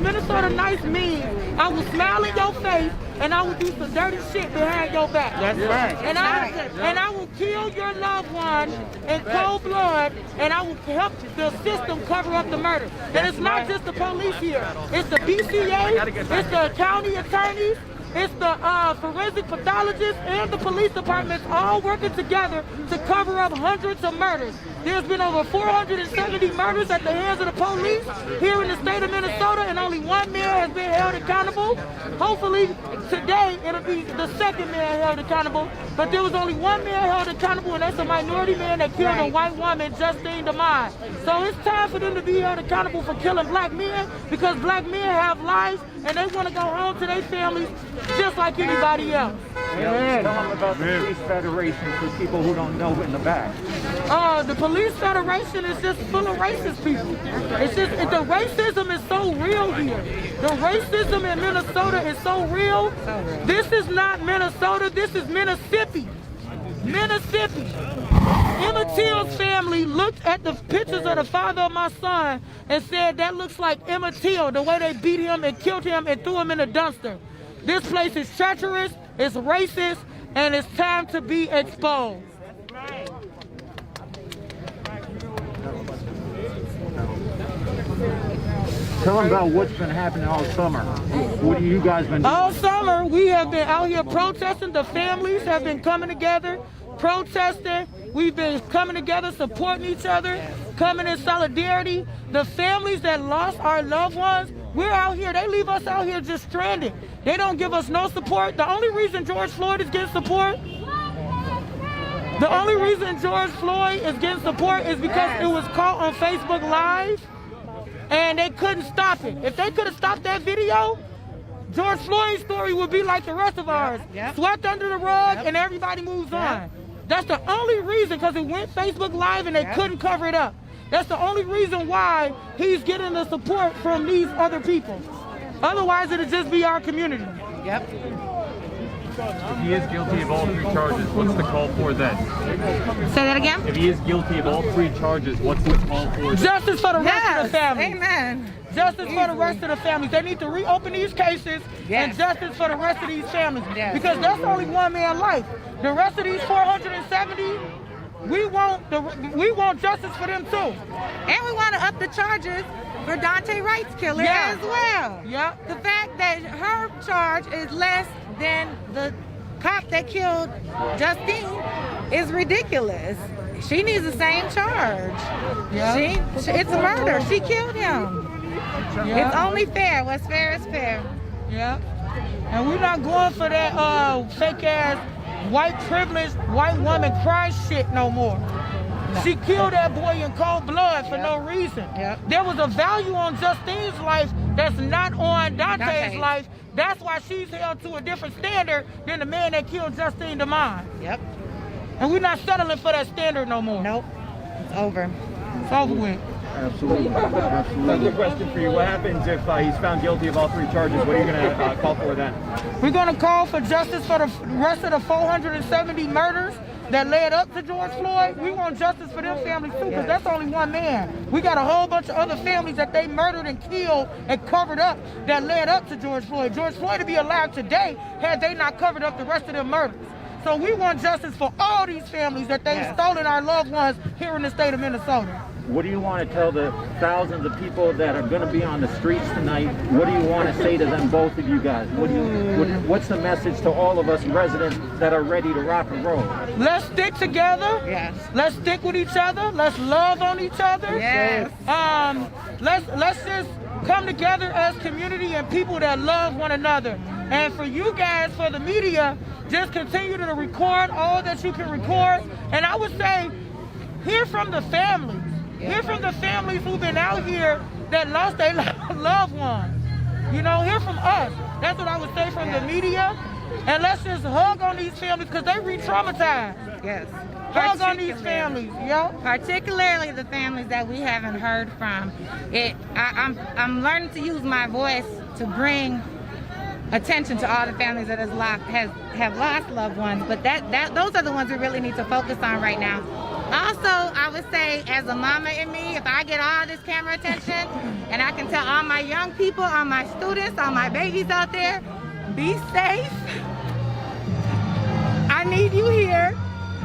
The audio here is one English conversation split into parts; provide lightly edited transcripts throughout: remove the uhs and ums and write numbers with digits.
Minnesota nice means I will smile in your face and I will do some dirty shit behind your back. That's right. And I will kill your loved one in cold blood, and I will help the system cover up the murder. And it's not just the police here. It's the BCA, it's the county attorneys, it's the forensic pathologists, and the police departments all working together to cover up hundreds of murders. There's been over 470 murders at the hands of the police here in the state of Minnesota, and only one man has been held accountable. Hopefully today it'll be the second man held accountable, but there was only one man held accountable, and that's a minority man that killed a white woman, Justine DeMond. So it's time for them to be held accountable for killing black men, because black men have lives and they want to go home to their families just like anybody else. Tell them about the Police Federation for people who don't know in the back. The Police Federation is just full of racist people. It's just, the racism is so real here. The racism in Minnesota is so real. This is not Minnesota, this is Mississippi. Mississippi. Emmett Till's family looked at the pictures of the father of my son and said, that looks like Emmett Till, the way they beat him and killed him and threw him in a dumpster. This place is treacherous, it's racist, and it's time to be exposed. Tell them about what's been happening all summer. What have you guys been doing? All summer, we have been out here protesting. The families have been coming together, protesting. We've been coming together, supporting each other, coming in solidarity. The families that lost our loved ones, we're out here. They leave us out here just stranded. They don't give us no support. The only reason George Floyd is getting support, is because it was caught on Facebook Live, and they couldn't stop it. If they could have stopped that video, George Floyd's story would be like the rest of ours. Swept under the rug and everybody moves on. That's the only reason, because it went Facebook Live and they couldn't cover it up. That's the only reason why he's getting the support from these other people. Otherwise, it'll just be our community. If he is guilty of all three charges, what's the call for then? Say that again? If he is guilty of all three charges, what's the call for then? Justice for the rest of the families. Amen. Justice for the rest of the families. They need to reopen these cases and justice for the rest of these families. Because that's only one man's life. The rest of these 470, we want justice for them too. And we want to up the charges for Dante Wright's killer as well. The fact that her charge is less than the cop that killed Justine is ridiculous. She needs the same charge. It's a murder. She killed him. It's only fair. What's fair is fair. And we're not going for that fake ass white privileged white woman cry shit no more. She killed that boy in cold blood for no reason. There was a value on Justine's life that's not on Dante's life. That's why she's held to a different standard than the man that killed Justine DeMond. And we're not settling for that standard no more. Nope. It's over. It's over with. Absolutely. Another question for you. What happens if he's found guilty of all three charges? What are you going to call for then? We're going to call for justice for the rest of the 470 murders that led up to George Floyd. We want justice for them families too, because that's only one man. We got a whole bunch of other families that they murdered and killed and covered up that led up to George Floyd. George Floyd to be alive today had they not covered up the rest of them murders. So we want justice for all these families that they've stolen our loved ones here in the state of Minnesota. What do you want to tell the thousands of people that are going to be on the streets tonight? What do you want to say to them, both of you guys? What's the message to all of us residents that are ready to rock and roll? Let's stick together. Let's stick with each other. Let's love on each other. Let's just come together as community and people that love one another. And for you guys, for the media, just continue to record all that you can record. And I would say, hear from the families. Hear from the families who've been out here that lost their loved ones. You know, hear from us. That's what I would say from the media. And let's just hug on these families, because they re-traumatized. Hug on these families, Particularly the families that we haven't heard from. I'm learning to use my voice to bring attention to all the families that have lost loved ones, but those are the ones we really need to focus on right now. Also, I would say, as a mama in me, if I get all this camera attention, and I can tell all my young people, all my students, all my babies out there, be safe. I need you here.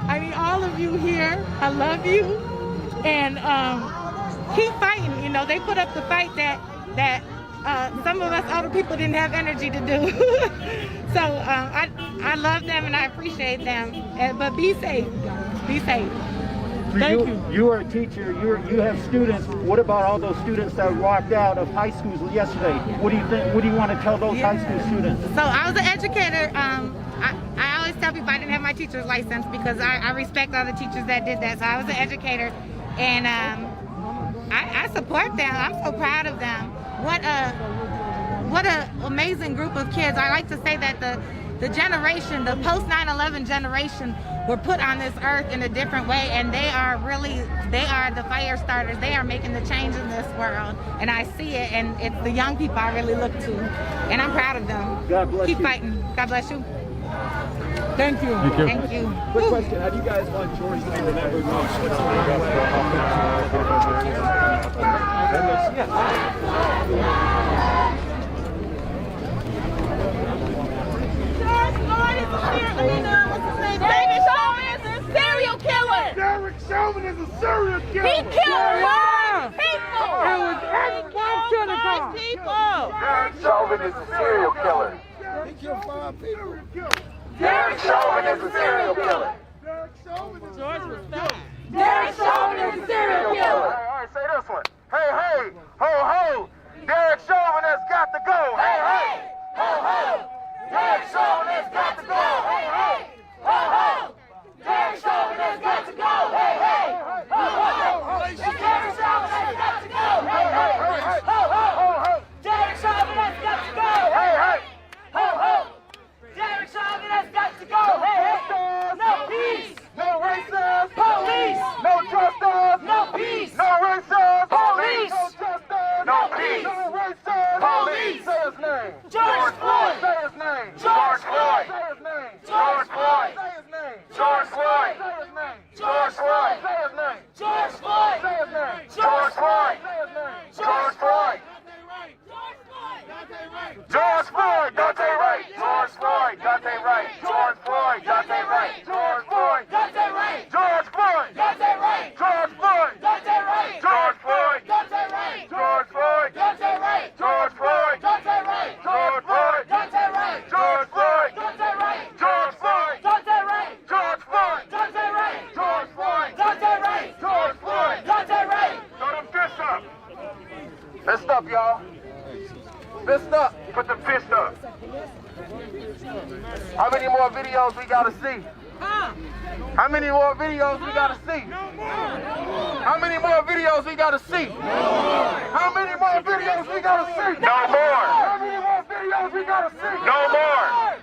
I need all of you here. I love you. And keep fighting. You know, they put up the fight that some of us older people didn't have energy to do. So I love them and I appreciate them. But be safe. Be safe. Thank you. You are a teacher. You have students. What about all those students that walked out of high schools yesterday? What do you think? What do you want to tell those high school students? So I was an educator. I always tell people I didn't have my teacher's license because I respect all the teachers that did that. So I was an educator, and I support them. I'm so proud of them. What a amazing group of kids. I like to say that the generation, the post 9/11 generation, were put on this earth in a different way, and they are the fire starters. They are making the change in this world, and I see it, and it's the young people I really look to, and I'm proud of them. God bless Keep you. fighting. God bless you. Thank you. Thank you. Quick question: how do you guys want George to be remembered most? Baby Chauvin is a serial killer. Derek Chauvin is a serial killer. He killed five people. It was X1 to the car. Derek Chauvin is a serial killer. He killed 5 people. Derek Chauvin is a serial killer. Derek Chauvin is a serial killer. Derek Chauvin is a serial killer. All right, say this one. Hey, hey, ho, ho. Derek Chauvin has got to go. Hey, hey, ho, ho. Derek Chauvin has got to go. Hey, hey, ho, ho. Derek Chauvin has got to go. Hey, hey, ho, ho. Derek Chauvin has got to go. Hey, hey, ho, ho. Derek Chauvin has got to go. Hey, hey, ho, ho. Derek Chauvin has got to go. Hey, hey. No peace. No racist. Police. No justice. No peace. No racist. Police. No justice. No peace. No racist. Police. Say his name. George Floyd. Say his name. George Floyd. Say his name. George Floyd. Say his name. George Floyd. Say his name. George Floyd. Say his name. George Floyd. Say his name. George Floyd. Say his name. George Floyd. George Floyd, Dante Wright. George Floyd, Dante Wright. George Floyd, Dante Wright. George Floyd, Dante Wright. George Floyd, Dante Wright. George Floyd, Dante Wright. George Floyd, Dante Wright. George Floyd, Dante Wright. George Floyd, Dante Wright. George Floyd, Dante Wright. George Floyd, Dante Wright. George Floyd, Dante Wright. George Floyd, Dante Wright. George Floyd, Dante Wright. George Floyd, Dante Wright. Throw them fists up. Fist up, y'all. Fist up. Put the fist up. How many more videos we gotta see? How many more videos we gotta see? How many more videos we gotta see? How many more videos we gotta see? No more. How many more videos we gotta see? No more.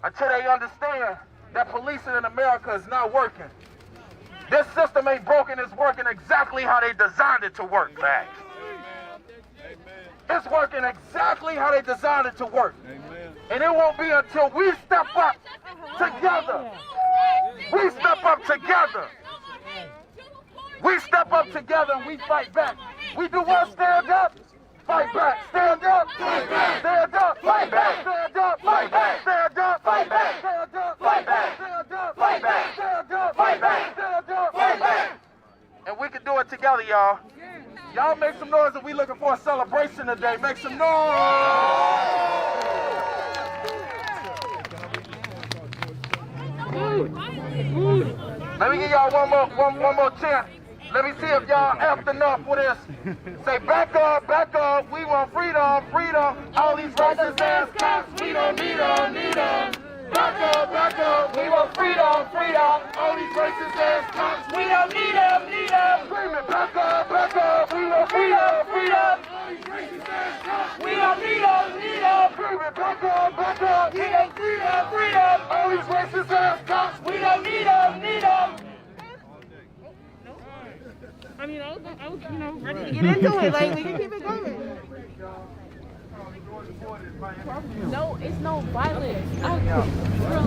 Until they understand that policing in America is not working. This system ain't broken, it's working exactly how they designed it to work. Facts. It's working exactly how they designed it to work. And it won't be until we step up together. We step up together. We step up together and we fight back. We do what? Stand up, fight back. Stand up, fight back. Stand up, fight back. Stand up, fight back. Stand up, fight back. Stand up, fight back. Stand up, fight back. Stand up, fight back. Stand up, fight back. And we can do it together, y'all. Y'all make some noise if we looking for a celebration today. Make some noise! Let me give y'all one more chance. Let me see if y'all effed enough with this. Say back up, we want freedom, freedom. All these racist ass cops, we don't need them. Back up, we want freedom, freedom. All these racist ass cops, we don't need them. Screaming back up, we want freedom, freedom. All these racist ass cops, we don't need them. Screaming back up, we want freedom. All these racist ass cops, we don't need them. I mean, I was ready to get into it. Like, we can keep it going. No, it's no violence.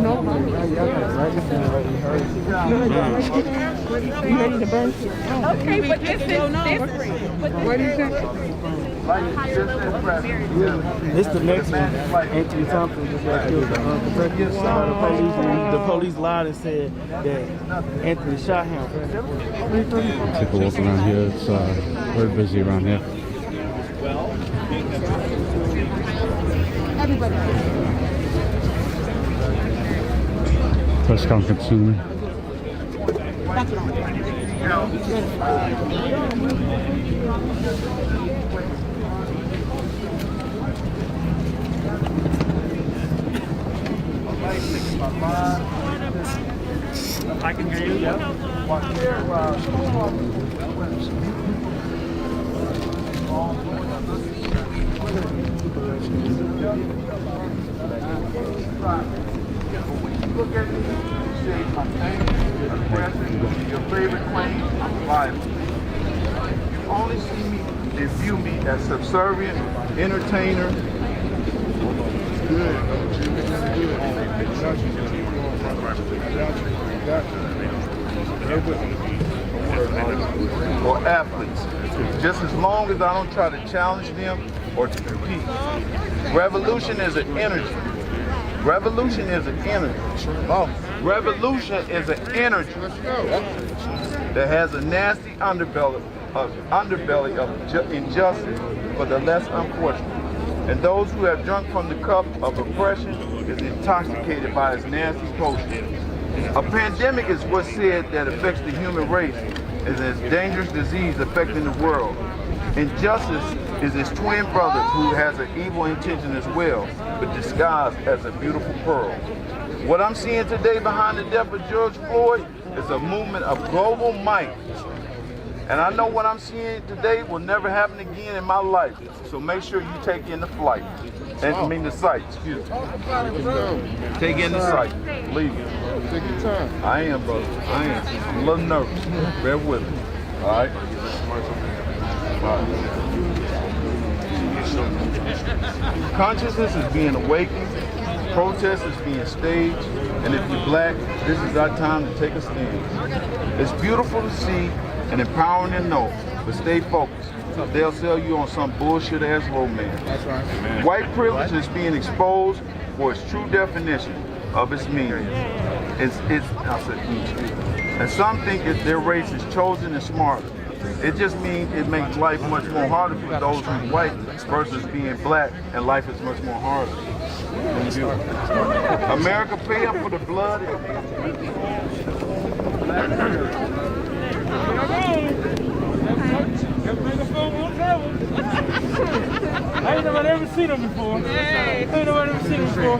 No violence. You ready to burn? Okay, but this is different. What do you think? This the next one. Anthony Thompson just got killed. The police lied and said that Anthony shot him. Take a walk around here. It's very busy around here. Press conference soon. I can hear you, yeah. Look at me, you say my anger, aggression, your favorite claim, I'm violent. You only see me and view me as subservient, entertainer. Or athletes, just as long as I don't try to challenge them or to compete. Revolution is an energy. Revolution is an energy. Oh, revolution is an energy that has a nasty underbelly of injustice for the less unfortunate. And those who have drunk from the cup of oppression is intoxicated by its nasty potion. A pandemic is what's said that affects the human race, is a dangerous disease affecting the world. Injustice is his twin brother who has an evil intention as well, but disguised as a beautiful pearl. What I'm seeing today behind the death of George Floyd is a movement of global might. And I know what I'm seeing today will never happen again in my life. So make sure you take in the flight. And I mean the sight, excuse me. Take in the sight. Leave it. Take your time. I am, brother. I am. I'm a little nervous. Bear with me. All right? Consciousness is being awakened. Protest is being staged. And if you're black, this is our time to take a stand. It's beautiful to see and empowering to know, but stay focused. They'll sell you on some bullshit ass romance. That's right. White privilege is being exposed for its true definition of its meaning. And some think that their race is chosen and smarter. It just means it makes life much more harder for those who are white versus being black, and life is much more harder. America pay up for the blood. I ain't nobody ever seen them before. Ain't nobody ever seen them before.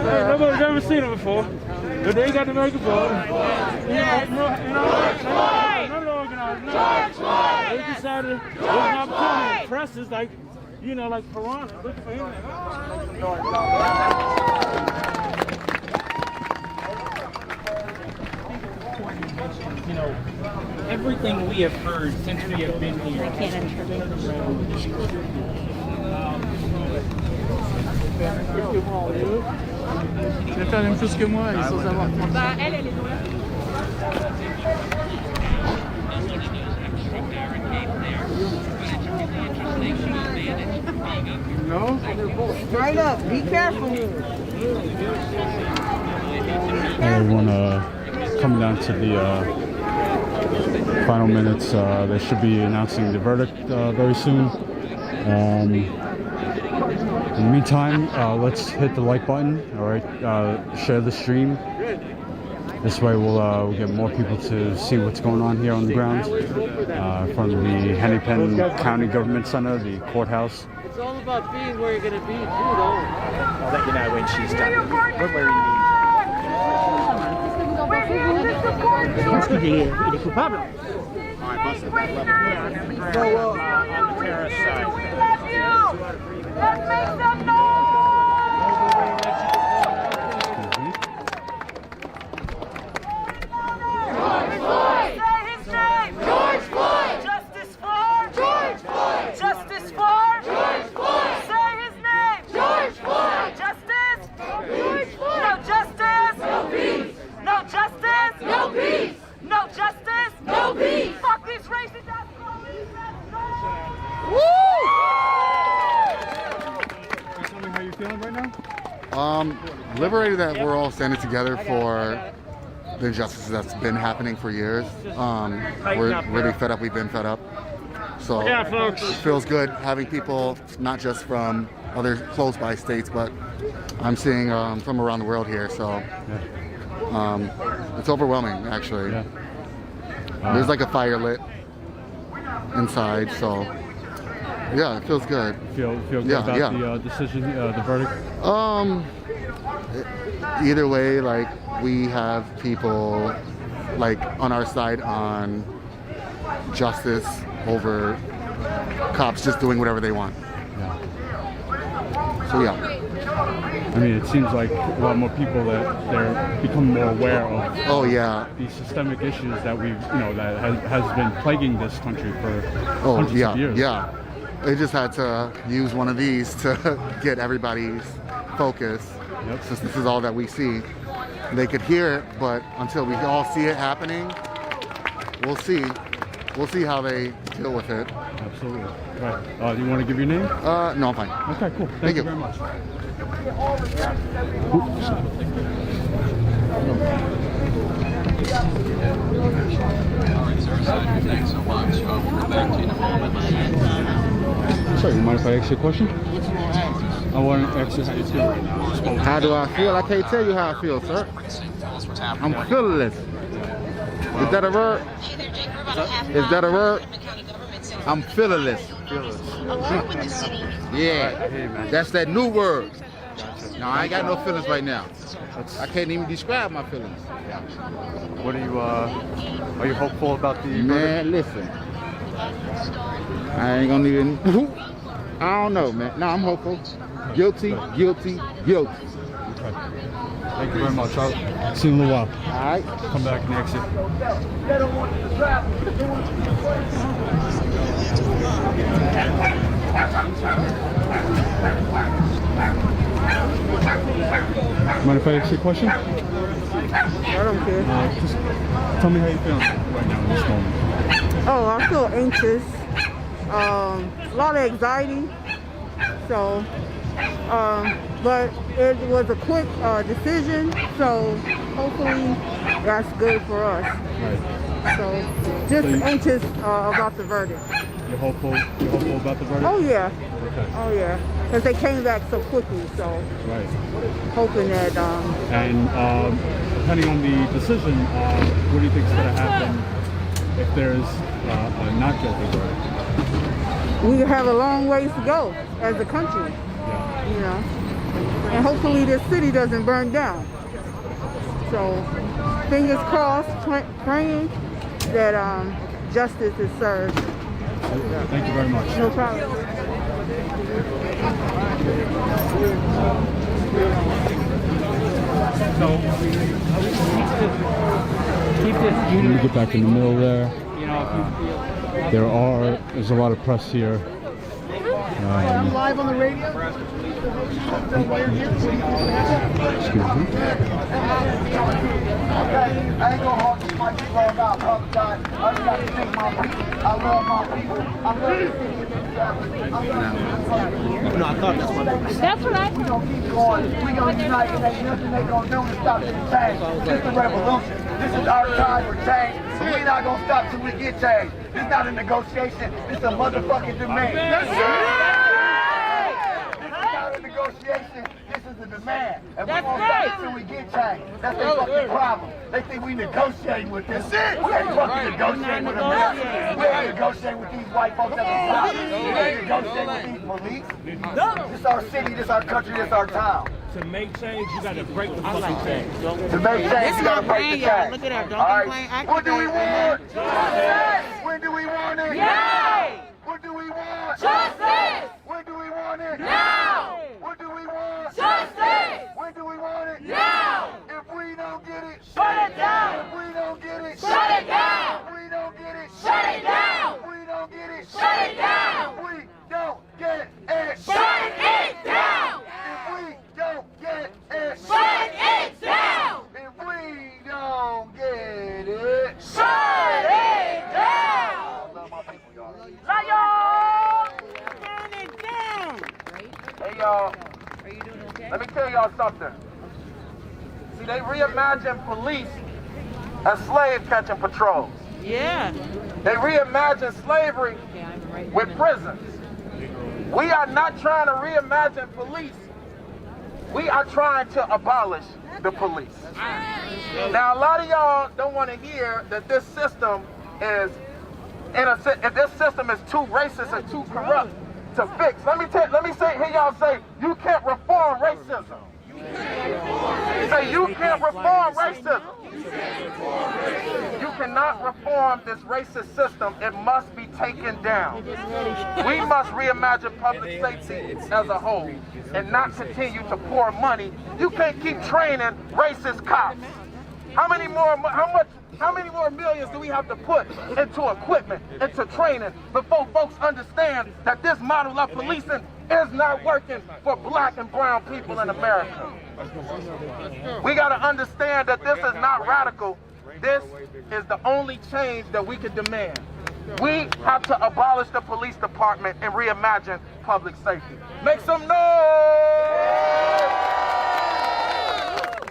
Nobody's ever seen them before. But they got the microphone. They decided it was an opportunity. Press is like, you know, like Farina. Looking for him. You know, everything we have heard since we have been here. I can't Tu vas faire la même chose que moi et sans avoir. Bah, elle est là. No? Straight up, be careful. Everyone coming down to the final minutes. They should be announcing the verdict very soon. In the meantime, let's hit the like button. All right, share the stream. This way we'll get more people to see what's going on here on the ground in front of the Hennepin County Government Center, the courthouse. It's all about being where you're going to be, too, though. I'll let you know when she's done. We're where Il est coupable. on the terrace side. Let's make some noise! George Floyd! Say his name! George Floyd! Justice for? George Floyd! Justice for? George Floyd! Say his name! George Floyd! Justice? George Floyd! No justice? No peace! No justice? No peace! No Liberated that we're all standing together for the injustices that's been happening for years. We're really fed up. We've been fed up. So it feels good having people not just from other close by states, but I'm seeing from around the world here. So it's overwhelming, actually. There's like a fire lit inside, so yeah, it feels good. Feel good about the decision, the verdict? Either way, like, we have people like on our side on justice over cops just doing whatever they want. So yeah. I mean, it seems like a lot more people that they're becoming more aware of. These systemic issues that we've, that has been plaguing this country for hundreds of years. Yeah. They just had to use one of these to get everybody's focus. Since this is all that we see, they could hear it, but until we all see it happening, we'll see. We'll see how they deal with it. Absolutely. Right. Do you want to give your name? No, I'm fine. Okay, cool. Thank you very much. Thanks so much. We'll get back to you in a moment. Sorry, you mind if I ask you a question? I want to ask you how you feel right now. How do I feel? I can't tell you how I feel, sir. I'm fearless. Is that a word? Is that a word? I'm fearless. Yeah, that's that new word. No, I ain't got no feelings right now. I can't even describe my feelings. What are you hopeful about the man? Listen, I ain't gonna even. I don't know, man. No, I'm hopeful. Guilty. Okay. Thank you very much. I'll see you in a little while. All right. Come back and exit. Mind if I ask you a question? I don't care. Just tell me how you feeling right now in this moment. Oh, I feel anxious. A lot of anxiety. So, but it was a quick decision, so hopefully that's good for us. Right. So, just anxious about the verdict. You're hopeful about the verdict? Oh yeah. Okay. Oh yeah. Because they came back so quickly, so right. Hoping that. And depending on the decision, what do you think is going to happen if there's a not guilty verdict? We have a long ways to go as a country. Yeah. You know, and hopefully this city doesn't burn down. So, fingers crossed, praying that justice is served. Thank you very much. No problem. So, let me get back in the middle there. There's a lot of press here. I'm live on the radio. Excuse me. I ain't gonna hold this mic long out, apologize. I just got to thank my people. I love my people. I love the city. No, I thought that's what That's right. We're gonna keep going. We're gonna unite, and ain't nothing they gonna do to stop this change. This is the revolution. This is our time for change. And we're not gonna stop till we get change. This is not a negotiation. It's a motherfucking demand. This is not a negotiation. This is a demand. And we're gonna stop till we get change. That's their fucking problem. They think we negotiating with this. We ain't fucking negotiating with America. We ain't negotiating with these white folks at the top. We ain't negotiating with these police. This is our city, this is our country, this is our town. To make change, you gotta break the fucking change. To make change, you gotta break the change. Look at that. Don't All complain. right. What do we want? Justice! When do we want it? Yay! What do we want? Justice! When do we want it? Now! What do we want? Justice! When do we want it? Now! If we don't get it, shut it down! If we don't get it, shut it down! If we don't get it, shut it down! If we don't get it, shut it down! If we don't get it, shut it down! If we don't get it, shut it down! If we don't get it, shut it down! I love my people, y'all. Love y'all! Burn it down. Hey, y'all. Are you doing okay? Let me tell y'all something. See, they reimagined police as slave catching patrols. Yeah. They reimagined slavery with prisons. We are not trying to reimagine police. We are trying to abolish the police. Now, a lot of y'all don't want to hear that this system is, this system is too racist and too corrupt to fix. Let me hear y'all say, you can't reform racism. Say, you can't reform racism. You cannot reform this racist system. It must be taken down. We must reimagine public safety as a whole and not continue to pour money. You can't keep training racist cops. How many more millions do we have to put into equipment, into training, before folks understand that this model of policing is not working for black and brown people in America? We got to understand that this is not radical. This is the only change that we can demand. We have to abolish the police department and reimagine public safety. Make some noise!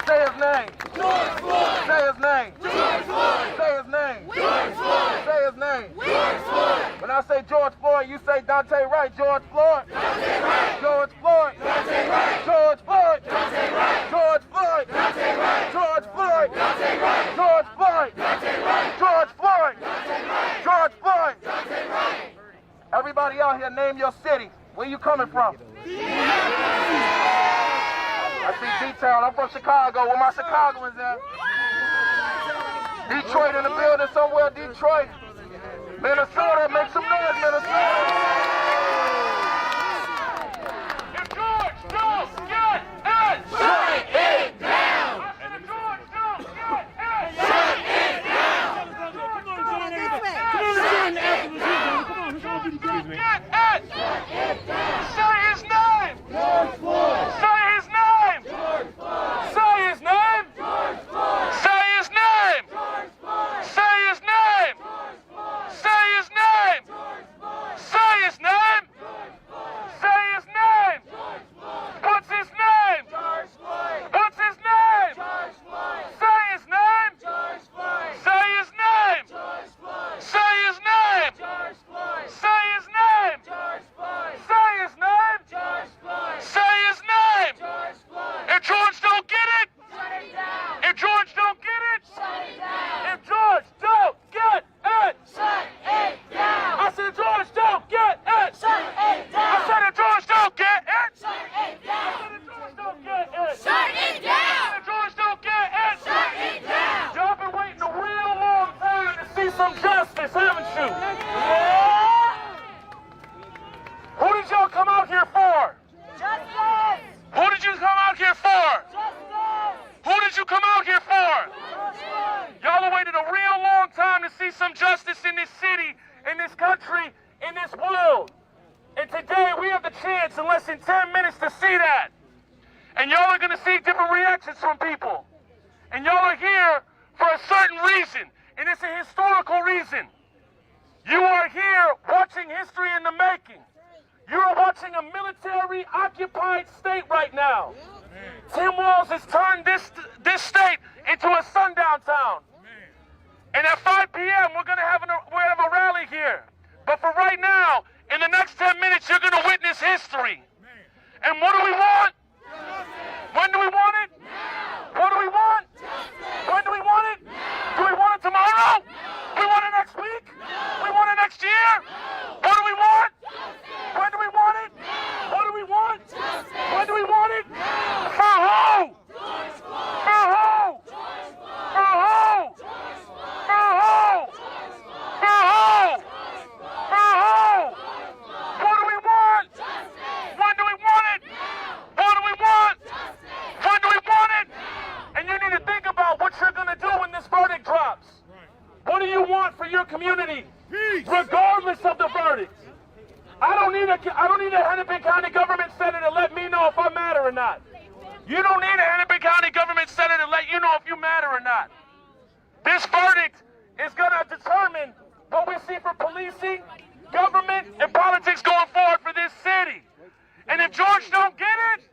Say his name. George Floyd. Say his name. George Floyd. Say his name. George Floyd. Say his name. George Floyd. When I say George Floyd, you say Dante Wright. George Floyd. Dante Wright. George Floyd. Dante Wright. George Floyd. Dante Wright. George Floyd. Dante Wright. George Floyd. Dante Wright. George Floyd. Dante Wright. George Floyd. Dante Wright. George Floyd. Dante Wright. Everybody out here, name your city. Where you coming from? I see D-Town. I'm from Chicago. Where my Chicagoans at? Detroit in the building somewhere. Detroit. Minnesota. Make some noise, Minnesota. If George don't get it, shut it down. If George don't get it, shut it down. Say his name. George Floyd. Say his name. George Floyd. Say his name. George Floyd. Say his name. George Floyd. Say his name. George Floyd. Say his name. George Floyd. Say his name. George Floyd. Say his name. George Floyd. What's his name? George Floyd. What's his name? George Floyd. Say his name. George Floyd. Say his name. George Floyd. Say his name. George Floyd. Say his name. George Floyd. Say his name. George Floyd. Say his name. George Floyd. If George don't get it, shut it down. If George don't get it, shut it down. If George don't get it, shut it down. I said George don't get it, shut it down. I said if George don't get it, shut it down. I said if George don't get it, shut it down. If George don't get it, shut it down. Y'all been waiting a real long time to see some justice, haven't you? Yeah. Who did y'all come out here for? Justice! Who did you come out here for? Justice! Who did you come out here for? Justice! Y'all have waited a real long time to see some justice in this city, in this country, in this world. And today we have the chance in less than 10 minutes to see that. And y'all are going to see different reactions from people. And y'all are here for a certain reason, and it's a historical reason. You are here watching history in the making. You are watching a military-occupied state right now. Tim Walz has turned this state into a sundown town. And at 5 p.m., we're going to have a rally here. But for right now, in the next 10 minutes, you're going to witness history. And what do we want? When do we want it? What do we want? When do we want it? Do we want it tomorrow? We want it next week? We want it next year? What do we want? When do we want it? What do we want? When do we want it? For who? For who? For who? For who? For who? For who? What do we want? When do we want it? What do we want? When do we want it? And you need to think about what you're going to do when this verdict drops. What do you want for your community? Regardless of the verdict. I don't need a Hennepin County government center to let me know if I matter or not. You don't need a Hennepin County government center to let you know if you matter or not. This verdict is going to determine what we see for policing, government, and politics going forward for this city. And if George don't get it,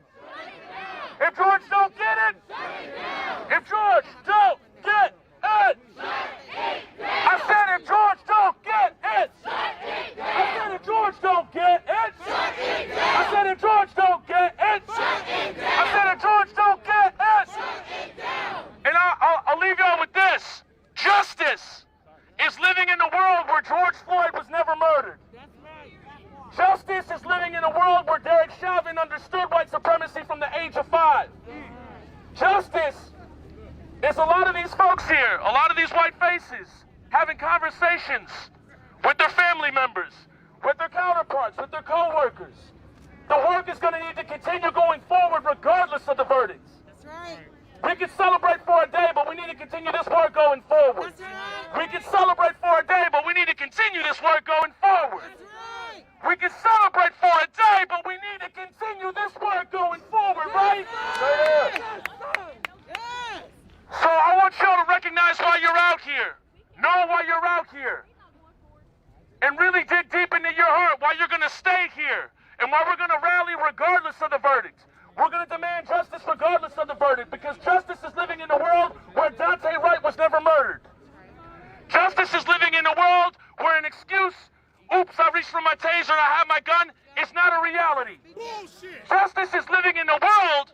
George Floyd was never murdered. Justice is living in a world where Chauvin understood white supremacy from the age of 5. Justice is a lot of these folks here, a lot of these white faces, having conversations with their family members, with their counterparts, with their co-workers. The work is going to need to continue going forward regardless of the verdicts. That's right. We can celebrate for a day, but we need to continue this work going forward. That's right. We can celebrate for a day, but we need to continue this work going forward. That's right. We can celebrate for a day, but we need to continue this work going forward, right? Yes. Yes. So I want y'all to recognize why you're out here. Know why you're out here. And really dig deep into your heart why you're going to stay here and why we're going to rally regardless of the verdict. We're going to demand justice regardless of the verdict because justice is living in a world where Daunte Wright was never murdered. Justice is living in a world where an excuse, oops, I reached for my taser and I have my gun, is not a reality. Bullshit. Justice is living in a world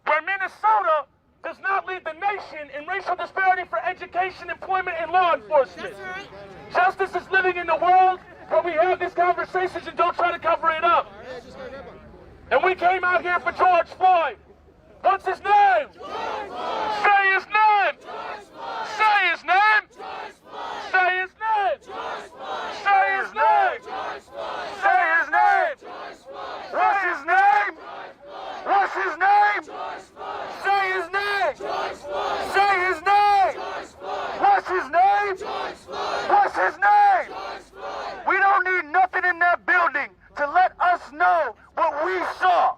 where Minnesota does not lead the nation in racial disparity for education, employment, and law enforcement. That's right. Justice is living in a world where we have these conversations and don't try to cover it up. And we came out here for George Floyd. What's his name? Say his name. Say his name. Say his name. Say his name. Say his name. What's his name? What's his name? Say his name. Say his name. What's his name? What's his name? We don't need nothing in that building to let us know what we saw.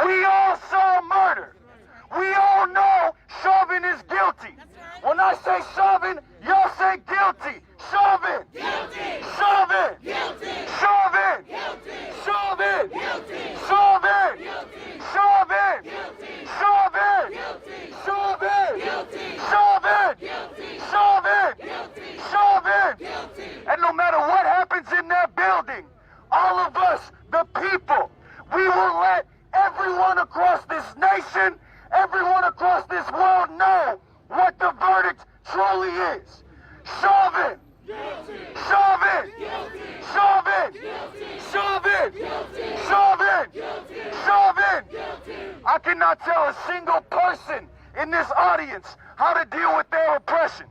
We all saw murder. We all know Chauvin is guilty. When I say Chauvin, y'all say guilty. Chauvin. Guilty. Chauvin. Guilty. Chauvin. Guilty. Chauvin. Guilty. Chauvin. Guilty. Chauvin. Guilty. Chauvin. Guilty. Chauvin. Guilty. Chauvin. Guilty. Chauvin. Guilty. Chauvin. Guilty. And no matter what happens in that building, all of us, the people, we will let everyone across this nation, everyone across this world know what the verdict truly is. Chauvin! Chauvin! Chauvin! Chauvin! Chauvin! Chauvin! I cannot tell a single person in this audience how to deal with their oppression.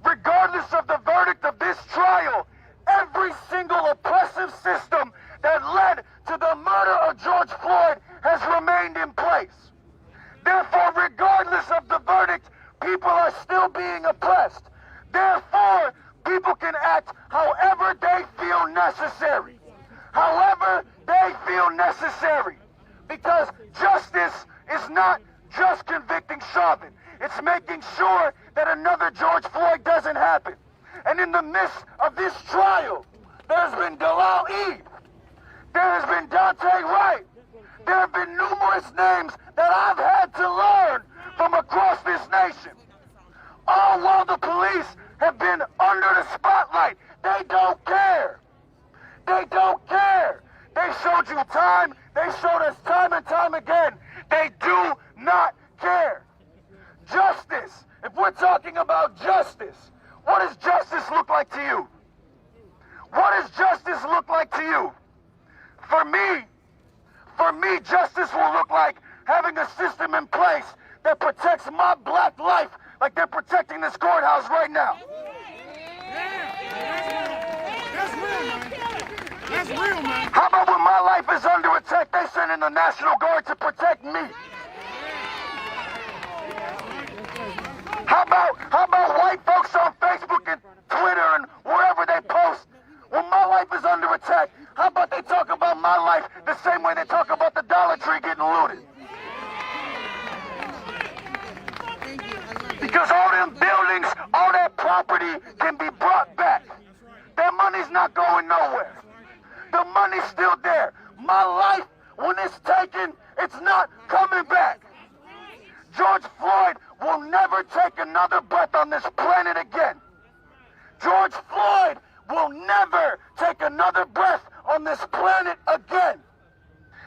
Regardless of the verdict of this trial, every single oppressive system that led to the murder of George Floyd has remained in place. Therefore, regardless of the verdict, people are still being oppressed. Therefore, people can act however they feel necessary. However they feel necessary. Because justice is not just convicting Chauvin. It's making sure that another George Floyd doesn't happen. And in the midst of this trial, there's been Dalal Eve. There has been Daunte Wright. There have been numerous names that I've had to learn from across this nation. All while the police have been under the spotlight. They don't care. They don't care. They showed you time. They showed us time and time again. They do not care. Justice. If we're talking about justice, what does justice look like to you? What does justice look like to you? For me, justice will look like having a system in place that protects my black life like they're protecting this courthouse right now. That's real, man. That's real, man. How about when my life is under attack, they send in the National Guard to protect me? How about white folks on Facebook and Twitter and wherever they post? When my life is under attack, how about they talk about my life the same way they talk about the Dollar Tree getting looted? Because all them buildings, all that property can be brought back. That money's not going nowhere. The money's still there. My life, when it's taken, it's not coming back. George Floyd will never take another breath on this planet again. George Floyd will never take another breath on this planet again.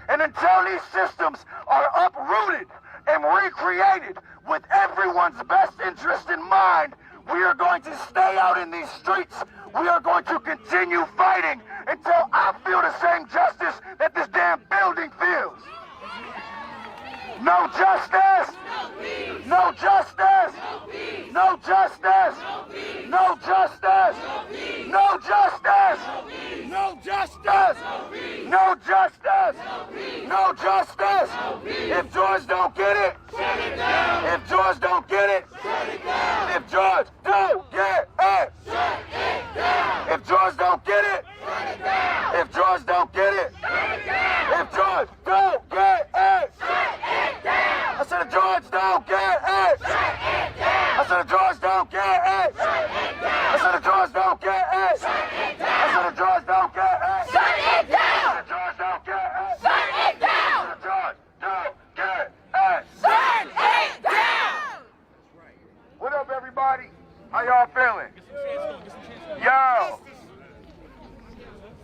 And until these systems are uprooted and recreated with everyone's best interest in mind, We are going to stay out in these streets. We are going to continue fighting until I feel the same justice that this damn building feels. No justice! No justice! No justice! No justice! No justice! No justice! No justice! No justice! If George don't get it, if George don't get it, if George don't get it, if George don't get it, if George don't get it, if George don't get it, I said if George don't get it, I said if George don't get it, I said if George don't get it, I said if George don't get it, shut it down, George don't get it, shut it down, George don't get it, shut it down. What up, everybody? How y'all feeling? Yo.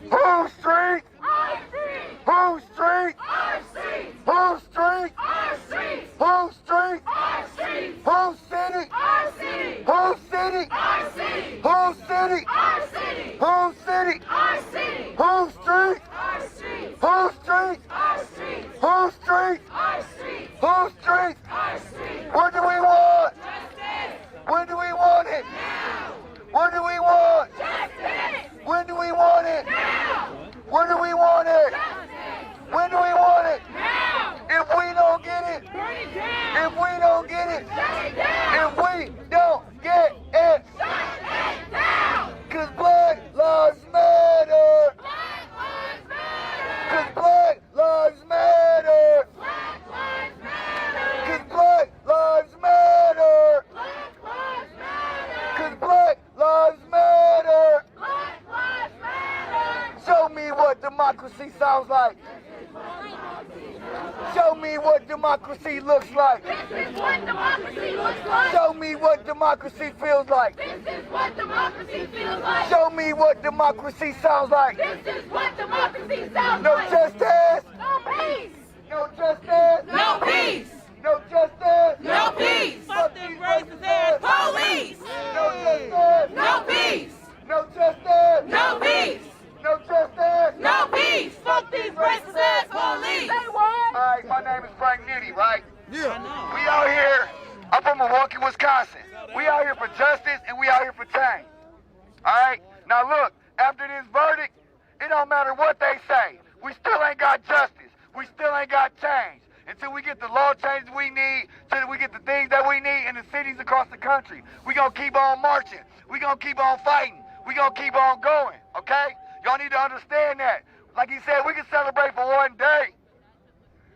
Whose street? Our street. Whose street? Our street. Whose street? Our street. Whose street? Our street. Whose city? Our city. Whose city? Our city. Whose city? Our city. Whose city? Our city. Whose street? Our street. Whose street? Our street. Whose street? Our street. Whose street? Our street. What do we want? Justice. When do we want it? Now. What do we want? Justice. When do we want it? Now. When do we want it? Justice. When do we want it? Now. If we don't get it, burn it down. If we don't get it, shut it down. If we don't get it, shut it down. Cause Black Lives Matter. Black Lives Matter. Cause Black Lives Matter. Black Lives Matter. Cause Black Lives Matter. Black Lives Matter. Cause Black Lives Matter. Black Lives Matter. Show me what democracy sounds like. Show me what democracy looks like. This is what democracy looks like. Show me what democracy feels like. This is what democracy feels like. Show me what democracy sounds like. This is what democracy sounds like. No justice. No peace. No justice. No peace. No justice. No peace. Fuck these racist ass police. No justice. No peace. No justice. No peace. No justice. No peace. Fuck these racist ass police. Say what? Alright, my name is Frank Nitty, right? Yeah. We out here, I'm from Milwaukee, Wisconsin. We out here for justice and we out here for change. Alright? Now look, after this verdict, it don't matter what they say. We still ain't got justice. We still ain't got change. Until we get the law changes we need, until we get the things that we need in the cities across the country. We gonna keep on marching. We gonna keep on fighting. We gonna keep on going, okay? Y'all need to understand that. Like he said, we can celebrate for one day,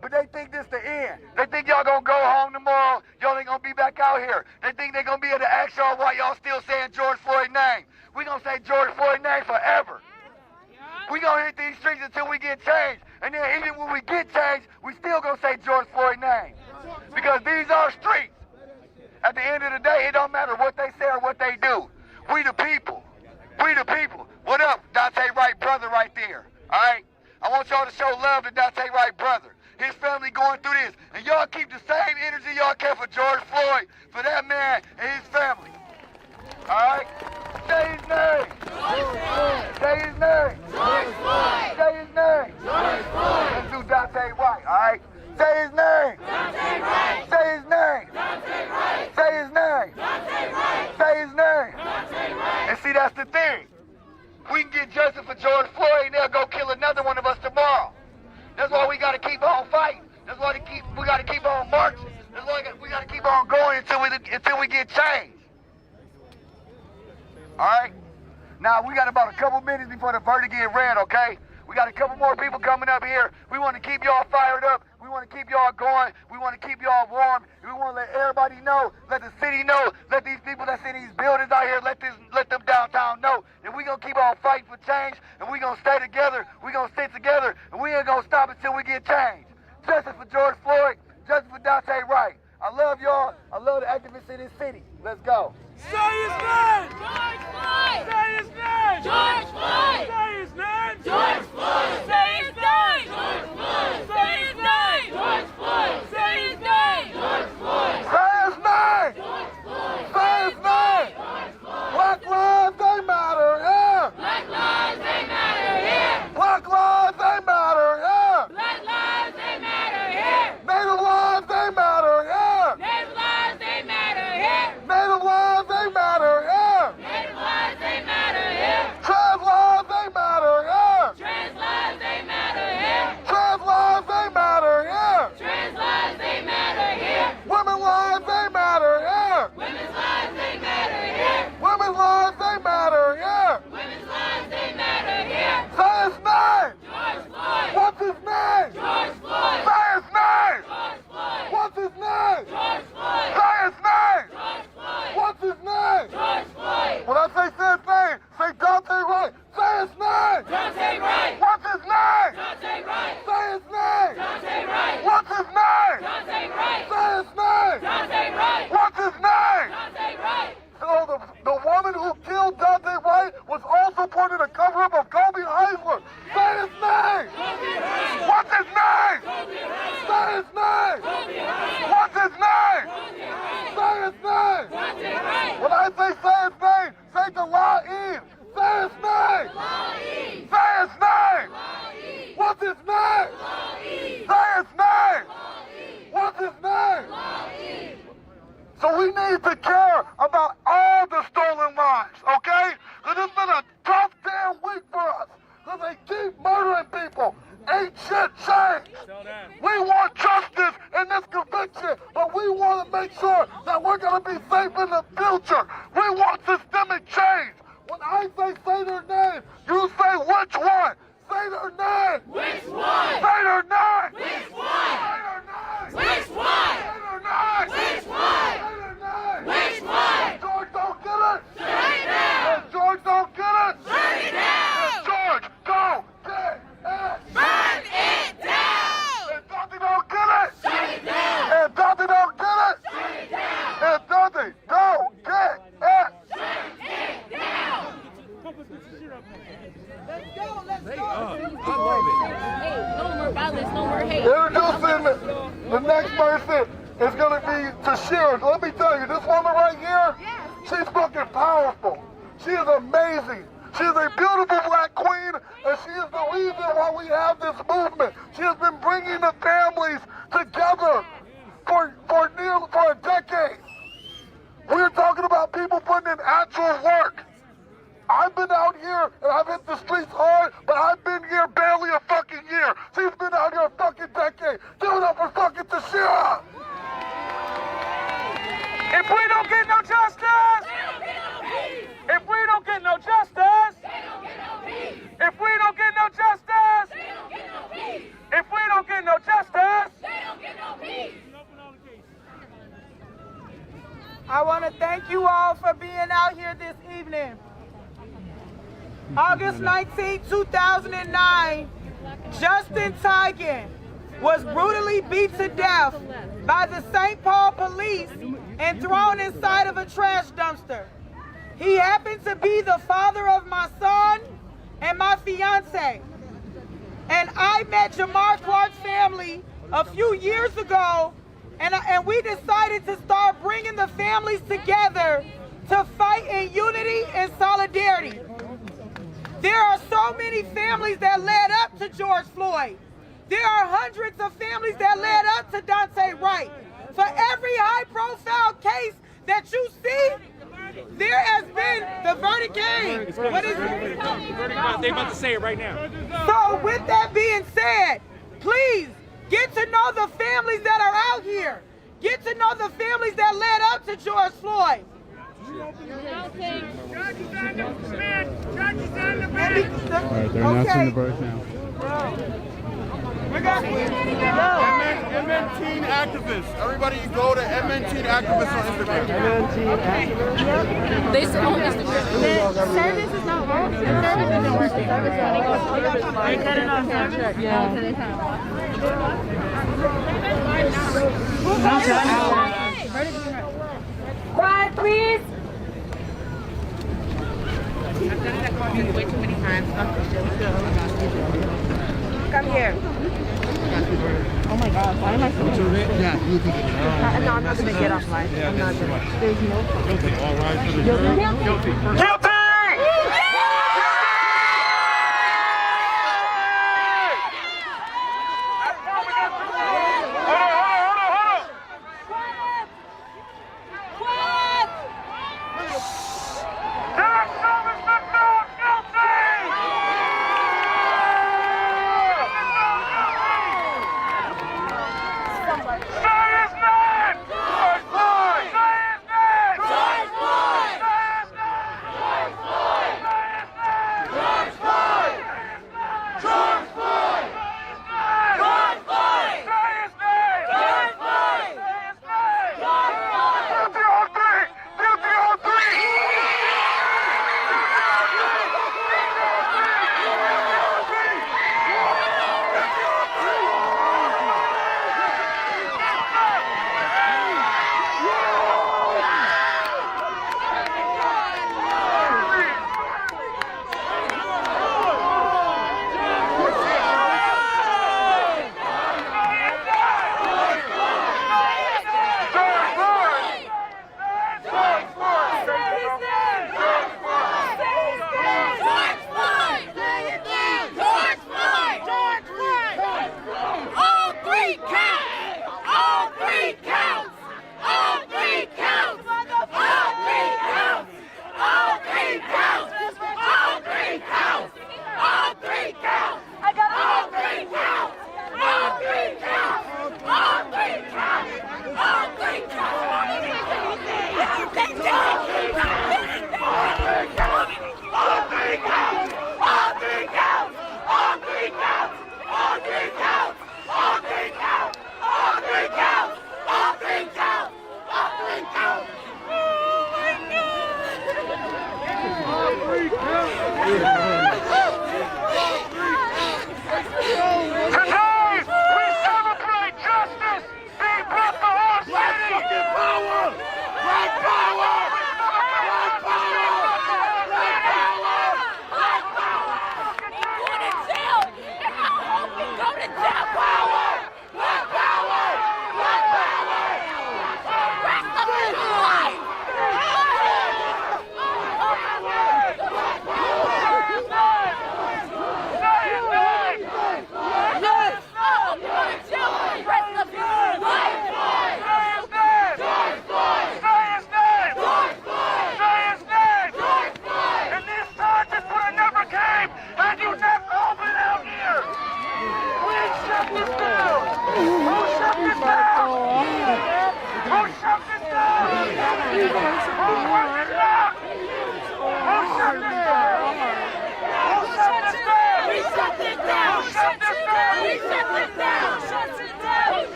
but they think this the end. They think y'all gonna go home tomorrow. Y'all ain't gonna be back out here. They think they gonna be able to ask y'all why y'all still saying George Floyd's name. We gonna say George Floyd's name forever. We gonna hit these streets until we get changed. And then even when we get changed, we still gonna say George Floyd's name. Because these are streets. At the end of the day, it don't matter what they say or what they do. We the people. We the people. What up, Dante Wright brother right there? Alright? I want y'all to show love to Dante Wright brother. His family going through this. And y'all keep the same energy y'all kept for George Floyd, for that man and his family. Alright? Say his name. George Floyd. Say his name. George Floyd. Say his name. George Floyd. Let's do Dante Wright, alright? Say his name. Dante Wright. Say his name. Dante Wright. Say his name. Dante Wright. Say his name. Dante Wright. And see, that's the thing. We can get justice for George Floyd and they'll go kill another one of us tomorrow. That's why we gotta keep on fighting. That's why we gotta keep on marching. That's why we gotta keep on going until we get changed. Alright? Now we got about a couple minutes before the verdict get read, okay? We got a couple more people coming up here. We want to keep y'all fired up. We want to keep y'all going. We want to keep y'all warm. We want to let everybody know, let the city know, let these people that's in these buildings out here, let them downtown know that we going to keep on fighting for change and we going to stay together. We going to stick together and we ain't going to stop until we get change. Justice for George Floyd. Justice for Dante Wright. I love y'all. I love the activists in this city. Let's go. Say his name! George Floyd! Say his name! George Floyd! Say his name! George Floyd! Say his name! George Floyd! Say his name! George Floyd! Say his name! George Floyd! Say his name! George Floyd! Say his name! Dante Wright. What's his name? Dante Wright. Say his name. Dante Wright. What's his name? Dante Wright. Say his name. Dante Wright. What's his name? Dante Wright. So the woman who killed Dante Wright was also part of the cover-up of Kobe Heisler. Say his name. What's his name? Say his name. What's his name? Say his name. When I say his name, say Delaid. Say his name. Say his name. What's his name? Say his name. What's his name? So we need to care about all the stolen lives, okay? Because it's been a tough damn week for us. Because they keep murdering people. Ain't shit changed. We want justice in this conviction, but we want to make sure that we're going to be safe in the future. We want systemic change. When I say their name, you say which one? Say their name. Which one? Say their name. Which one? Say their name. Which one? Say their name. Which one? Say their name. Which one? If George don't get it, shut it down. If George don't get it, shut it down. If George don't get it, burn it down. If Dante don't get it, shut it down. If Dante don't get it, shut it down. If Dante don't get it, shut it down. Let's go, let's go. I love it. Hey, no more violence, no more hate. Introducing the next person is going to be Tashira. Let me tell you, this woman right here, she's fucking powerful. She is amazing. She is a beautiful black queen, and she is the reason why we have this movement. She has been bringing the families together for a decade. We're talking about people putting in actual work. I've been out here and I've hit the streets hard, but I've been here barely a fucking year. She's been out here a fucking decade. Give it up for fucking Tashira. If we don't get no justice, if we don't get no justice, if we don't get no justice, if we don't get no justice, I want to thank you all for being out here this evening. August 19, 2009, Justin Tigan was brutally beat to death by the St. Paul police and thrown inside of a trash dumpster. He happened to be the father of my son and my fiance. And I met Jamar Clark's family a few years ago, and we decided to start bringing the families together to fight in unity and solidarity. There are so many families that led up to George Floyd. There are hundreds of families that led up to Dante Wright. For every high-profile case that you see, there has been the verdict came. What is it? They're about to say it right now. So with that being said, please get to know the families that are out here. Get to know the families that led up to George Floyd. Alright, they're announcing the verdict now. We got MN Teen Activists. Everybody go to MN Teen Activists on Instagram. MN Teen Activists. They still on Instagram. Service is not working. Service isn't working. They cut it off service? Yeah. quiet, please. Way too many times. Come here. Oh my God, why am I so Yeah, you think No, I'm not going to get offline. I'm not going to. There's no guilty. All right for the jury. Guilty. Guilty!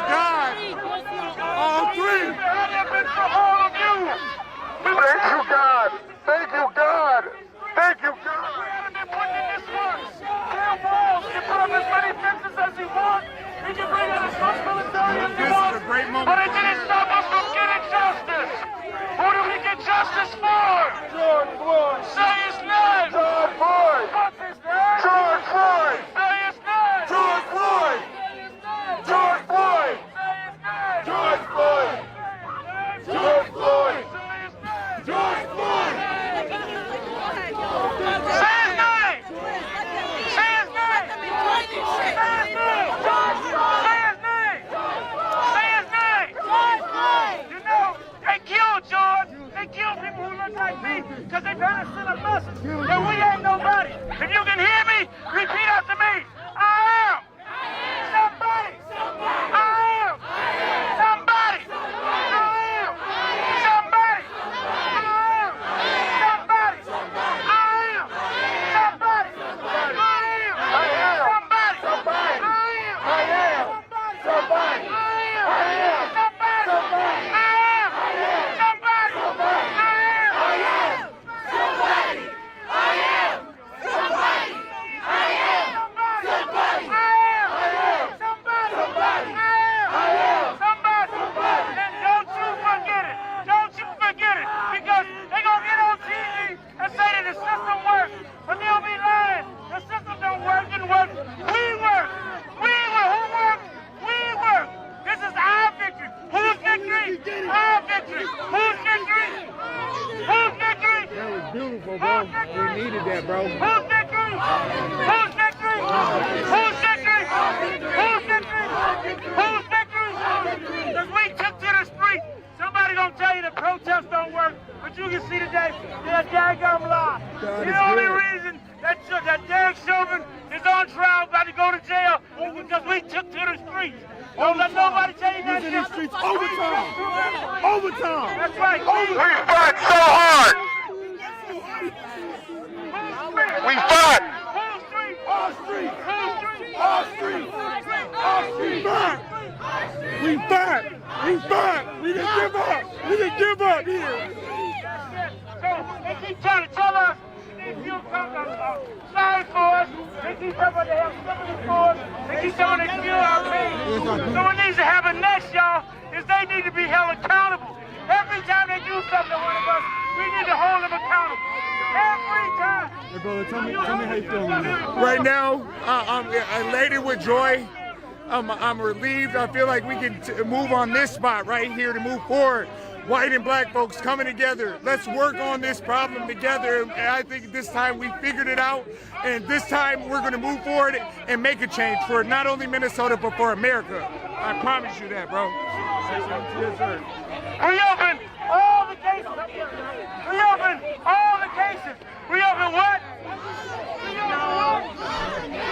God. All three. For all of you. Thank you, God. Thank you, God. Thank you, God. They're putting in this work. Damn walls. He can put up as many fences as he wants. He can bring in as much military as he wants. But it didn't stop us from getting justice. Who do we get justice for? George Floyd. Say his name. George Floyd. What's his name? George Floyd. Say his name. George Floyd. George Floyd. Say his name. George Floyd. George Floyd. George Floyd. Say his name. Say his name. Say his name. George Floyd. Say his name. Say his name. George Floyd. You know, they killed George. They killed people who look like me because they trying to send a message that we ain't nobody. If you can hear me, repeat after me. I am somebody. I am somebody. I am somebody. I am somebody. I am somebody. I am somebody. I am somebody. I am somebody. Beautiful, bro. We needed that, bro. Who's victory? Who's victory? Who's victory? Who's victory? Who's victory? Because we took to the street. Somebody gonna tell you the protests don't work, but you can see today they're a daggum lie. The only reason that Derek Chauvin is on trial, about to go to jail, is because we took to the streets. Don't let nobody tell you that. In the streets overtime. Overtime. That's right. We fight so hard. We fought! All street! All street! All street! All street! We fought! We fought! We didn't give up! We didn't give up here! So they keep trying to tell us if you come sorry for us, they keep telling us they have sympathy for us, they keep telling us they feel our pain. So what needs to happen next, y'all, is they need to be held accountable. Every time they do something to one of us, we need to hold them accountable. Every time. Hey, brother, tell me how you feel right now. I'm elated with joy. I'm relieved. I feel like we can move on this spot right here to move forward. White and black folks coming together. Let's work on this problem together. And I think this time we figured it out. And this time we're going to move forward and make a change for not only Minnesota, but for America. I promise you that, bro. Yes, sir. Reopen all the cases. Reopen all the cases. Reopen what?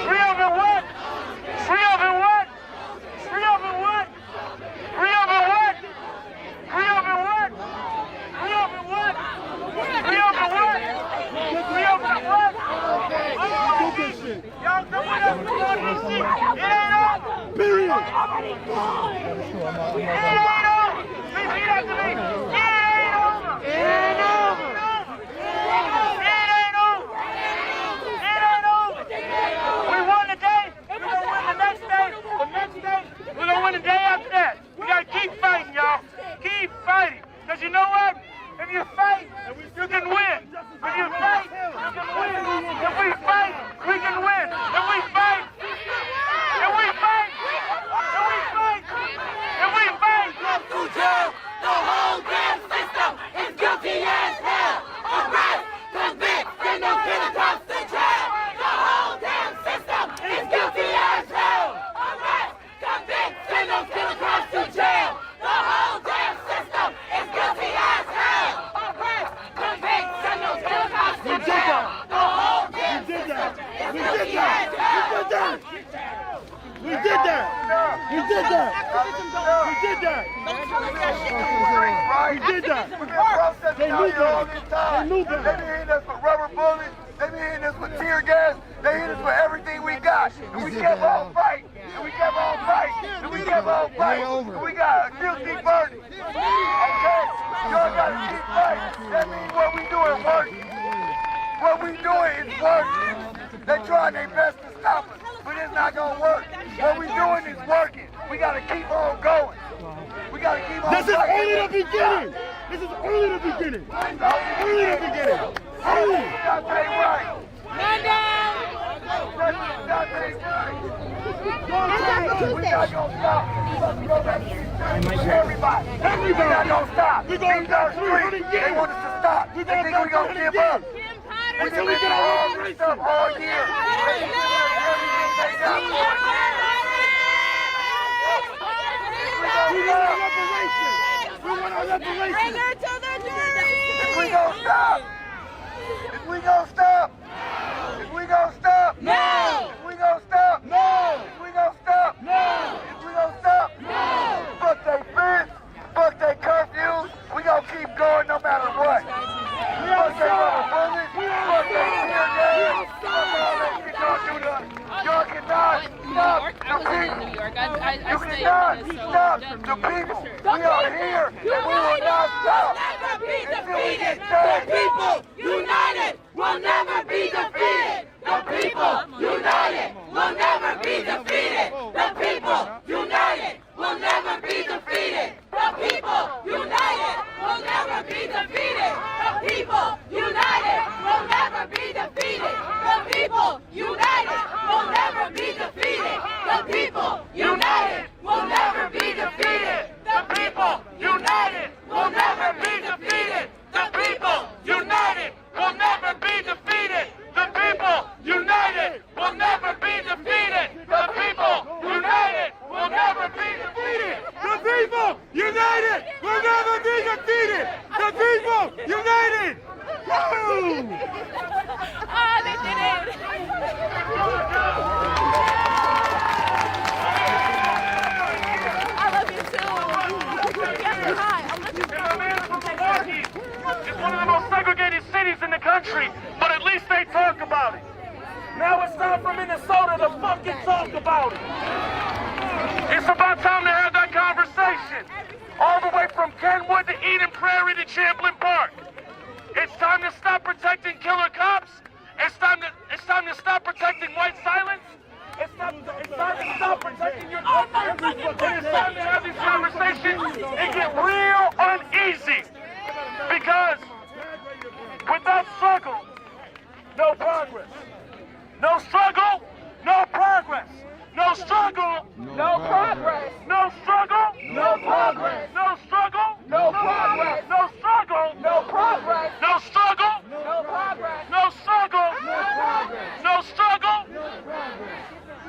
Reopen what? Reopen what? Reopen what? Reopen what? Reopen what? Reopen what? Reopen what? Reopen what? Y'all come with us. We're going to see. It ain't over. Period. It ain't over. Repeat after me. It ain't over. It ain't over. It ain't over. It ain't over. We won today. We're going to win the next day. The next day. We're going to win the day after that. We got to keep fighting, y'all. Keep fighting. Because you know what? If you fight, you can win. If you fight, you can win. If we fight, we can win. If we fight, if we fight, if we fight, if we fight, to jail. The whole damn system is guilty as hell. Arrest, convict, send those killer cops to jail. The whole damn system is guilty as hell. Arrest, convict, send those killer cops to jail. The whole damn system is guilty as hell. Arrest, convict, send those killer cops to jail. The whole damn system is guilty as hell. We did that! We did that! We did that! We did that! They knew that! They knew that! They be hitting us with rubber bullets. They be hitting us with tear gas. They hit us with everything we got. And we kept on fighting. and we kept on fighting, and we kept on fighting, and we got a guilty verdict. Okay? Y'all gotta keep fighting. That means what we doing working. What we doing is working. They trying their best to stop us, but it's not gonna work. What we doing is working. We gotta keep on going. We gotta keep on This is fighting. only the beginning. This is only the beginning. Only the beginning. Only. That's right. Man down. We're not gonna stop. Everybody. We're not gonna stop. We're gonna go street. They want us to stop. They think we're gonna give up. We've been doing all this stuff all year. We want our reparations. We want our reparations. Bring her to the jury. If we gonna stop. If we gonna stop. If we gonna stop. No. If we gonna stop. No. If we gonna stop. No. If we gonna stop. No. Fuck they fence. Fuck they curfews. We gonna keep going no matter what. Fuck they rubber bullets. Fuck they tear gas. Fuck all that shit y'all do to us. Y'all cannot stop the people. You cannot stop the people. We are here and we will not stop until we get changed. The people united will never be defeated. The people united will never be defeated. The people united will never be defeated. The people united will never be defeated. The people united will never be defeated. The people united will never be defeated. The people united will never be defeated. The people united will never be defeated. The people united will never be defeated. The people united will never be defeated. The people united will never be defeated. The people united will never be defeated. The people united. Woo! Oh, they did it. I love you too. Yes, hi. I'm looking for Milwaukee is one of the most segregated cities in the country, but at least they talk about it. Now it's time for Minnesota to fucking talk about it. It's about time to have that conversation. All the way from Kenwood to Eden Prairie to Champlain Park. It's time to stop protecting killer cops. It's time to stop protecting white silence. It's time to stop protecting your country. And it's time to have these conversations and get real uneasy. Because without struggle, no progress. No struggle, no progress. No struggle, no progress. No struggle, no progress. No struggle, no progress. No struggle, no progress. No struggle, no progress. No struggle, no progress. No struggle.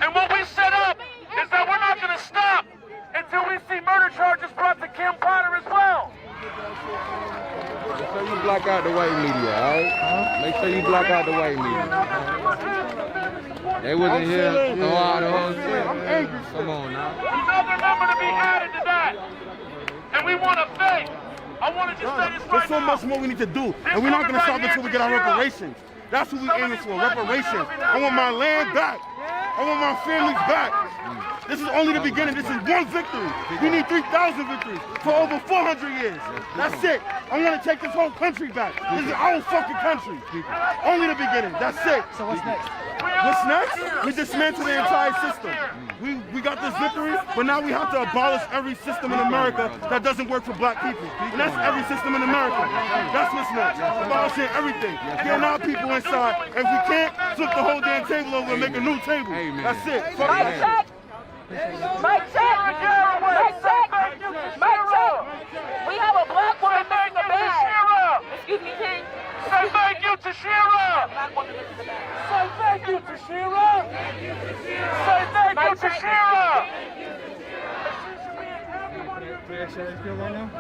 And what we set up is that we're not going to stop until we see murder charges brought to Kim Potter as well. Make sure you block out the white media, all right? Make sure you block out the white media. They wasn't here to throw out the whole shit. I'm angry. Come on now. Another number to be added to that. And we want to thank. I want to just say this right There's so much more we need to do, and we're not going to stop until we get our reparations. That's what we're aiming for, reparations. I want my land back. I want my families back. This is only the beginning. This is one victory. We need 3,000 victories for over 400 years. That's it. I want to take this whole country back. This is our fucking country. Only the beginning. That's it. So what's next? What's next? We dismantle the entire system. We got this victory, but now we have to abolish every system in America that doesn't work for black people. And that's every system in America. That's what's next. Abolishing everything. Getting our people inside. If we can't, flip the whole damn table over and make a new table. That's it. Fuck it. Mike check! Mike check! Mike check! We have a black woman missing the bag. Excuse me, King. Say thank you to Shira. Say thank you to Shira. Say thank you to Shira.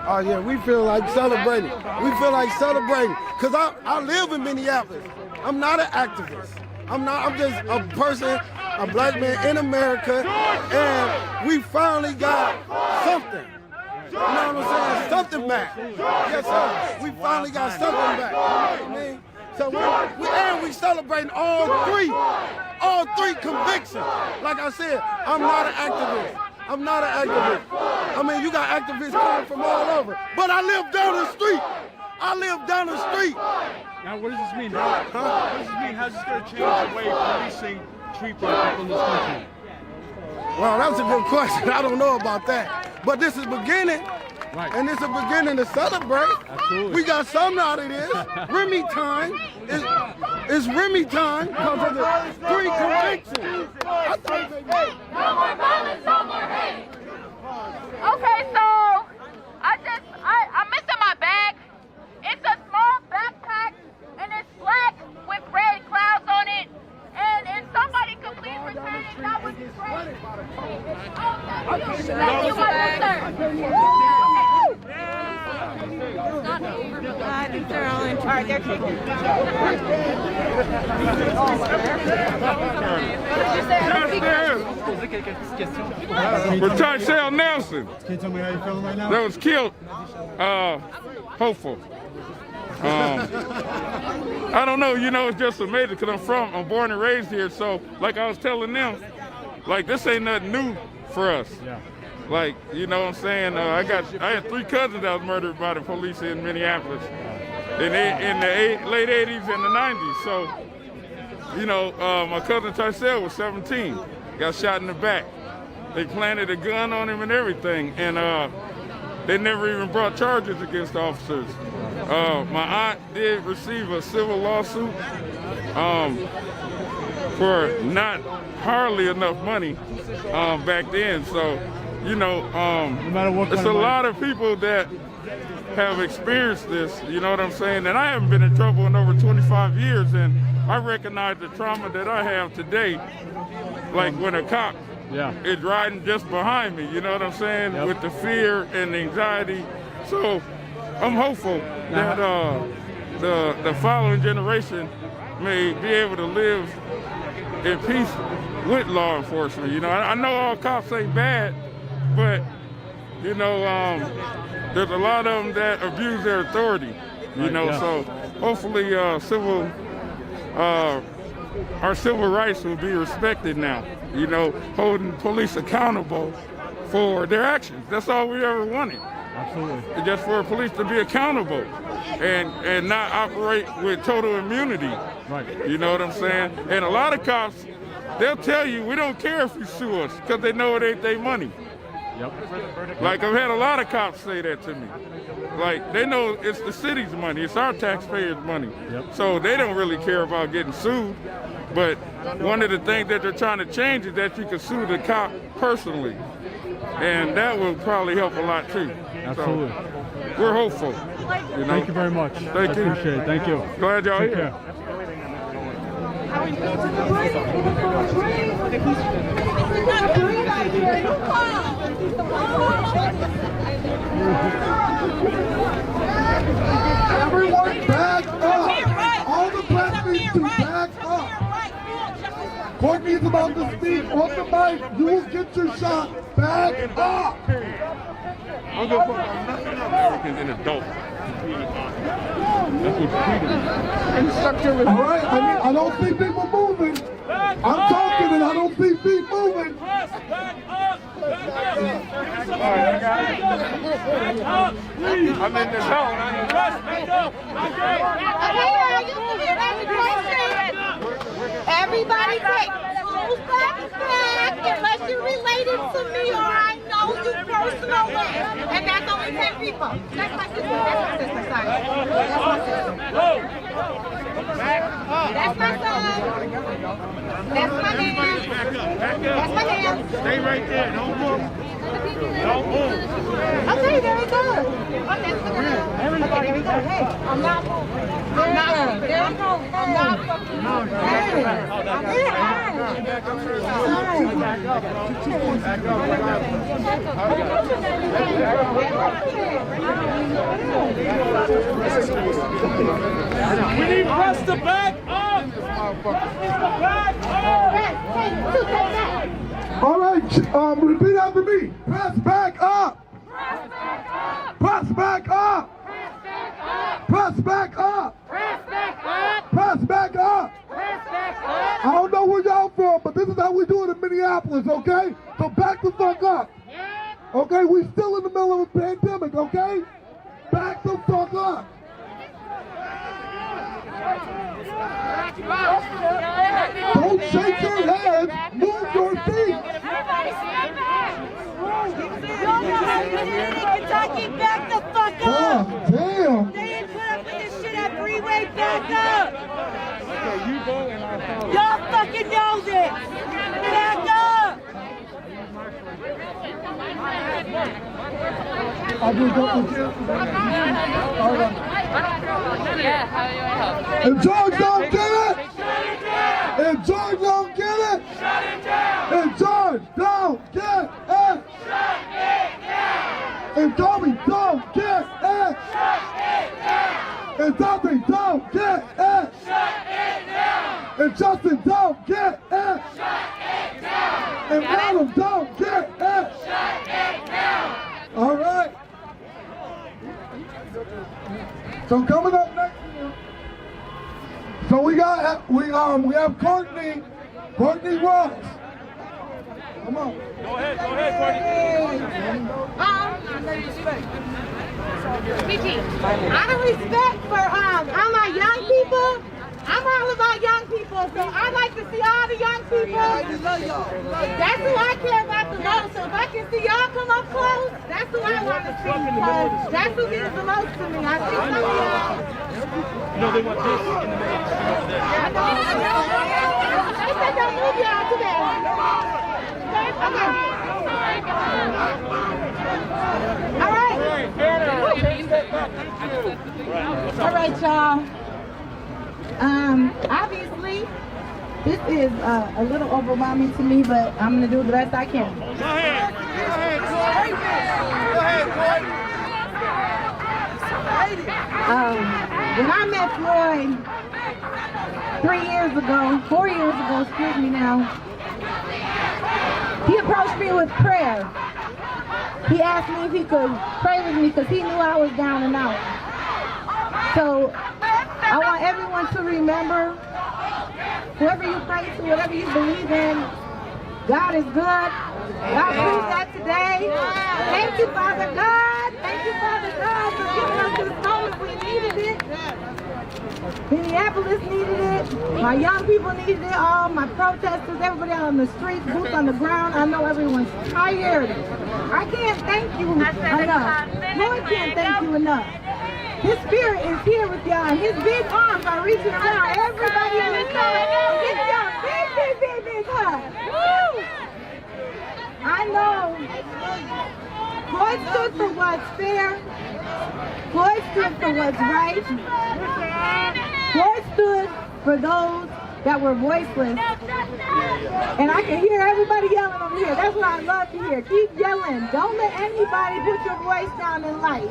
Oh yeah, we feel like celebrating. We feel like celebrating. Cause I live in Minneapolis. I'm not an activist. I'm just a person, a black man in America, and we finally got something. You know what I'm saying? Something back. Yes, sir. We finally got something back. You know what I mean? So we celebrating all 3 convictions. Like I said, I'm not an activist. I'm not an activist. I mean, you got activists coming from all over. But I live down the street. I live down the street. Now, what does this mean? What does this mean? How's this going to change the way policing treat black people in this country? Well, that's a good question. I don't know about that. But this is beginning. Right. And it's a beginning to celebrate. Absolutely. We got something out of this. Remy time. It's Remy time because of the 3 convictions. No more violence, no more hate. Okay, so I'm missing my bag. It's a small backpack and it's black with red clouds on it. And if somebody could please return it, that would be great. Thank you, my sister. I think they're all in. All right, they're taking. Retired Nelson. Can you tell me how you're feeling right now? That was killed. Hopeful. I don't know, it's just amazing because I'm born and raised here. So like I was telling them, like this ain't nothing new for us. Yeah. Like, you know what I'm saying? I had 3 cousins that was murdered by the police in Minneapolis in the late 80s and the 90s. So, my cousin Tyrcell was 17, got shot in the back. They planted a gun on him and everything, and they never even brought charges against the officers. My aunt did receive a civil lawsuit for not hardly enough money back then. So, no matter what it's a lot of people that have experienced this, you know what I'm saying? And I haven't been in trouble in over 25 years, and I recognize the trauma that I have today, like when a cop is riding just behind me, you know what I'm saying? With the fear and the anxiety. So I'm hopeful that the following generation may be able to live in peace with law enforcement. I know all cops ain't bad, but there's a lot of them that abuse their authority, so hopefully our civil rights will be respected now, holding police accountable for their actions. That's all we ever wanted. Absolutely. Just for police to be accountable and not operate with total immunity. Right. You know what I'm saying? And a lot of cops, they'll tell you, we don't care if you sue us, because they know it ain't their money. Yep. Like, I've had a lot of cops say that to me. Like, they know it's the city's money, it's our taxpayers' money. Yep. So they don't really care about getting sued. But one of the things that they're trying to change is that you can sue the cop personally. And that will probably help a lot too. Absolutely. So we're hopeful. Thank you very much. Thank you. Appreciate it. Thank you. Glad y'all Take here. care. Everyone back up. All the press needs to back up. Courtney's about to speak on the mic. You will get your shot. Back up. I'm going for Americans and adults. That's what's treated. All right, I don't see people moving. I'm talking and I don't see feet moving. I'm in the zone. Everybody take who's back unless you're related to me or I know you personally. And that's only 10 people. That's my sister. That's my sister. Sorry. That's my sister. That's my son. That's my man. That's my man. Stay right there. Don't move. Don't move. Okay, there we go. Oh, that's the one. Okay, there we go. Hey, I'm not moving. I'm not moving. There we go. I'm not fucking moving. Hey, I'm We need press to back up. All right, repeat after me. Press back up. Press back up. Press back up. Press back up. Press back up. Press back up. I don't know where y'all from, but we do it in Minneapolis, okay? So back the fuck up. Okay, we're still in the middle of a pandemic, okay? Back the fuck up. Don't shake your head, move your feet. Everybody stand back. Y'all know how you did it in Kentucky. Back the fuck up. Oh, damn. They didn't put up with this shit at Freeway. Back up. Y'all fucking knows it. Back up. I just got the chance. Yeah, how do I help? If George don't get it, if George don't get it, if George don't get it, if Tommy don't get it, if Dante don't get it, if Justin don't get it, if Adam don't get it, all right. So coming up next year, so we have Courtney Ross. Come on. Go ahead, Courtney. Out of respect for all my young people, I'm all about young people, so I like to see all the young people. That's who I care about the most. So if I can see y'all come up close, that's who I want to see. Because that's who means the most to me. I see some of y'all. No, they want this in the middle. I know. They said don't move y'all today. All right. All right, y'all. Obviously, this is a little overwhelming to me, but I'm gonna do the best I can. Go ahead, When I met Floyd 4 years ago, excuse me now, he approached me with prayer. He asked me if he could pray with me because he knew I was down and out. So I want everyone to remember, whoever you pray to, whatever you believe in, God is good. God proved that today. Thank you, Father God. Thank you, Father God, for giving us this moment. We needed it. Minneapolis needed it. My young people needed it. All my protesters, everybody out on the streets, boots on the ground. I know everyone's tired. I can't thank you enough. Lord can't thank you enough. His spirit is here with y'all, and his big arms are reaching around everybody in this house. Give y'all big hug. Woo! I know Floyd stood for what's fair. Floyd stood for what's right. Floyd stood for those that were voiceless. And I can hear everybody yelling over here. That's what I love to hear. Keep yelling. Don't let anybody put your voice down in life.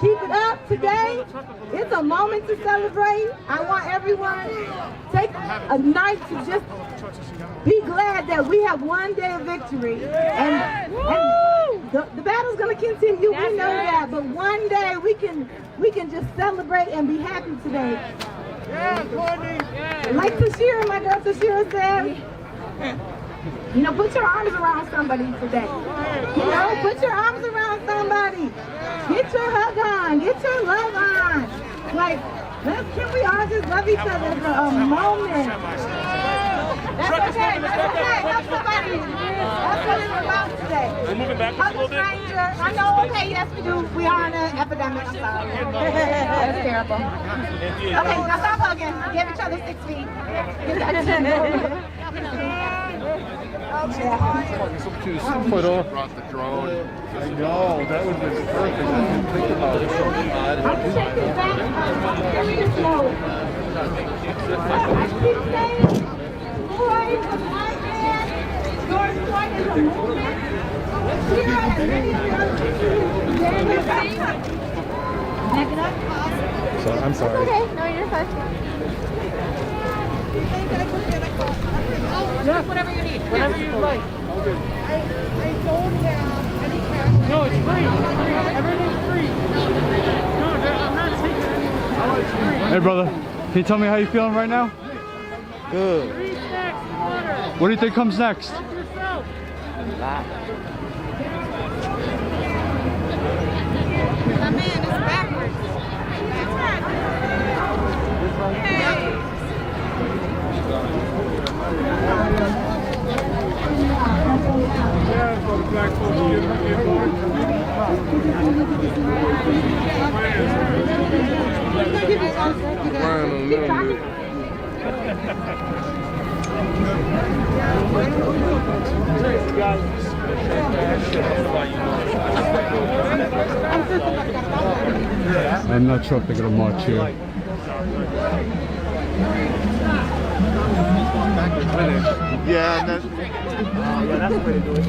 Keep it up today. It's a moment to celebrate. I want everyone to take a night to just be glad that we have one day of victory. And the battle's gonna continue. We know that, but one day we can just celebrate and be happy today. Like Tashira, my girl Tashira said, put your arms around somebody today. Put your arms around somebody. Get your hug on. Get your love on. Can we all just love each other for a moment? That's okay. Hug somebody. That's what it's about today. We're moving back a little bit. I know, okay, yes we do. We are in an epidemic, I'm sorry. That's terrible. Okay, now stop hugging. Give each other 6 feet. Brought the drone. I know, that would be perfect. I didn't think about it. I'm checking back. Serious mode. I keep saying, Floyd is a white man. George Floyd is a movement. Here and many of the other people. Back it up. So, I'm sorry. Okay, no, you're fine. Whatever you need. Whatever you like. I don't have any cash. No, it's free. Everything's free. No, I'm not taking it. Oh, it's free. Hey brother, can you tell me how you feeling right now? Good. What do you think comes next? My man, it's backwards. For the black folks I'm not sure if they're gonna march here. Yeah, that's the way to do it.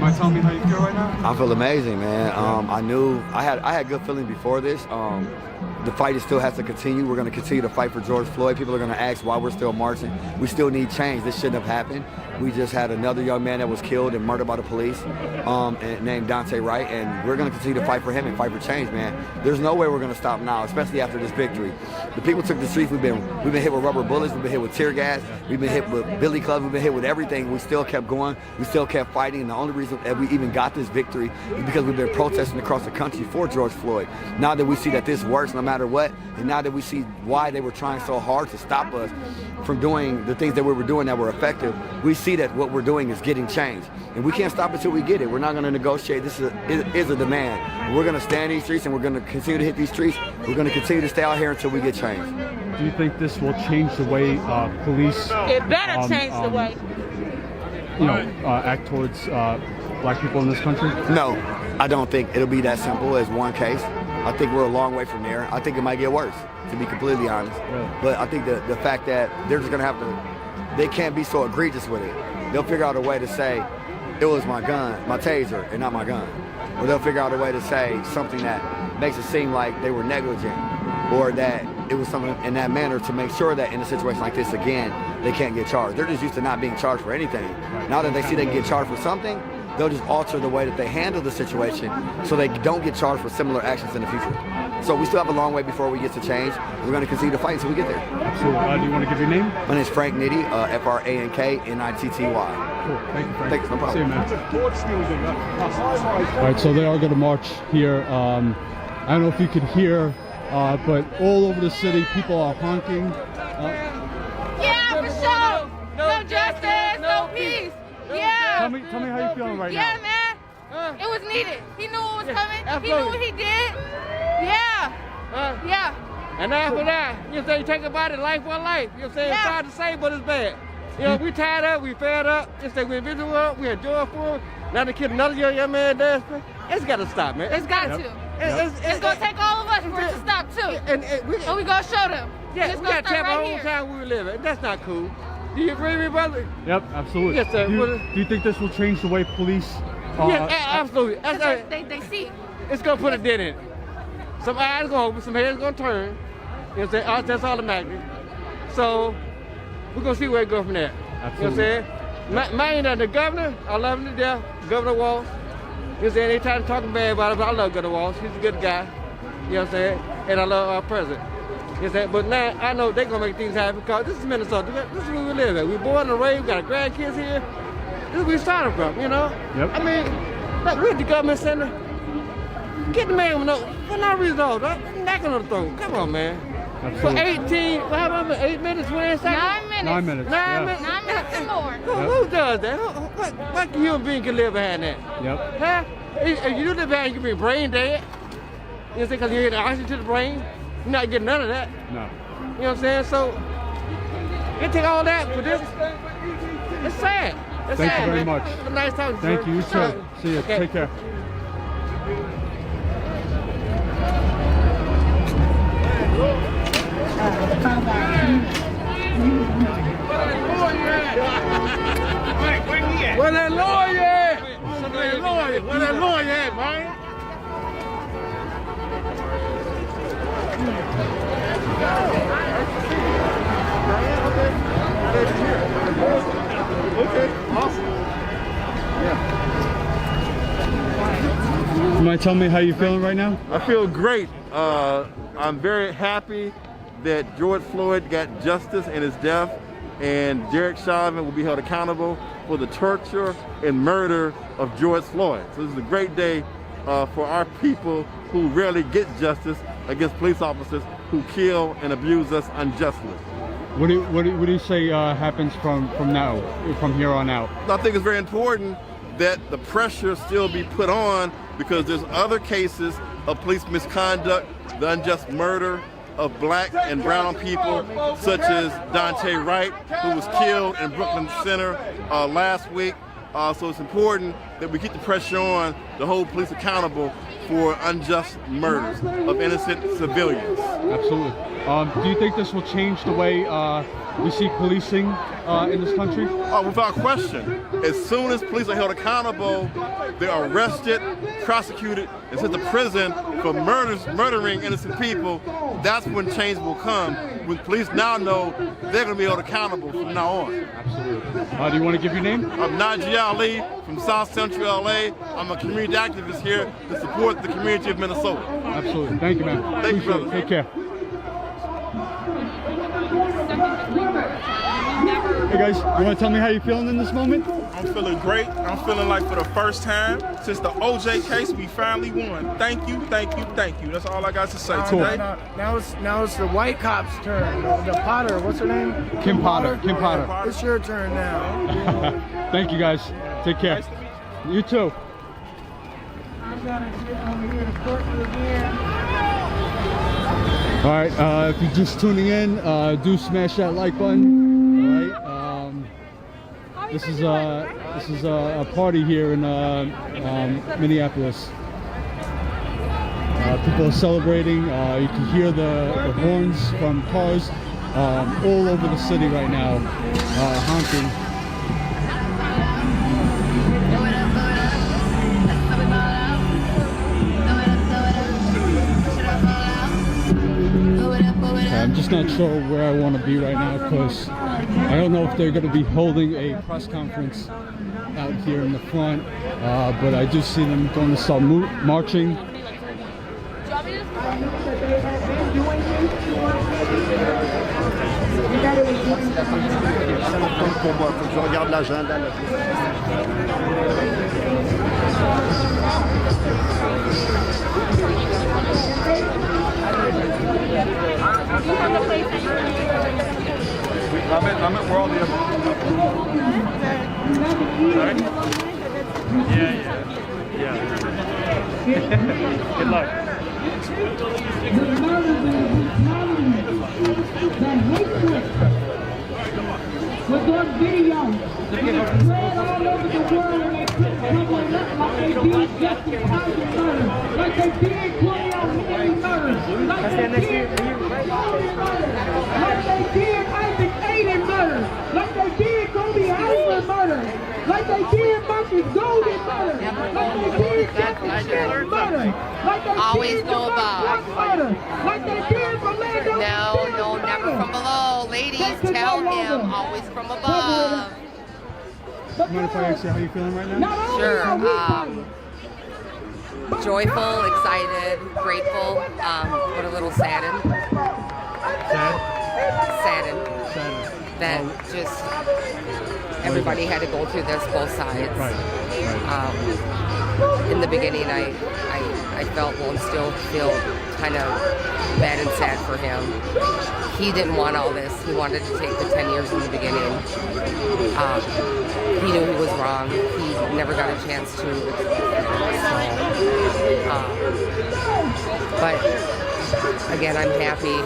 Mind telling me how you feel right now? I feel amazing, man. I knew I had good feeling before this. The fight still has to continue. We're going to continue to fight for George Floyd. People are going to ask why we're still marching. We still need change. This shouldn't have happened. We just had another young man that was killed and murdered by the police named Daunte Wright, and we're going to continue to fight for him and fight for change, man. There's no way we're going to stop now, especially after this victory. The people took the streets. We've been hit with rubber bullets. We've been hit with tear gas. We've been hit with billy clubs. We've been hit with everything. We still kept going. We still kept fighting, and the only reason that we even got this victory is because we've been protesting across the country for George Floyd. Now that we see that this works no matter what, and now that we see why they were trying so hard to stop us from doing the things that we were doing that were effective, we see that what we're doing is getting change. And we can't stop until we get it. We're not going to negotiate. This is a demand. We're going to stand in these streets, and we're going to continue to hit these streets. We're going to continue to stay out here until we get change. Do you think this will change the way police... It better change the way. Act towards black people in this country? No, I don't think it'll be that simple as one case. I think we're a long way from there. I think it might get worse, to be completely honest. Yeah. But I think the fact that they're just gonna have to, they can't be so egregious with it. They'll figure out a way to say, it was my gun, my taser, and not my gun. Or they'll figure out a way to say something that makes it seem like they were negligent, or that it was something in that manner to make sure that in a situation like this again, they can't get charged. They're just used to not being charged for anything. Now that they see they can get charged for something, they'll just alter the way that they handle the situation so they don't get charged for similar actions in the future. So we still have a long way before we get to change. We're going to continue to fight until we get there. Absolutely. Do you want to give your name? My name is Frank Nitty, F-R-A-N-K-N-I-T-T-Y. Cool. Thank you, Frank. Thanks, no problem. See you, man. All right, so they are going to march here. I don't know if you could hear, but all over the city, people are honking. Yeah, for sure. No justice, no peace. Yeah. Tell me how you feeling right now. Yeah, man. It was needed. He knew what was coming. Absolutely. He knew what he did. Yeah. Yeah. And after that, you say you take about it life for life. You say it's hard to say, but it's bad. You know, we tired up, we fed up. You say we invisible, we enjoy for it. Now they kill another young man there. It's got to stop, man. It's got to. It's going to take all of us for it to stop, too. And we going to show them. Yeah, we got to tell our whole town where we live. That's not cool. Do you agree with me, brother? Yep, absolutely. Yes, sir. Do you think this will change the way police... yes, absolutely. They see. It's going to put a dent in it. Some eyes going to open, some heads going to turn. You know what I'm saying? That's automatic. So, we're going to see where it goes from there. Absolutely. You know what I'm saying? The governor, I love him to death. Governor Walsh. You know what I'm saying? They try to talk bad about him, but I love Governor Walsh. He's a good guy. You know what I'm saying? And I love our president. You know what I'm saying? But now, I know they're going to make things happen because this is Minnesota. This is where we live at. We're born and raised. We got our grandkids here. This is where we started from, you know? Yep. I mean, look, we're at the government center. Get the man for no reason at all. Knocking on the throat. Come on, man. Absolutely. For 8 minutes, 20 seconds? 9 minutes. 9 minutes. 9 minutes. 9 minutes and more. Who does that? What human being can live behind that? Yep. Huh? If you do live behind, you can be brain dead. You know what I'm saying? Because you're getting oxygen to the brain. You're not getting none of that. No. You know what I'm saying? So, you take all that for this. It's sad. It's Thank sad, you very man. much. Have a nice talking to Thank you. You too. See you. Okay. Take care. Where that lawyer at? Where that lawyer at, man? You tell me how you're feeling right now? I feel great. I'm very happy that George Floyd got justice in his death, and Derek Chauvin will be held accountable for the torture and murder of George Floyd. So this is a great day for our people who rarely get justice against police officers who kill and abuse us unjustly. What do you say happens from here on out? I think it's very important that the pressure still be put on, because there's other cases of police misconduct, the unjust murder of black and brown people, such as Dante Wright, who was killed in Brooklyn Center last week. So it's important that we keep the pressure on to hold police accountable for unjust murders of innocent civilians. Absolutely. Do you think this will change the way we see policing in this country? Without question. As soon as police are held accountable, they're arrested, prosecuted, and sent to prison for murdering innocent people. That's when change will come. When police now know they're going to be held accountable from now on. Absolutely. Do you want to give your name? I'm Najee Ali from South Central LA. I'm a community activist here to support the community of Minnesota. Absolutely. Thank you, man. Thank you, brother. Take care. Hey guys, you want to tell me how you're feeling in this moment? I'm feeling great. I'm feeling like for the first time since the OJ case, we finally won. Thank you, thank you, thank you. That's all I got to say today. Now it's the white cop's turn. The Potter, what's her name? Kim Potter. Kim Potter. It's your turn now. Thank you guys. Take care. You too. I'm gonna get over here to courtroom here. All right, if you're just tuning in, do smash that like button. All right, this is a party here in Minneapolis. People are celebrating. You can hear the horns from cars all over the city right now, honking. I'm just not sure where I want to be right now, because I don't know if they're going to be holding a press conference out here in the front, but I do see them going to start marching. I'm at World. Sorry? Yeah. Good luck. With those videos, and it's spread all over the world, and they put someone up like they did Justice Thompson murder, like they did Courthouse murder, like they did Isaac Aiden murder, like they did Kobe Heisler murder, like they did Marcus Golden murder, like they did Justice Smith murder, like they Always did go above. murder, like they did Orlando. No, never from below. Ladies, tell him always from above. You mind if I ask you how you're feeling right now? Sure. Joyful, excited, grateful, but a little saddened. Saddened. That just everybody had to go through this, both sides. In the beginning, I felt, well, and still feel kind of bad and sad for him. He didn't want all this. He wanted to take the 10 years in the beginning. He knew he was wrong. He never got a chance to. But again, I'm happy.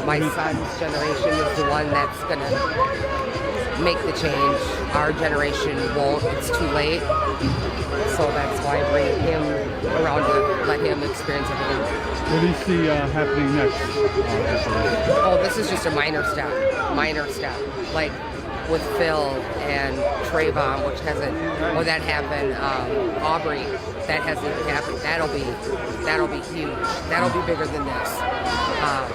My son's generation is the one that's going to make the change. Our generation won't. It's too late. So that's why I bring him around to let him experience everything. What do you see happening next? Oh, this is just a minor step. Like with Phil and Trayvon, which hasn't, or that happened, Aubrey, that hasn't even happened. That'll be huge. That'll be bigger than this,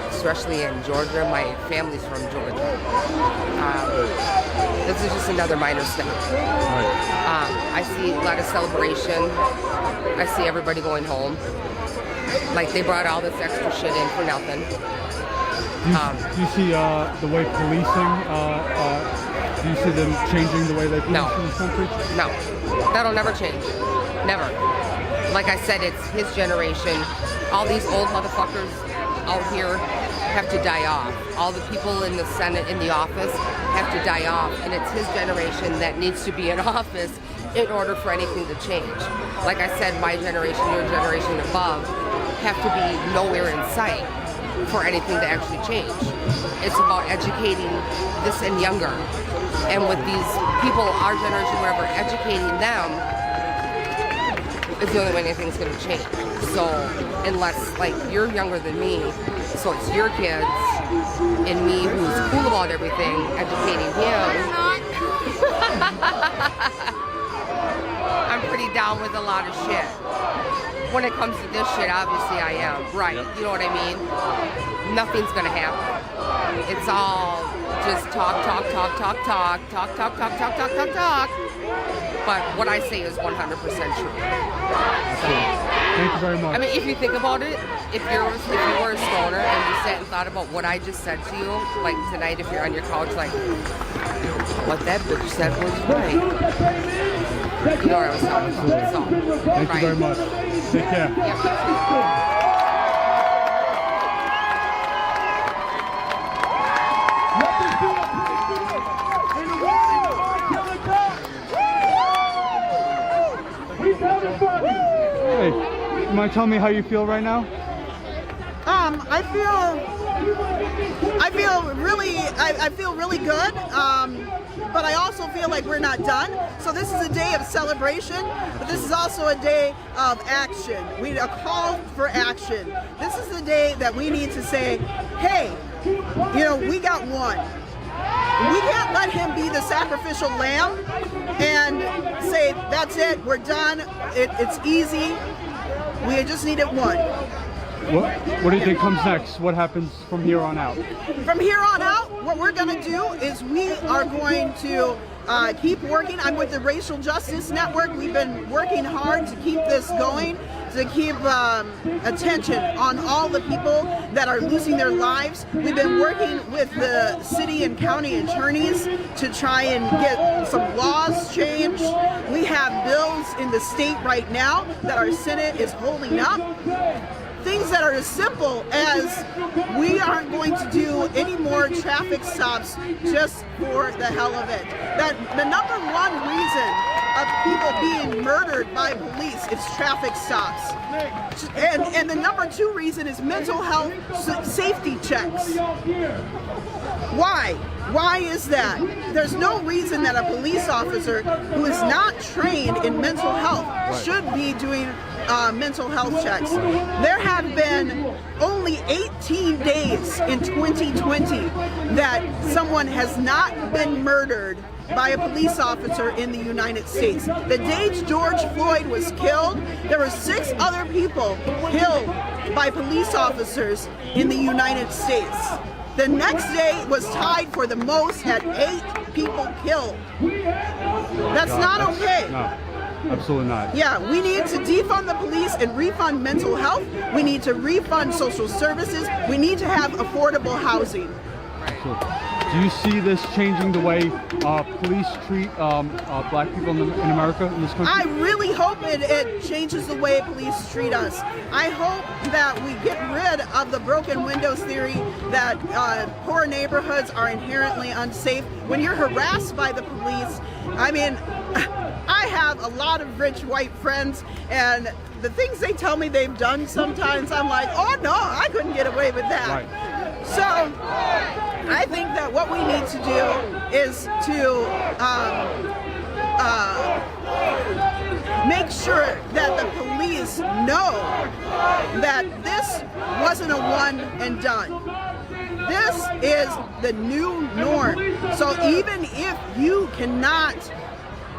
especially in Georgia. My family's from Georgia. This is just another minor step. I see a lot of celebration. I see everybody going home. Like they brought all this extra shit in for nothing. Do you see the way policing? Do you see them changing the way they police in this country? No, that'll never change. Never. Like I said, it's his generation. All these old motherfuckers out here have to die off. All the people in the Senate, in the office, have to die off. And it's his generation that needs to be in office in order for anything to change. Like I said, my generation, your generation above, have to be nowhere in sight for anything to actually change. It's about educating this and younger. And with these people, our generation, whatever, educating them is the only way anything's gonna change. So unless, like, you're younger than me, so it's your kids and me who's cool about everything, educating him. I'm pretty down with a lot of shit. When it comes to this shit, obviously I am, right? You know what I mean? Nothing's gonna happen. It's all just talk. But what I say is 100% true. Thank you very much. I mean, if you think about it, if you were a stoner and you sat and thought about what I just said to you, like tonight, if you're on your couch, like, what that bitch said was right. You know what I was talking about. So, Thank you very much. Take care. Hey, you mind telling me how you feel right now? I feel really good. But I also feel like we're not done. So this is a day of celebration, but this is also a day of action. We need a call for action. This is the day that we need to say, hey, you know, we got one. We can't let him be the sacrificial lamb and say, that's it, we're done, it's easy. We just needed one. What do you think comes next? What happens from here on out? From here on out, what we're going to do is we are going to keep working. I'm with the Racial Justice Network. We've been working hard to keep this going, to keep attention on all the people that are losing their lives. We've been working with the city and county attorneys to try and get some laws changed. We have bills in the state right now that our Senate is holding up. Things that are as simple as we aren't going to do any more traffic stops just for the hell of it. That the number one reason of people being murdered by police is traffic stops. And the number two reason is mental health safety checks. Why? Why is that? There's no reason that a police officer who is not trained in mental health should be doing mental health checks. There have been only 18 days in 2020 that someone has not been murdered by a police officer in the United States. The day George Floyd was killed, there were 6 other people killed by police officers in the United States. The next day was tied for the most at 8 people killed. That's not okay. No, absolutely not. Yeah, we need to defund the police and refund mental health. We need to refund social services. We need to have affordable housing. Do you see this changing the way police treat black people in America, in this country? I really hope it changes the way police treat us. I hope that we get rid of the broken windows theory that poor neighborhoods are inherently unsafe. When you're harassed by the police, I mean, I have a lot of rich white friends, and the things they tell me they've done sometimes, I'm like, oh no, I couldn't get away with that. Right. So I think that what we need to do is to make sure that the police know that this wasn't a one and done. This is the new norm. So even if you cannot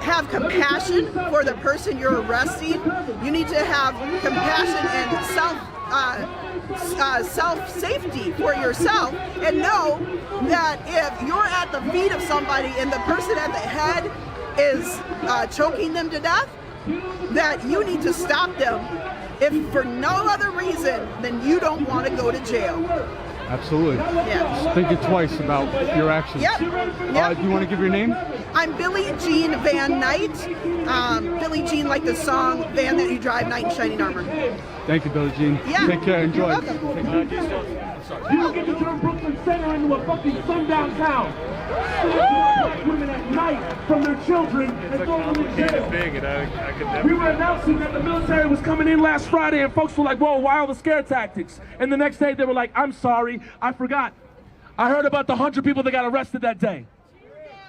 have compassion for the person you're arresting. You need to have compassion and self-safety for yourself, and know that if you're at the feet of somebody and the person at the head is choking them to death, that you need to stop them, if for no other reason than you don't want to go to jail. Absolutely. Yeah. Just think twice about your actions. Yep. Do you want to give your name? I'm Billie Jean Van Knight. Billie Jean, like the song Van That You Drive, Knight in Shining Armor. Thank you, Billie Jean. Yeah. Take care. Enjoy. You're welcome. You don't get to turn Brooklyn Center into a fucking sundown town. Women at night from their children and throw them in jail. We were announcing that the military was coming in last Friday, and folks were like, whoa, why all the scare tactics? And the next day they were like, I'm sorry, I forgot. I heard about the 100 people that got arrested that day.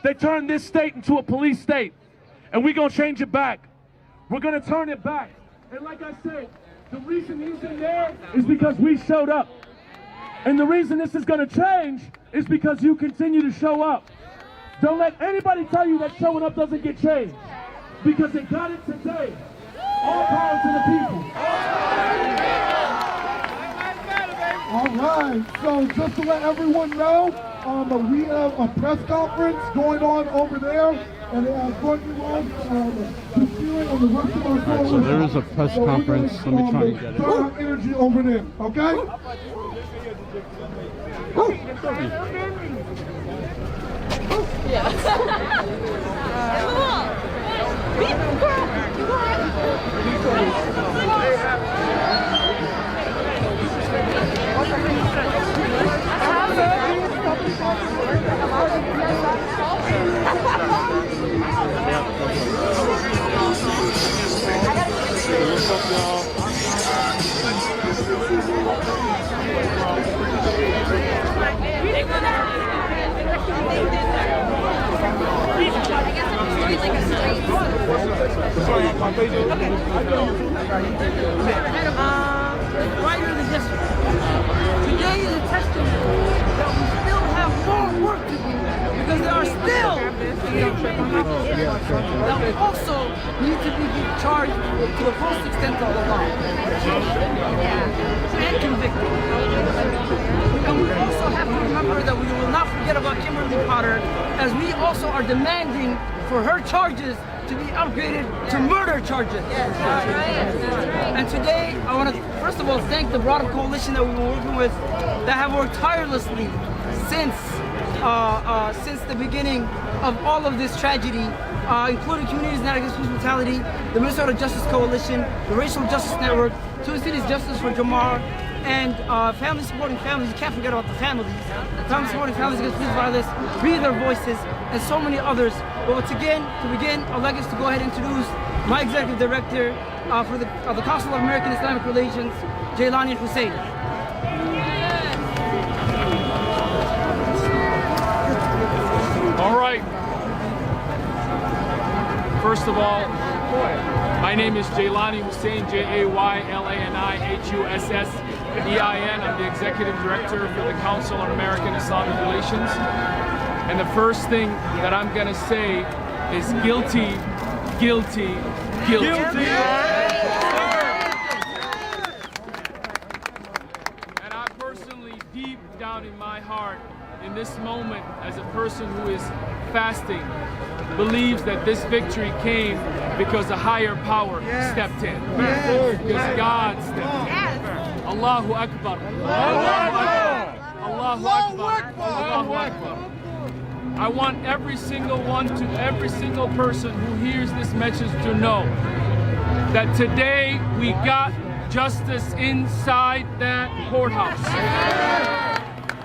They turned this state into a police state, and we're gonna change it back. We're gonna turn it back. And like I said, the reason he's in there is because we showed up. And the reason this is going to change is because you continue to show up. Don't let anybody tell you that showing up doesn't get changed, because they got it today. All power to the people. All right, so just to let everyone know, we have a press conference going on over there, and Courtney on the rest of our Alright, so there is a press conference. Let me try and get it. Turn up energy over there, okay? Right in the district. Today is a testament that we still have more work to do, because there are still that also need to be charged to the full extent of the law and convicted. And we also have to remember that we will not forget about Kimberly Potter, as we also are demanding for her charges to be upgraded to murder charges. And today, I want to first of all thank the broader coalition that we've been working with, that have worked tirelessly since the beginning of all of this tragedy, including Communities United Against Police Brutality, the Minnesota Justice Coalition, the Racial Justice Network, Twin Cities Justice for Jamar, and Family Supporting Families. You can't forget about the families. Family Supporting Families Against Police Violence, Be Their Voices, and so many others. But once again, to begin, I'd like us to go ahead and introduce my Executive Director for the Council of American Islamic Relations, Jailani Hussein. All right. First of all, my name is Jailani Hussein, J-A-Y-L-A-N-I-H-U-S-S-E-I-N. I'm the Executive Director for the Council on American Islamic Relations. And the first thing that I'm going to say is guilty, guilty, guilty. And I personally, deep down in my heart, in this moment, as a person who is fasting, believes that this victory came because a higher power stepped in. Because God stepped in. Allahu Akbar. Allahu Akbar. Allahu Akbar. Allahu Akbar. I want every single person who hears this message to know that today we got justice inside that courthouse.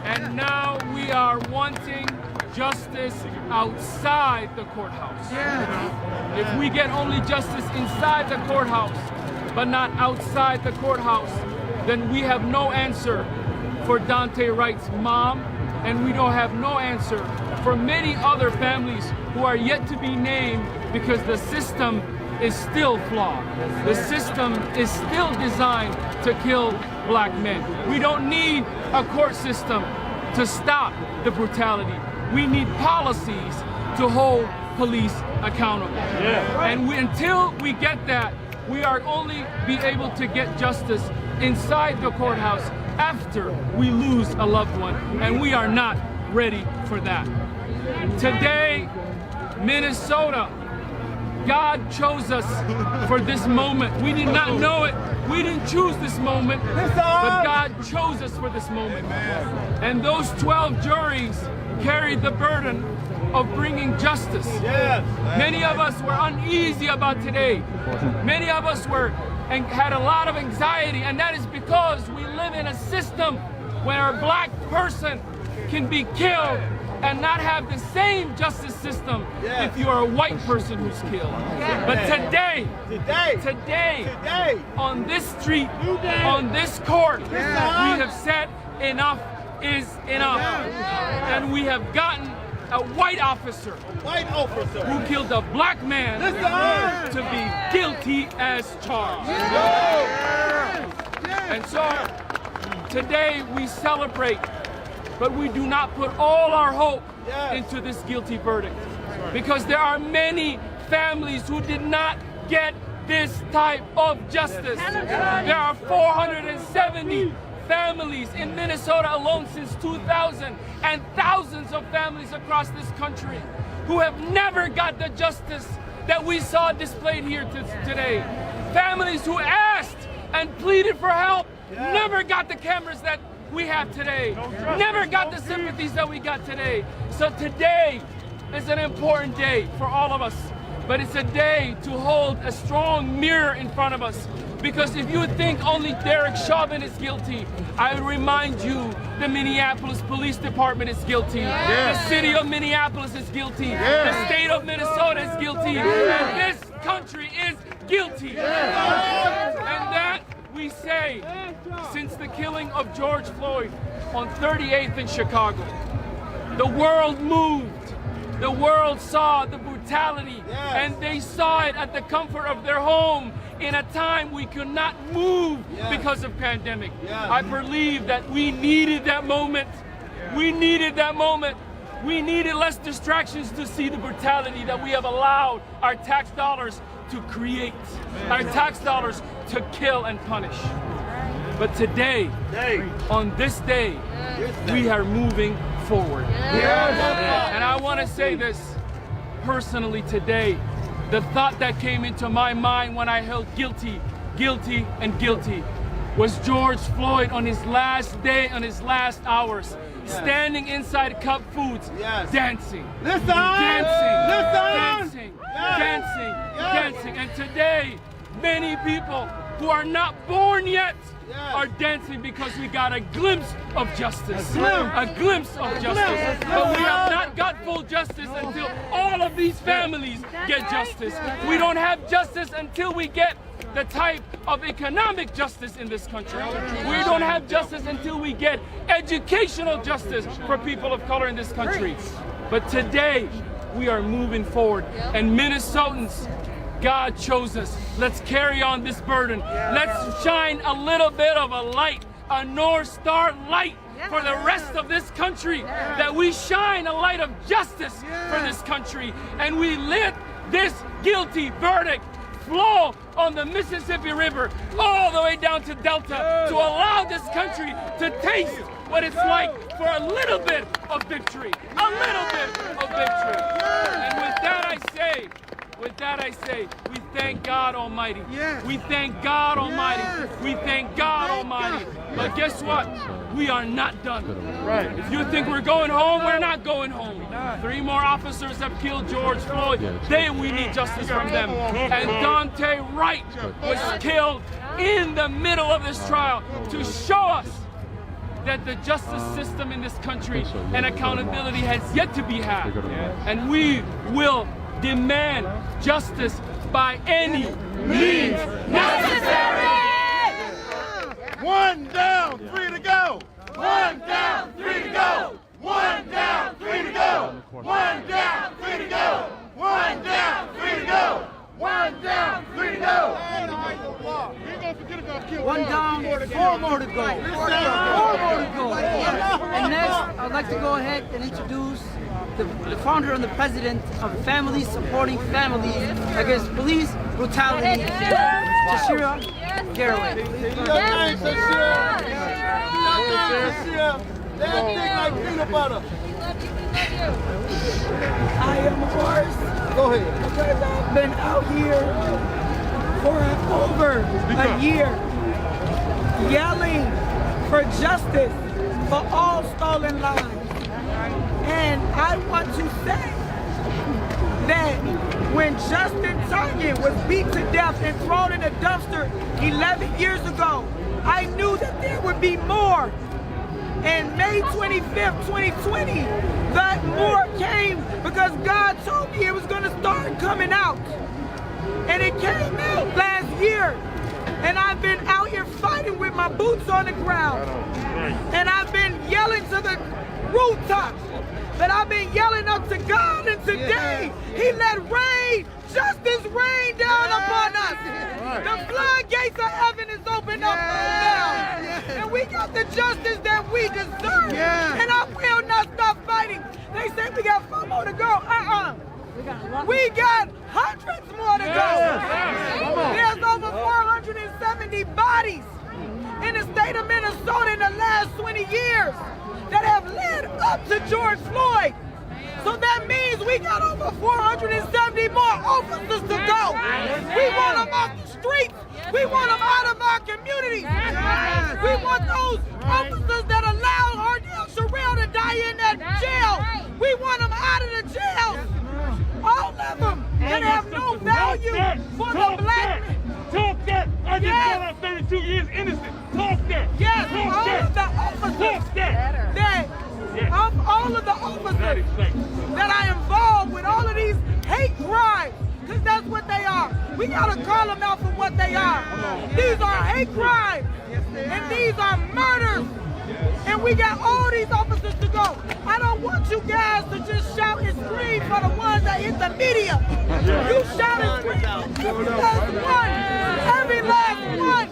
And now we are wanting justice outside the courthouse. If we get only justice inside the courthouse, but not outside the courthouse, then we have no answer for Daunte Wright's mom, and we don't have no answer for many other families who are yet to be named, because the system is still flawed. The system is still designed to kill black men. We don't need a court system to stop the brutality. We need policies to hold police accountable. And until we get that, we are only be able to get justice inside the courthouse after we lose a loved one, and we are not ready for that. Today, Minnesota, God chose us for this moment. We did not know it. We didn't choose this moment, but God chose us for this moment. And those 12 juries carried the burden of bringing justice. Many of us were uneasy about today. Many of us were and had a lot of anxiety, and that is because we live in a system where a black person can be killed and not have the same justice system if you are a white person who's killed. But today, on this street, on this court, we have said enough is enough. And we have gotten a white officer who killed a black man to be guilty as charged. And so today we celebrate, but we do not put all our hope into this guilty verdict, because there are many families who did not get this type of justice. There are 470 families in Minnesota alone since 2000, and thousands of families across this country who have never got the justice that we saw displayed here today. Families who asked and pleaded for help, never got the cameras that we have today, never got the sympathies that we got today. So today is an important day for all of us, but it's a day to hold a strong mirror in front of us. Because if you think only Derek Chauvin is guilty, I remind you the Minneapolis Police Department is guilty. The city of Minneapolis is guilty. The state of Minnesota is guilty. And this country is guilty. And that we say since the killing of George Floyd on 38th in Chicago. The world moved. The world saw the brutality, and they saw it at the comfort of their home in a time we could not move because of pandemic. I believe that we needed that moment. We needed that moment. We needed less distractions to see the brutality that we have allowed our tax dollars to create, our tax dollars to kill and punish. But today, on this day, we are moving forward. And I want to say this personally today. The thought that came into my mind when I held guilty, guilty, and guilty was George Floyd on his last day, on his last hours, standing inside Cup Foods, dancing, dancing. And today, many people who are not born yet are dancing because we got a glimpse of justice. A glimpse of justice. But we have not got full justice until all of these families get justice. We don't have justice until we get the type of economic justice in this country. We don't have justice until we get educational justice for people of color in this country. But today, we are moving forward. And Minnesotans, God chose us. Let's carry on this burden. Let's shine a little bit of a light, a North Star light for the rest of this country. That we shine a light of justice for this country. And we let this guilty verdict flow on the Mississippi River all the way down to Delta to allow this country to taste what it's like for a little bit of victory. A little bit of victory. And with that I say, we thank God Almighty. We thank God Almighty. We thank God Almighty. But guess what? We are not done. If you think we're going home, we're not going home. 3 more officers have killed George Floyd. We need justice from them. And Dante Wright was killed in the middle of this trial to show us that the justice system in this country and accountability has yet to be had. And we will demand justice by any means necessary. 1 down, 3 to go. 1 down, 3 to go. 1 down, 3 to go. 1 down, 3 to go. 1 down, 3 to go. 1 down, 3 to go. 1 down, 4 more to go. 4 more to go. And next, I'd like to go ahead and introduce the founder and the president of Families Supporting Families Against Police Brutality, Tashira Garraway. I am hoarse. Go ahead. Because I've been out here for over a year yelling for justice for all stolen lives. And I want to say that when Justin Target was beat to death and thrown in a dumpster 11 years ago, I knew that there would be more. And May 25th, 2020, that more came because God told me it was going to start coming out. And it came out last year. And I've been out here fighting with my boots on the ground. And I've been yelling to the rooftops. But I've been yelling up to God, and today He let rain, justice rain down upon us. The floodgates of heaven is opened up now. And we got the justice that we deserve. And I will not stop fighting. They say we got 4 more to go. We got hundreds more to go. There's over 470 bodies in the state of Minnesota in the last 20 years that have led up to George Floyd. So that means we got over 470 more officers to go. We want them off the streets. We want them out of our communities. We want those officers that allowed Ardell Sherrill to die in that jail. We want them out of the jail. All of them that have no value for the black man. Talk that! I just got out 32 years innocent. Talk that! Yes, Talk all that. of the officers Talk that! all of the officers that are involved with all of these hate crimes, because that's what they are. We gotta call them out for what they are. These are hate crimes, and these are murders. And we got all these officers to go. I don't want you guys to just shout and scream for the ones that hit the media. You shout and scream for every last one. Every last one.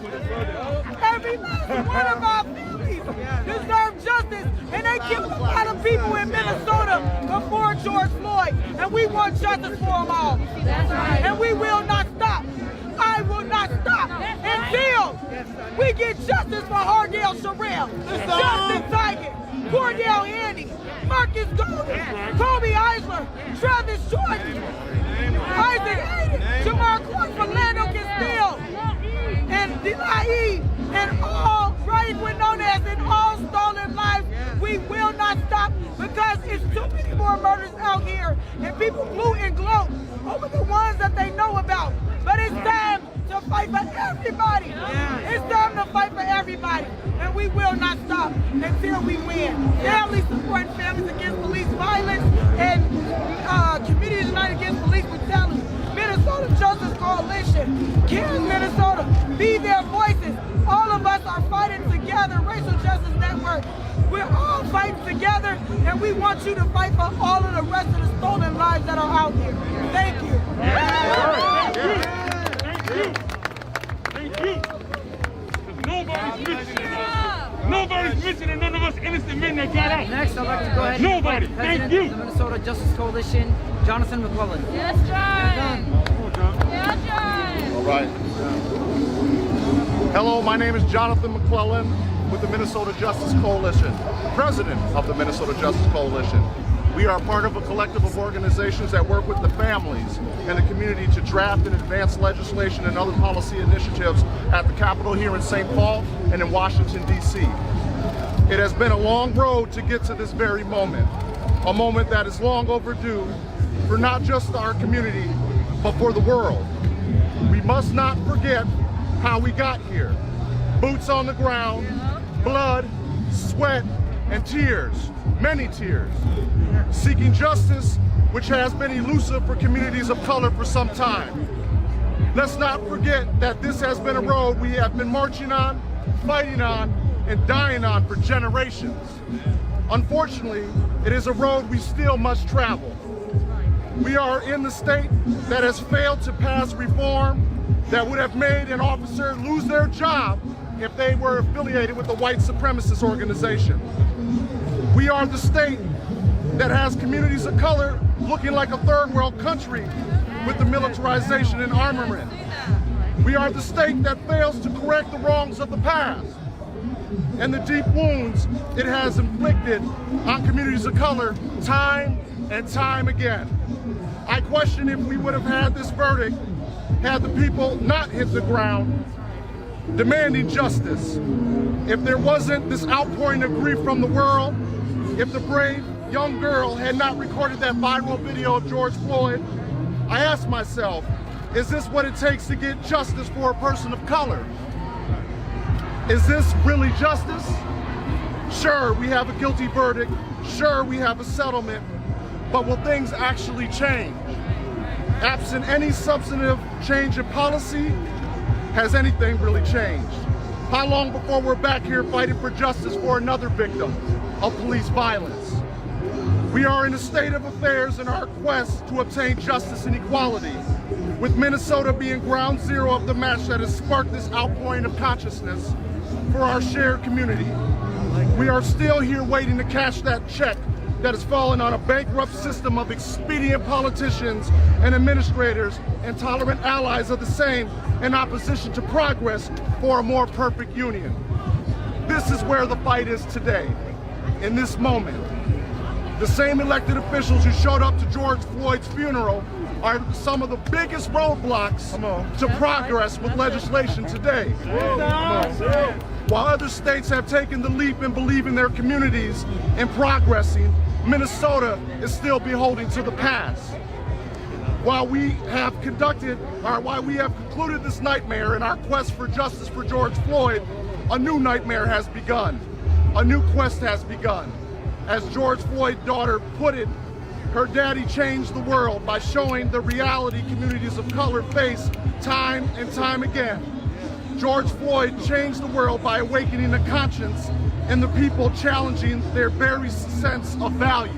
Every last one of our families deserve justice. And they killed a lot of people in Minnesota before George Floyd. And we want justice for them all. And we will not stop. I will not stop until we get justice for Ardell Sherrill, Justin Target, Cordell Handy, Marcus Golden, Kobe Eisler, Travis Jordan, Isaac Hayden, Jamar Clark, Philando Castile, and Delahi, and all Brian Quinones and all stolen lives. We will not stop because it's too many more murders out here, and people glue and gloat over the ones that they know about. But it's time to fight for everybody. It's time to fight for everybody. And we will not stop until we win. Families supporting families against police violence and Communities United Against Police Brutality. Minnesota Justice Coalition. Cares Minnesota. Be their voices. All of us are fighting together. Racial Justice Network. We're all fighting together, and we want you to fight for all of the rest of the stolen lives that are out here. Thank you. Thank you. Nobody's mentioning none of us innocent men that got out. Next, I'd like to go ahead and Nobody. Thank you. the Minnesota Justice Coalition, Jonathan McClellan. Yes, John. Yes, John. All right. Hello, my name is Jonathan McClellan with the Minnesota Justice Coalition, president of the Minnesota Justice Coalition. We are part of a collective of organizations that work with the families and the community to draft and advance legislation and other policy initiatives at the Capitol here in St. Paul and in Washington, D.C. It has been a long road to get to this very moment, a moment that is long overdue for not just our community, but for the world. We must not forget how we got here. Boots on the ground, blood, sweat, and tears, many tears. Seeking justice, which has been elusive for communities of color for some time. Let's not forget that this has been a road we have been marching on, fighting on, and dying on for generations. Unfortunately, it is a road we still must travel. We are in the state that has failed to pass reform that would have made an officer lose their job if they were affiliated with a white supremacist organization. We are the state that has communities of color looking like a third world country with the militarization and armament. We are the state that fails to correct the wrongs of the past and the deep wounds it has inflicted on communities of color time and time again. I question if we would have had this verdict had the people not hit the ground demanding justice, if there wasn't this outpouring of grief from the world, if the brave young girl had not recorded that viral video of George Floyd. I asked myself, is this what it takes to get justice for a person of color? Is this really justice? Sure, we have a guilty verdict. Sure, we have a settlement. But will things actually change? Absent any substantive change in policy, has anything really changed? How long before we're back here fighting for justice for another victim of police violence? We are in a state of affairs in our quest to obtain justice and equality, with Minnesota being ground zero of the match that has sparked this outpouring of consciousness for our shared community. We are still here waiting to cash that check that has fallen on a bankrupt system of expedient politicians and administrators and tolerant allies of the same in opposition to progress for a more perfect union. This is where the fight is today, in this moment. The same elected officials who showed up to George Floyd's funeral are some of the biggest roadblocks to progress with legislation today. While other states have taken the leap in believing their communities and progressing, Minnesota is still beholden to the past. While we have concluded this nightmare in our quest for justice for George Floyd, a new nightmare has begun. A new quest has begun. As George Floyd's daughter put it, her daddy changed the world by showing the reality communities of color face time and time again. George Floyd changed the world by awakening the conscience and the people challenging their very sense of value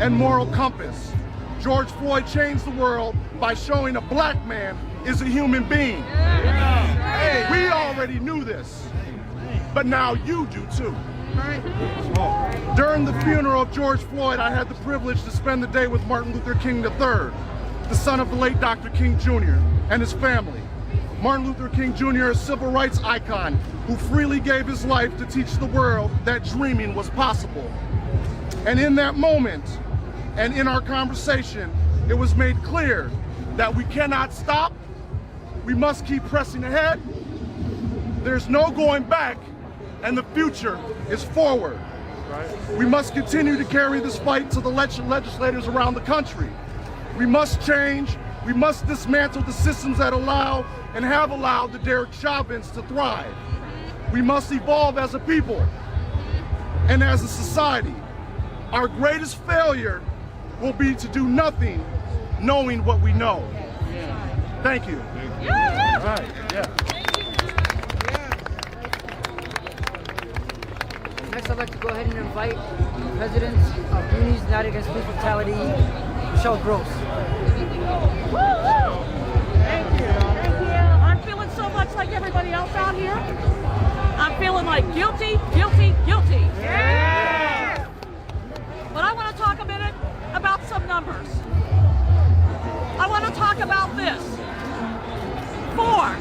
and moral compass. George Floyd changed the world by showing a black man is a human being. Hey, we already knew this, but now you do too. During the funeral of George Floyd, I had the privilege to spend the day with Martin Luther King III, the son of the late Dr. King Jr. and his family. Martin Luther King Jr., a civil rights icon who freely gave his life to teach the world that dreaming was possible. And in that moment, and in our conversation, it was made clear that we cannot stop. We must keep pressing ahead. There's no going back, and the future is forward. We must continue to carry this fight to the legislators around the country. We must change. We must dismantle the systems that allow and have allowed the Derek Chauvins to thrive. We must evolve as a people and as a society. Our greatest failure will be to do nothing knowing what we know. Thank you. All right, Next, I'd like to go ahead and invite the President of Unis United Against Police Brutality, Michelle Gross. Thank you. I'm feeling so much like everybody else out here. I'm feeling like guilty, guilty, guilty. Yeah! But I want to talk a minute about some numbers. I want to talk about this. 4.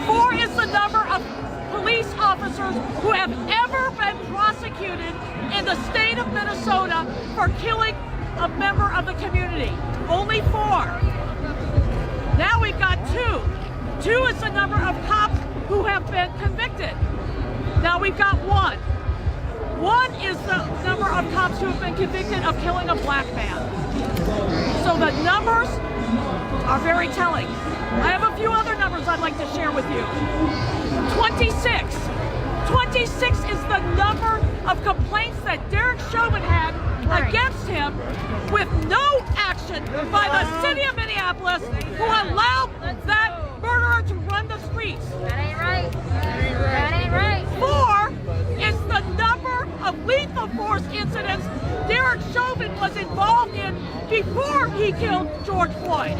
4 is the number of police officers who have ever been prosecuted in the state of Minnesota for killing a member of the community. Only 4. Now we've got 2. 2 is the number of cops who have been convicted. Now we've got 1. 1 is the number of cops who have been convicted of killing a black man. So the numbers are very telling. I have a few other numbers I'd like to share with you. 26. 26 is the number of complaints that Derek Chauvin had against him with no action by the city of Minneapolis who allowed that murderer to run the streets. That ain't right. That ain't right. 4 is the number of lethal force incidents Derek Chauvin was involved in before he killed George Floyd.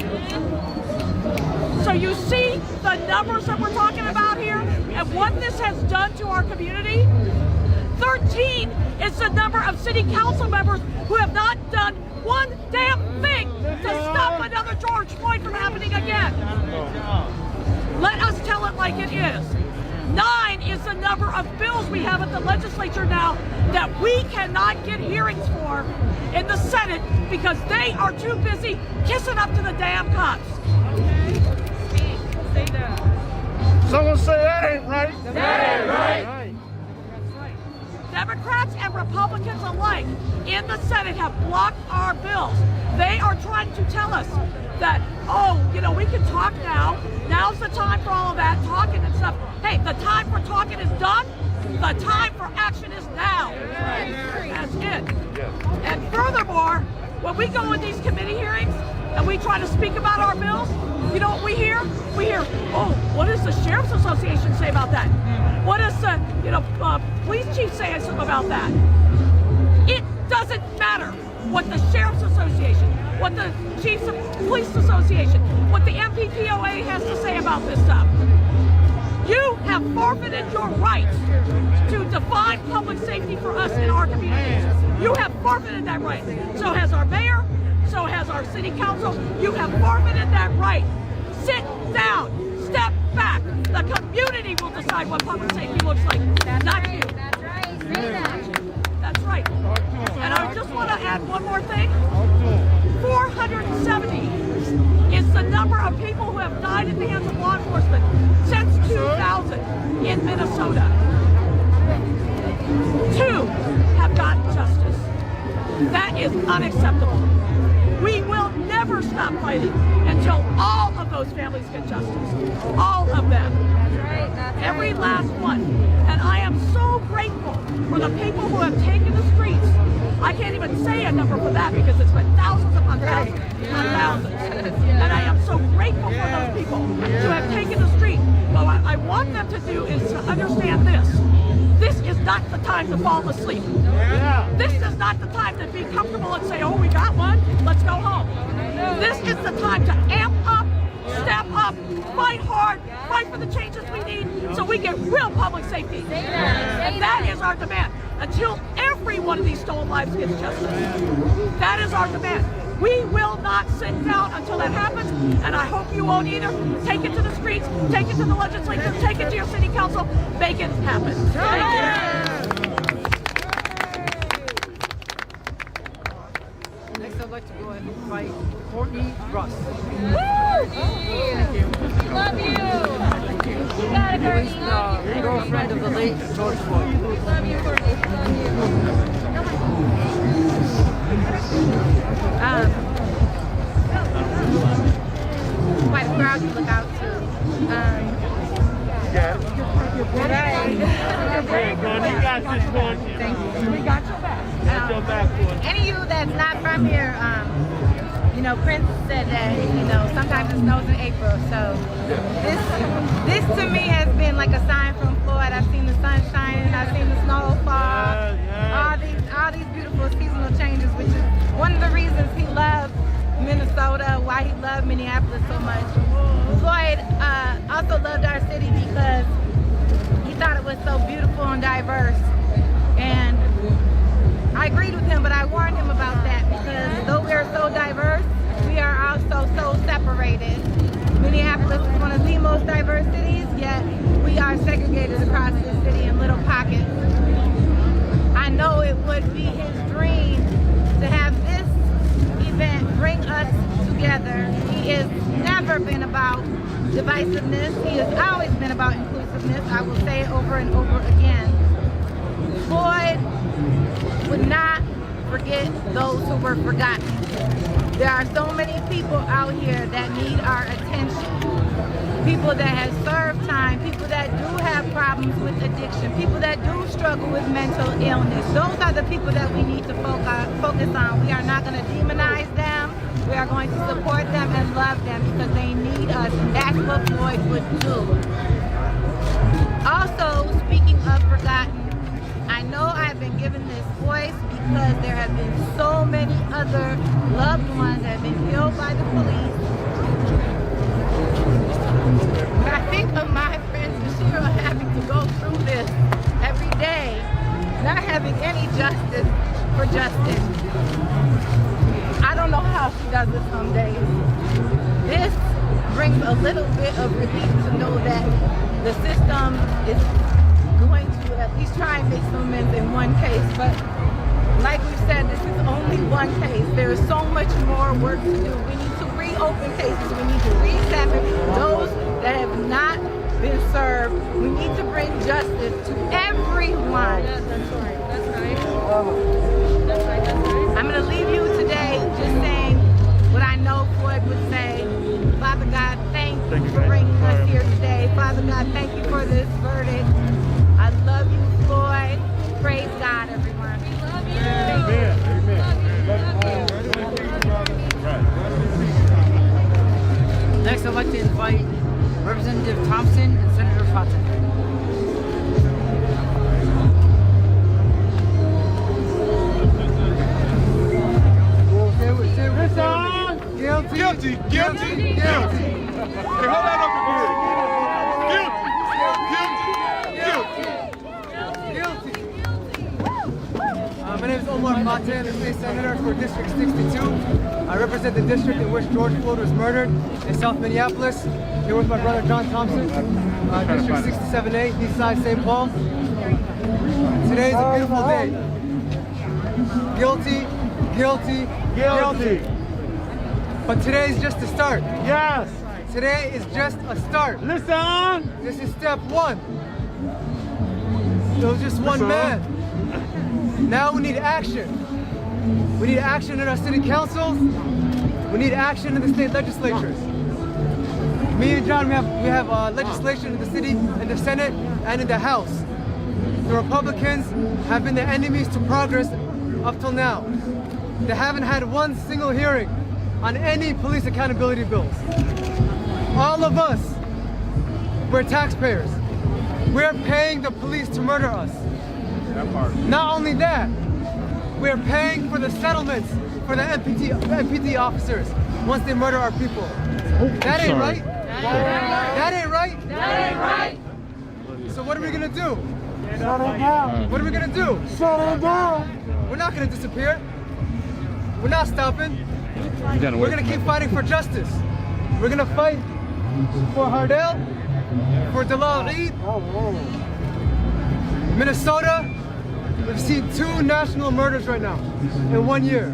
So you see the numbers that we're talking about here and what this has done to our community. 13 is the number of city council members who have not done one damn thing to stop another George Floyd from happening again. Let us tell it like it is. 9 is the number of bills we have at the legislature now that we cannot get hearings for in the Senate because they are too busy kissing up to the damn cops. Someone say that ain't right. That ain't right. Democrats and Republicans alike in the Senate have blocked our bills. They are trying to tell us that, oh, you know, we can talk now. Now's the time for all of that talking and stuff. Hey, the time for talking is done. The time for action is now. That's it. And furthermore, when we go in these committee hearings and we try to speak about our bills, you know what we hear? We hear, oh, what does the Sheriff's Association say about that? What does the, police chief say about that? It doesn't matter what the Sheriff's Association, what the Chiefs of Police Association, what the MPPOA has to say about this stuff. You have forfeited your right to define public safety for us in our communities. You have forfeited that right. So has our mayor, so has our city council. You have forfeited that right. Sit down, step back. The community will decide what public safety looks like, not you. That's right. Say that. That's right. And I just want to add one more thing. 470 is the number of people who have died at the hands of law enforcement since 2000 in Minnesota. 2 have gotten justice. That is unacceptable. We will never stop fighting until all of those families get justice. All of them. Every last one. And I am so grateful for the people who have taken the streets. I can't even say a number for that because it's been thousands upon thousands upon thousands. And I am so grateful for those people who have taken the street. But what I want them to do is to understand this. This is not the time to fall asleep. This is not the time to be comfortable and say, oh, we got one, let's go home. This is the time to amp up, step up, fight hard, fight for the changes we need so we get real public safety. And that is our demand. Until every one of these stolen lives gets justice. That is our demand. We will not sit down until that happens, and I hope you won't either. Take it to the streets, take it to the legislature, take it to your city council, make it happen. Thank you. Next, I'd like to go ahead and invite Courtney Russ. Woo! Love you. You got it, Courtney. The girlfriend of the late George Floyd. Love you, Courtney. Love you. Quite a crowd to look out to. You got this one. Thank you. We got your back. Got your back for it. Any of you that's not from here, Prince said that, sometimes it snows in April. So this to me has been like a sign from Floyd. I've seen the sun shining, I've seen the snow fall, all these beautiful seasonal changes, which is one of the reasons he loved Minnesota, why he loved Minneapolis so much. Floyd also loved our city because he thought it was so beautiful and diverse. And I agreed with him, but I warned him about that because though we are so diverse, we are also so separated. Minneapolis is one of the most diverse cities, yet we are segregated across the city in little pockets. I know it would be his dream to have this event bring us together. He has never been about divisiveness. He has always been about inclusiveness. I will say it over and over again. Floyd would not forget those who were forgotten. There are so many people out here that need our attention. People that have served time, people that do have problems with addiction, people that do struggle with mental illness. Those are the people that we need to focus on. We are not going to demonize them. We are going to support them and love them because they need us, and that's what Floyd would do. Also, speaking of forgotten, I know I've been given this voice because there have been so many other loved ones that have been killed by the police. When I think of my friend Bashira having to go through this every day, and I having any justice for justice. I don't know how she does it some days. This brings a little bit of relief to know that the system is going to at least try and make some amends in one case. But like we said, this is only one case. There is so much more work to do. We need to reopen cases. We need to re-examine those that have not been served. We need to bring justice to everyone. Yeah, that's right. That's right. That's right. That's right. I'm going to leave you today just saying what I know Floyd would say. Father God, thank you for bringing us here today. Father God, thank you for this verdict. I love you, Floyd. Praise God, everyone. We love you. Amen. Next, I'd like to invite Representative Thompson and Senator Fata. Guilty. Guilty. Guilty. Guilty. Hey, hold that up again. Guilty. My name is Omar Fata, I'm the state senator for District 62. I represent the district in which George Floyd was murdered in South Minneapolis. Here with my brother John Thompson, District 67A, East Side, St. Paul. Today is a beautiful day. Guilty, guilty, guilty. But today is just the start. Yes. Today is just a start. Listen. This is step one. It was just one man. Now we need action. We need action in our city councils. We need action in the state legislatures. Me and John, we have legislation in the city, in the Senate, and in the House. The Republicans have been the enemies to progress up till now. They haven't had one single hearing on any police accountability bills. All of us, we're taxpayers. We're paying the police to murder us. Not only that, we're paying for the settlements for the MPD officers once they murder our people. That ain't right. That ain't right. That ain't right. So what are we gonna do? Shut it down. What are we gonna do? Shut it down. We're not gonna disappear. We're not stopping. We're gonna keep fighting for justice. We're gonna fight for Hardell, for Dalal Eid. Minnesota, we've seen 2 national murders right now in 1 year.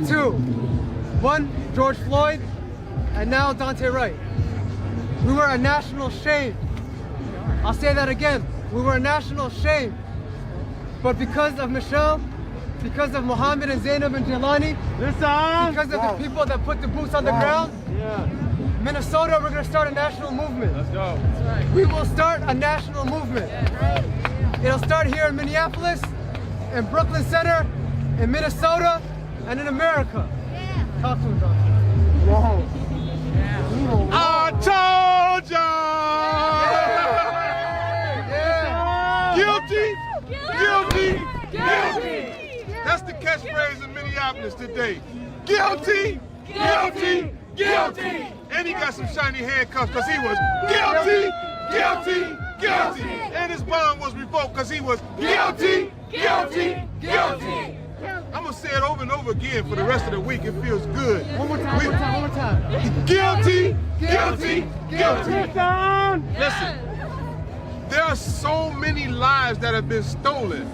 2. One, George Floyd, and now Daunte Wright. We were a national shame. I'll say that again. We were a national shame. But because of Michelle, because of Mohammed and Zainab and Jelani, because of the people that put the boots on the ground, Minnesota, we're going to start a national movement. Let's go. We will start a national movement. It'll start here in Minneapolis, in Brooklyn Center, in Minnesota, and in America. Talk to him, John. I told ya! Guilty, guilty, guilty. That's the catchphrase in Minneapolis today. Guilty, guilty, guilty. And he got some shiny handcuffs because he was guilty, guilty, guilty. And his bond was revoked because he was guilty, guilty, guilty. I'm going to say it over and over again for the rest of the week. It feels good. One more time, one more time. Guilty, guilty, guilty. Listen, there are so many lives that have been stolen.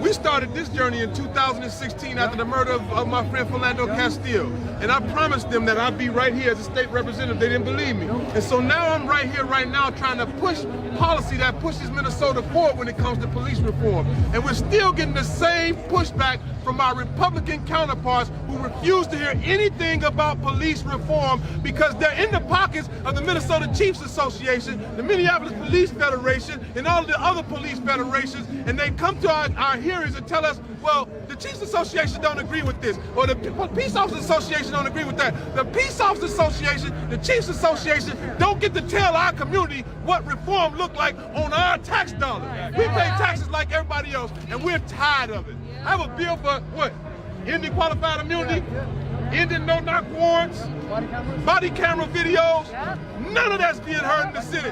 We started this journey in 2016 after the murder of my friend Philando Castile. And I promised them that I'd be right here as a state representative. They didn't believe me. And so now I'm right here right now trying to push policy that pushes Minnesota forward when it comes to police reform. And we're still getting the same pushback from our Republican counterparts who refuse to hear anything about police reform because they're in the pockets of the Minnesota Chiefs Association, the Minneapolis Police Federation, and all of the other police federations. And they come to our hearings and tell us, well, the Chiefs Association don't agree with this, or the Peace Officers Association don't agree with that. The Peace Officers Association, the Chiefs Association don't get to tell our community what reform look like on our tax dollars. We pay taxes like everybody else, and we're tired of it. I have a bill for what? Ending qualified immunity? ending no-knock warrants, body camera videos. None of that's being heard in the city.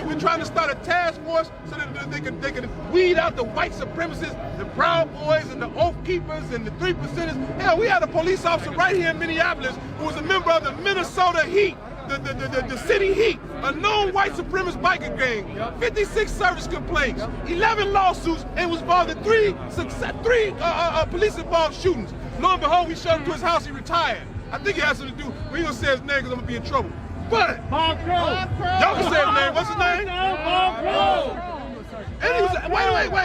We're trying to start a task force so that they can weed out the white supremacists, the Proud Boys, and the Oath Keepers, and the 3%ers. Hell, we had a police officer right here in Minneapolis who was a member of the Minnesota Heat, the city Heat, a known white supremacist biker gang. 56 service complaints, 11 lawsuits, and was involved in three police-involved shootings. Lo and behold, we showed him to his house. He retired. I think it has something to do. We ain't gonna say his name because I'm gonna be in trouble. But y'all can say his name. What's his name? And he was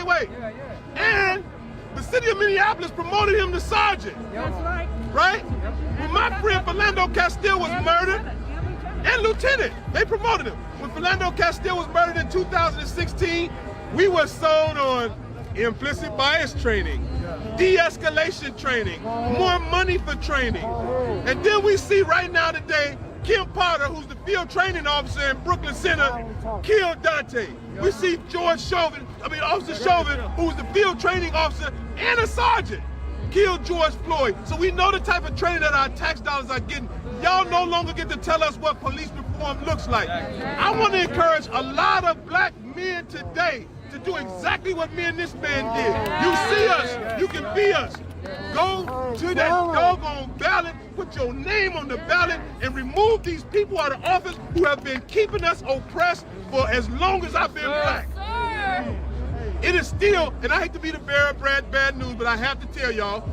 wait. And the city of Minneapolis promoted him to sergeant. Right? When my friend Philando Castile was murdered, and lieutenant, they promoted him. When Philando Castile was murdered in 2016, we were sold on implicit bias training, de-escalation training, more money for training. And then we see right now today, Kim Potter, who's the field training officer in Brooklyn Center, killed Dante. We see Officer Chauvin, who's the field training officer and a sergeant, killed George Floyd. So we know the type of training that our tax dollars are getting. Y'all no longer get to tell us what police reform looks like. I want to encourage a lot of black men today to do exactly what me and this man did. You see us, you can be us. Go to that doggone ballot, put your name on the ballot, and remove these people out of office who have been keeping us oppressed for as long as I've been black. It is still, and I hate to be the bearer of bad news, but I have to tell y'all,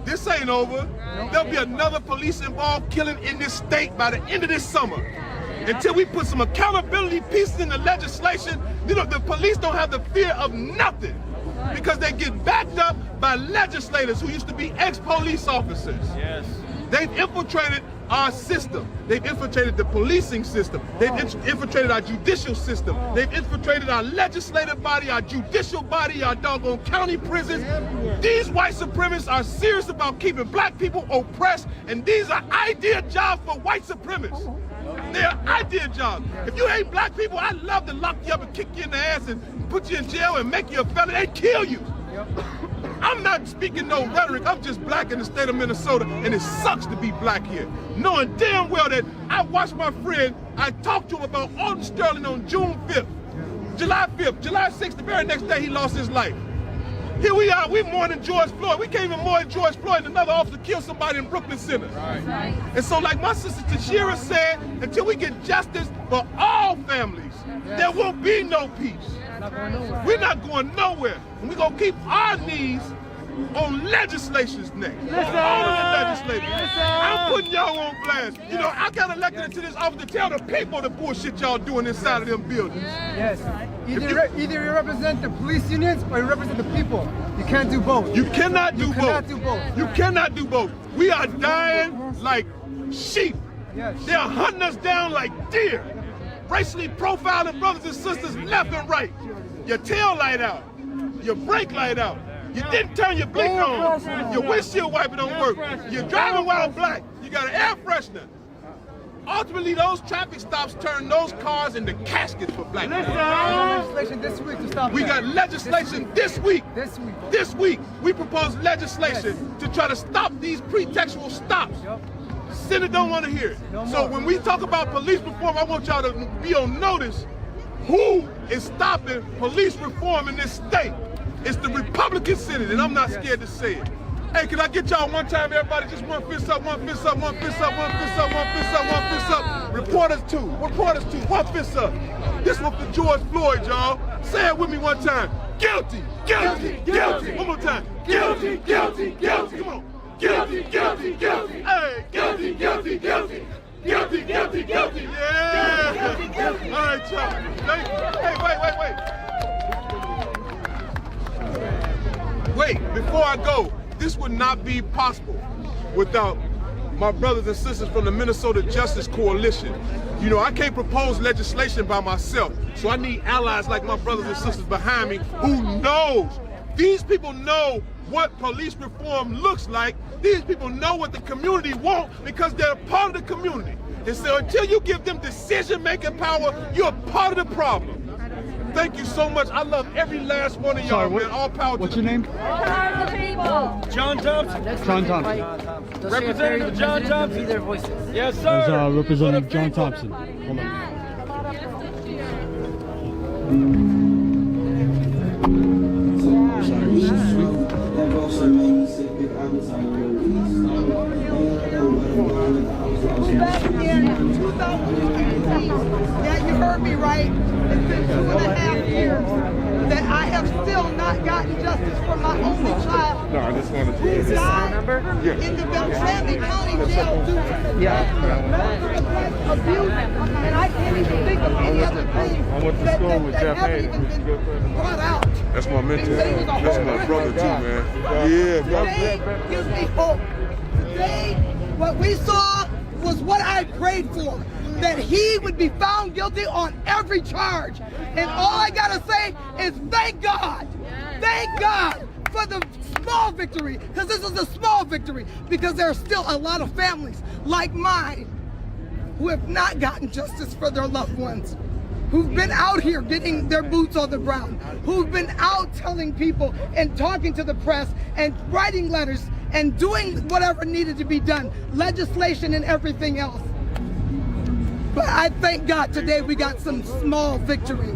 this ain't over. There'll be another police-involved killing in this state by the end of this summer. Until we put some accountability pieces in the legislation, the police don't have the fear of nothing because they get backed up by legislators who used to be ex-police officers. Yes. They've infiltrated our system. They've infiltrated the policing system. They've infiltrated our judicial system. They've infiltrated our legislative body, our judicial body, our doggone county prisons. These white supremacists are serious about keeping black people oppressed, and these are ideal jobs for white supremacists. They're ideal jobs. If you hate black people, I'd love to lock you up and kick you in the ass and put you in jail and make you a felon and kill you. I'm not speaking no rhetoric. I'm just black in the state of Minnesota, and it sucks to be black here. Knowing damn well that I watched my friend, I talked to him about Alton Sterling on June 5th, July 5th, July 6th, the very next day he lost his life. Here we are, we mourning George Floyd. We can't even mourn George Floyd and another officer killed somebody in Brooklyn Center. Right. And so like my sister Tashira said, until we get justice for all families, there won't be no peace. We're not going nowhere. And we're going to keep our knees on legislation's neck. All of the legislators. I'm putting y'all on blast. I got elected into this office to tell the people the bullshit y'all doing inside of them buildings. Yes. Either you represent the police unions or you represent the people. You can't do both. You cannot do both. You cannot do both. We are dying like sheep. Yes. They're hunting us down like deer. Racially profiling brothers and sisters left and right. Your tail light out. Your brake light out. You didn't turn your blinker on. Your windshield wiper don't work. You're driving while black. You got an air freshener. Ultimately, those traffic stops turn those cars into caskets for black people. Legislation this week to stop We got legislation this week. This week, we propose legislation to try to stop these pretextual stops. Senate don't want to hear it. So when we talk about police reform, I want y'all to be on notice who is stopping police reform in this state. It's the Republican Senate, and I'm not scared to say it. Hey, can I get y'all one time, everybody? Just one fist up, one fist up, one fist up, one fist up, one fist up, one fist up. Reporters two, one fist up. This one for George Floyd, y'all. Say it with me one time. Guilty, guilty, guilty. One more time. Guilty, guilty, guilty. Come on. Guilty, guilty, guilty. Hey, guilty, guilty, guilty. Guilty, guilty, guilty. Yeah. All right, y'all. Thank you. Hey, wait. Before I go, this would not be possible without my brothers and sisters from the Minnesota Justice Coalition. I can't propose legislation by myself, so I need allies like my brothers and sisters behind me who knows. These people know what police reform looks like. These people know what the community wants because they're part of the community. And so until you give them decision-making power, you're part of the problem. Thank you so much. I love every last one of y'all, man. All power to the people. What's your name? All power to the people. John Thompson. John Thompson. Representative John Thompson. Be their voices. Yes, sir. There's Representative John Thompson. Hold on. Back in 2018, yeah, you heard me right. It's been 2.5 years that I have still not gotten justice for my only child. No, I just wanted to. Who died Yeah. in the Beltrami County Jail due to abuse, and I can't even think of any other things I went to school with Jeff haven't Hayden. even been brought out. That's my mentor. That's my brother too, man. Yeah, Today gives me hope. Today, what we saw was what I prayed for, that he would be found guilty on every charge. And all I gotta say is thank God for the small victory, because this is a small victory, because there are still a lot of families like mine who have not gotten justice for their loved ones, who've been out here getting their boots on the ground, who've been out telling people and talking to the press and writing letters and doing whatever needed to be done, legislation and everything else. But I thank God today we got some small victory.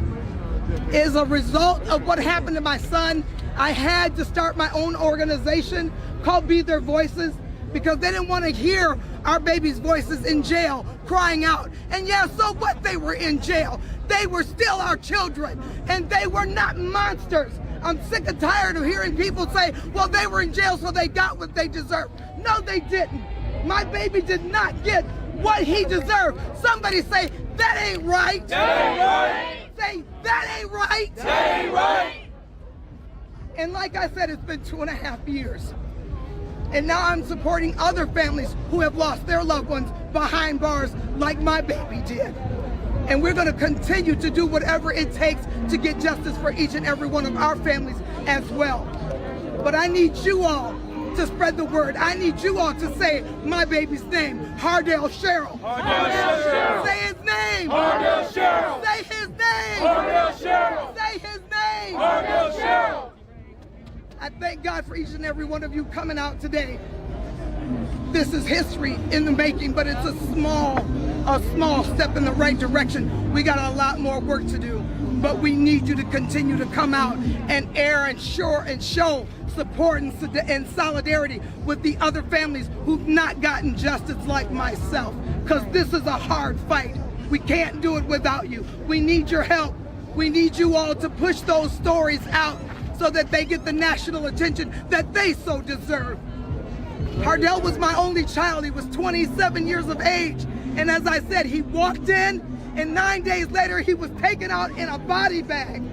As a result of what happened to my son, I had to start my own organization called Be Their Voices, because they didn't want to hear our babies' voices in jail crying out. And yeah, so what? They were in jail. They were still our children, and they were not monsters. I'm sick and tired of hearing people say, well, they were in jail so they got what they deserved. No, they didn't. My baby did not get what he deserved. Somebody say, that ain't right. That ain't right. Say, that ain't right. That ain't right. And like I said, it's been 2.5 years. And now I'm supporting other families who have lost their loved ones behind bars like my baby did. And we're going to continue to do whatever it takes to get justice for each and every one of our families as well. But I need you all to spread the word. I need you all to say my baby's name, Hardell Sherrill. Hardell Sherrill. Say his name. Hardell Sherrill. Say his name. Hardell Sherrill. Say his name. Hardell Sherrill. I thank God for each and every one of you coming out today. This is history in the making, but it's a small step in the right direction. We got a lot more work to do, but we need you to continue to come out and air and show support and solidarity with the other families who've not gotten justice like myself, because this is a hard fight. We can't do it without you. We need your help. We need you all to push those stories out so that they get the national attention that they so deserve. Hardell was my only child. He was 27 years of age. And as I said, he walked in, and 9 days later, he was taken out in a body bag.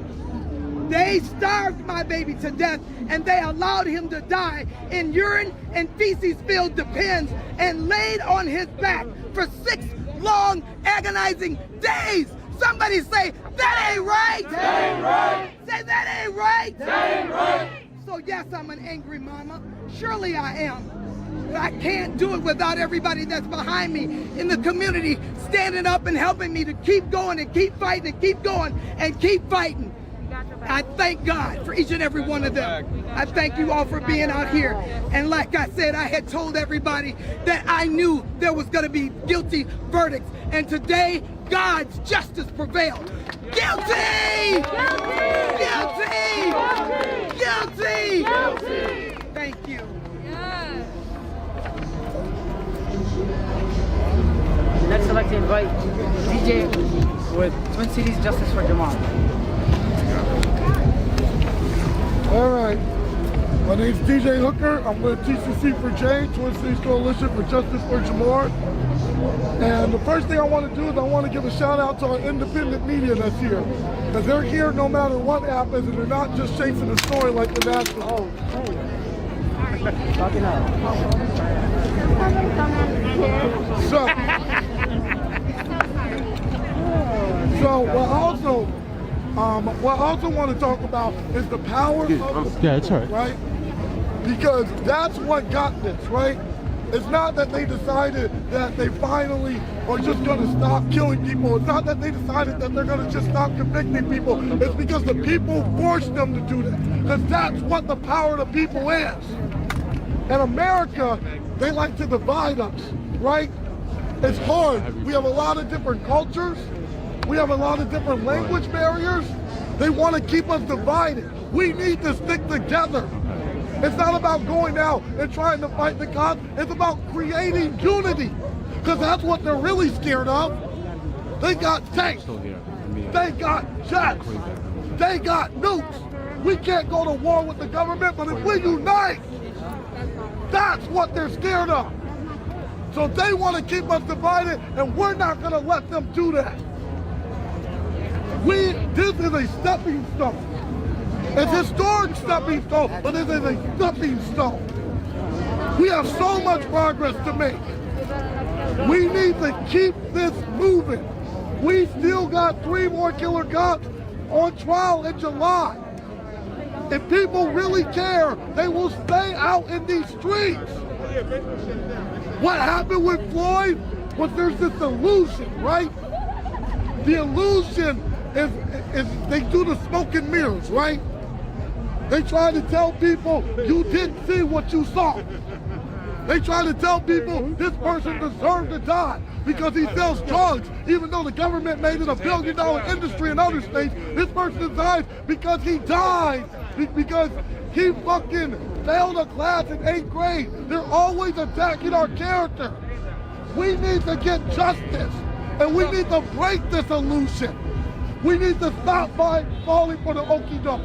They starved my baby to death, and they allowed him to die in urine and feces-filled depends and laid on his back for 6 long, agonizing days. Somebody say, that ain't right. That ain't right. Say, that ain't right. That ain't right. So yes, I'm an angry mama. Surely I am. But I can't do it without everybody that's behind me in the community standing up and helping me to keep going and keep fighting and keep going and keep fighting. I thank God for each and every one of them. I thank you all for being out here. And like I said, I had told everybody that I knew there was going to be guilty verdicts. And today, God's justice prevailed. Guilty! Guilty! Guilty! Guilty! Thank you. Next, I'd like to invite DJ with Twin Cities Justice for Jamal. All right. My name's DJ Hooker. I'm with TCC for Change, Twin Cities Coalition for Justice for Jamar. And the first thing I want to do is I want to give a shout out to our independent media that's here. Because they're here no matter what happens, and they're not just chasing the story like the national. So what I also want to talk about is the power of the people, that's right. Right? Because that's what got this, right? It's not that they decided that they finally are just going to stop killing people. It's not that they decided that they're going to just stop convicting people. It's because the people forced them to do that. Because that's what the power of the people is. And America, they like to divide us, right? It's hard. We have a lot of different cultures. We have a lot of different language barriers. They want to keep us divided. We need to stick together. It's not about going out and trying to fight the cops. It's about creating unity, because that's what they're really scared of. They got tanks. They got jets. They got nukes. We can't go to war with the government, but if we unite, that's what they're scared of. So they want to keep us divided, and we're not going to let them do that. This is a stepping stone. It's a historic stepping stone, but it is a stepping stone. We have so much progress to make. We need to keep this moving. We still got 3 more killer cops on trial in July. If people really care, they will stay out in these streets. What happened with Floyd was there's this illusion, right? The illusion is they do the smoke and mirrors, right? They try to tell people you didn't see what you saw. They try to tell people this person deserved to die because he sells drugs, even though the government made it a $1 billion industry in other states. This person died because he died, because he fucking failed a class in 8th grade. They're always attacking our character. We need to get justice, and we need to break this illusion. We need to stop falling for the okie doke.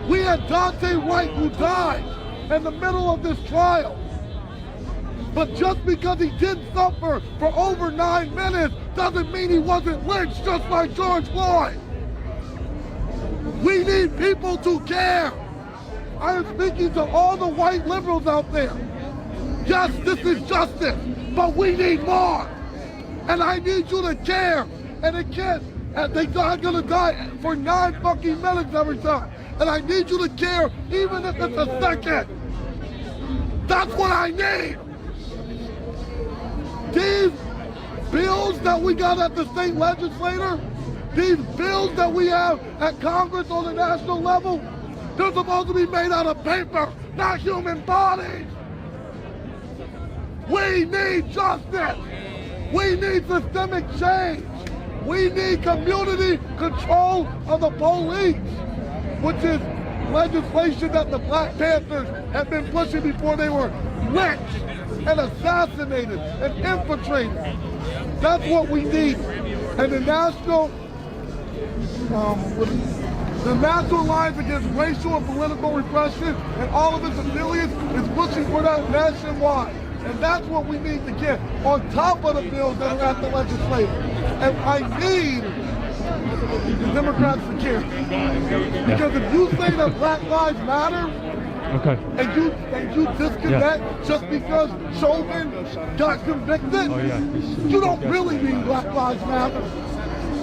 We had Dante Wright who died in the middle of this trial. But just because he did suffer for over 9 minutes doesn't mean he wasn't lynched just like George Floyd. We need people to care. I am speaking to all the white liberals out there. Yes, this is justice, but we need more. And I need you to care. And it can't, they're not gonna die for 9 fucking minutes every time. And I need you to care, even if it's a second. That's what I need. These bills that we got at the state legislature, these bills that we have at Congress on the national level, they're supposed to be made out of paper, not human bodies. We need justice. We need systemic change. We need community control of the police, which is legislation that the Black Panthers have been pushing before they were lynched and assassinated and infiltrated. That's what we need. And the National Alliance Against Racial and Political Repression and all of its affiliates is pushing for that nationwide. And that's what we need to get on top of the bills that are at the legislature. And I need the Democrats to care. Because if you say that Black Lives Matter, and you disconnect just because Chauvin got convicted, you don't really mean Black Lives Matter.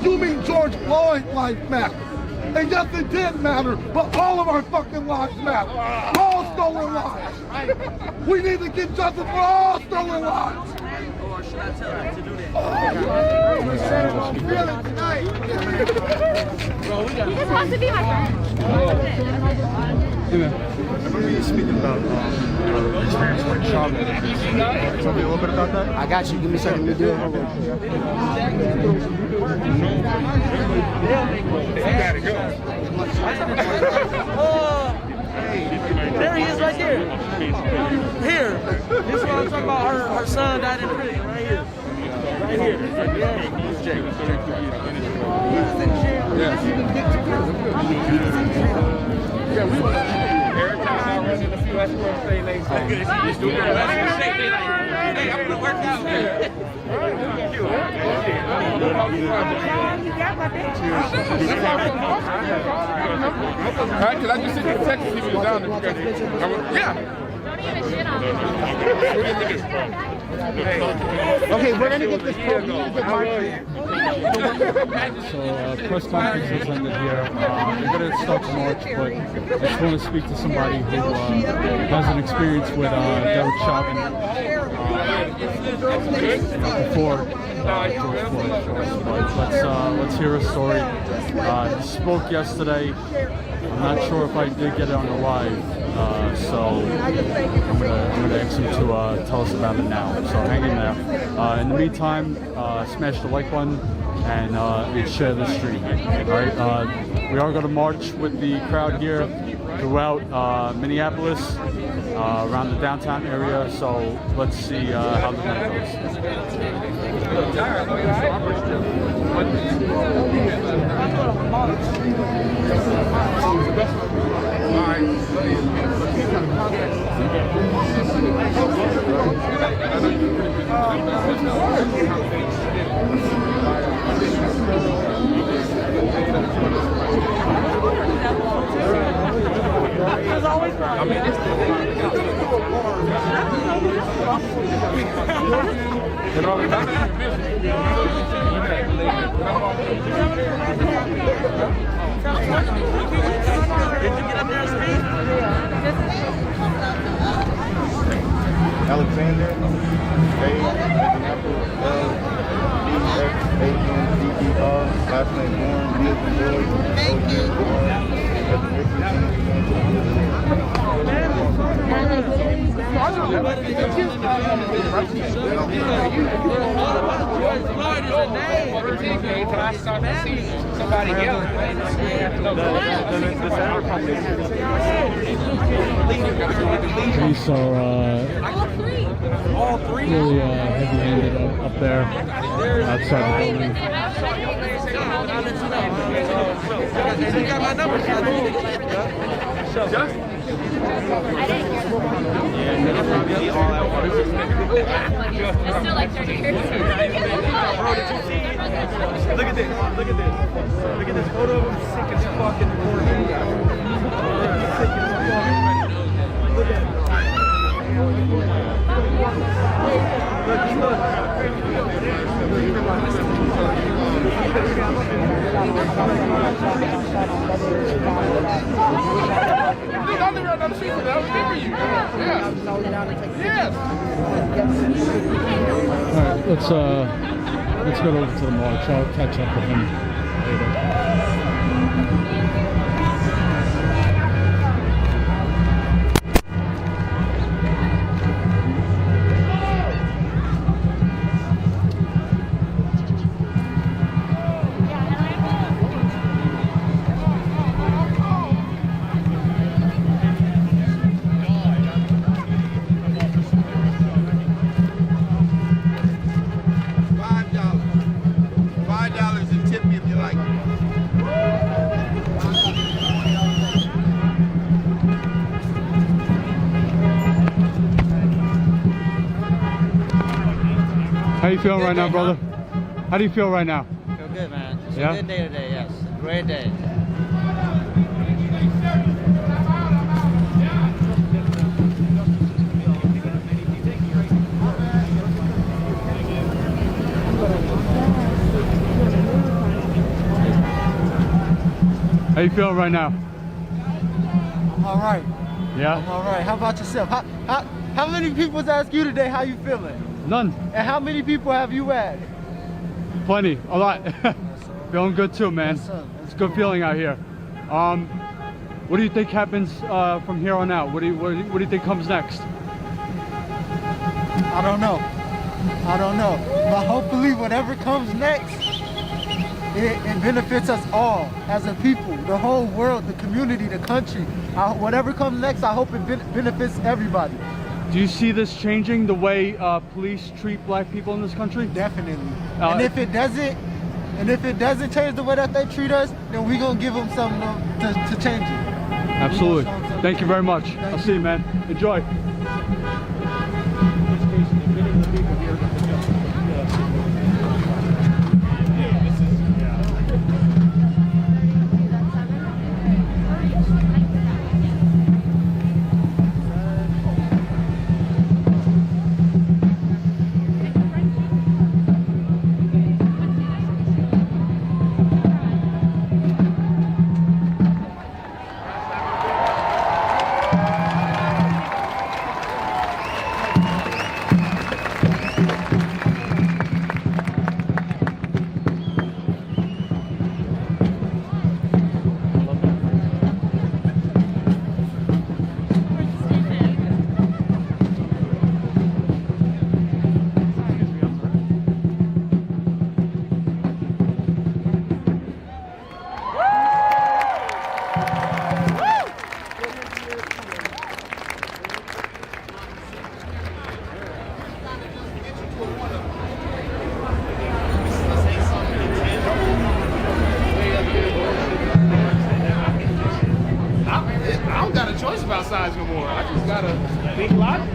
You mean George Floyd's life matter. And yes, it did matter, but all of our fucking lives matter. All stolen lives. We need to get justice for all stolen lives. Or should I tell them to do that? We said it won't feel it tonight. You just have to be my friend. Remember you speaking about your experience with Chauvin. Tell me a little bit about that. I got you. Give me a second. Let me do it. Gotta go. There he is right there. Here. This is what I'm talking about. Her son died in prison right here. Right here. He's Jake. He was in jail. Yeah, we were. Every time I run into a few escorts, they say, "He's doing their last mistake." They like, "Hey, I'm gonna work out." Alright, cause I just sent you a text if you was down there. Yeah. Okay, we're gonna get this program. So press conference has ended here. We're going to start the march, but I just want to speak to somebody who has an experience with Derek Chauvin before George Floyd. Let's hear a story. He spoke yesterday. I'm not sure if I did get it on the live. So I'm gonna ask him to tell us about it now. So hang in there. In the meantime, smash the like button and share the stream. All right. We are going to march with the crowd here throughout Minneapolis, around the downtown area. So let's see how the night goes. Alexander, A-L-E-X-A-N-D-E-R, last name Warren, Police are really heavy-handed up there outside the building. You got my number. It's still like 30 years. Look at this. Look at this. Look at this photo of him sick as fucking sick as fuck. Look at it. Look. Alright, let's go over to the march. I'll catch up with him later. How you feeling right now, brother? How do you feel right now? Feel good, man. It's Yeah? a good day today, yes. Great day. How you feeling right now? I'm all right. Yeah? I'm all right. How about yourself? How many people asked you today how you feeling? None. And how many people have you had? Plenty. A lot. Feeling good too, man. Yes, sir. It's a good feeling out here. What do you think happens from here on out? What do you think comes next? I don't know. But hopefully whatever comes next, it benefits us all as a people, the whole world, the community, the country. Whatever comes next, I hope it benefits everybody. Do you see this changing the way police treat black people in this country? Definitely. And if it doesn't change the way that they treat us, then we're gonna give them something to change it. Absolutely. Thank you very much. I'll see you, man. Enjoy. choice about size no more. I just gotta think logic.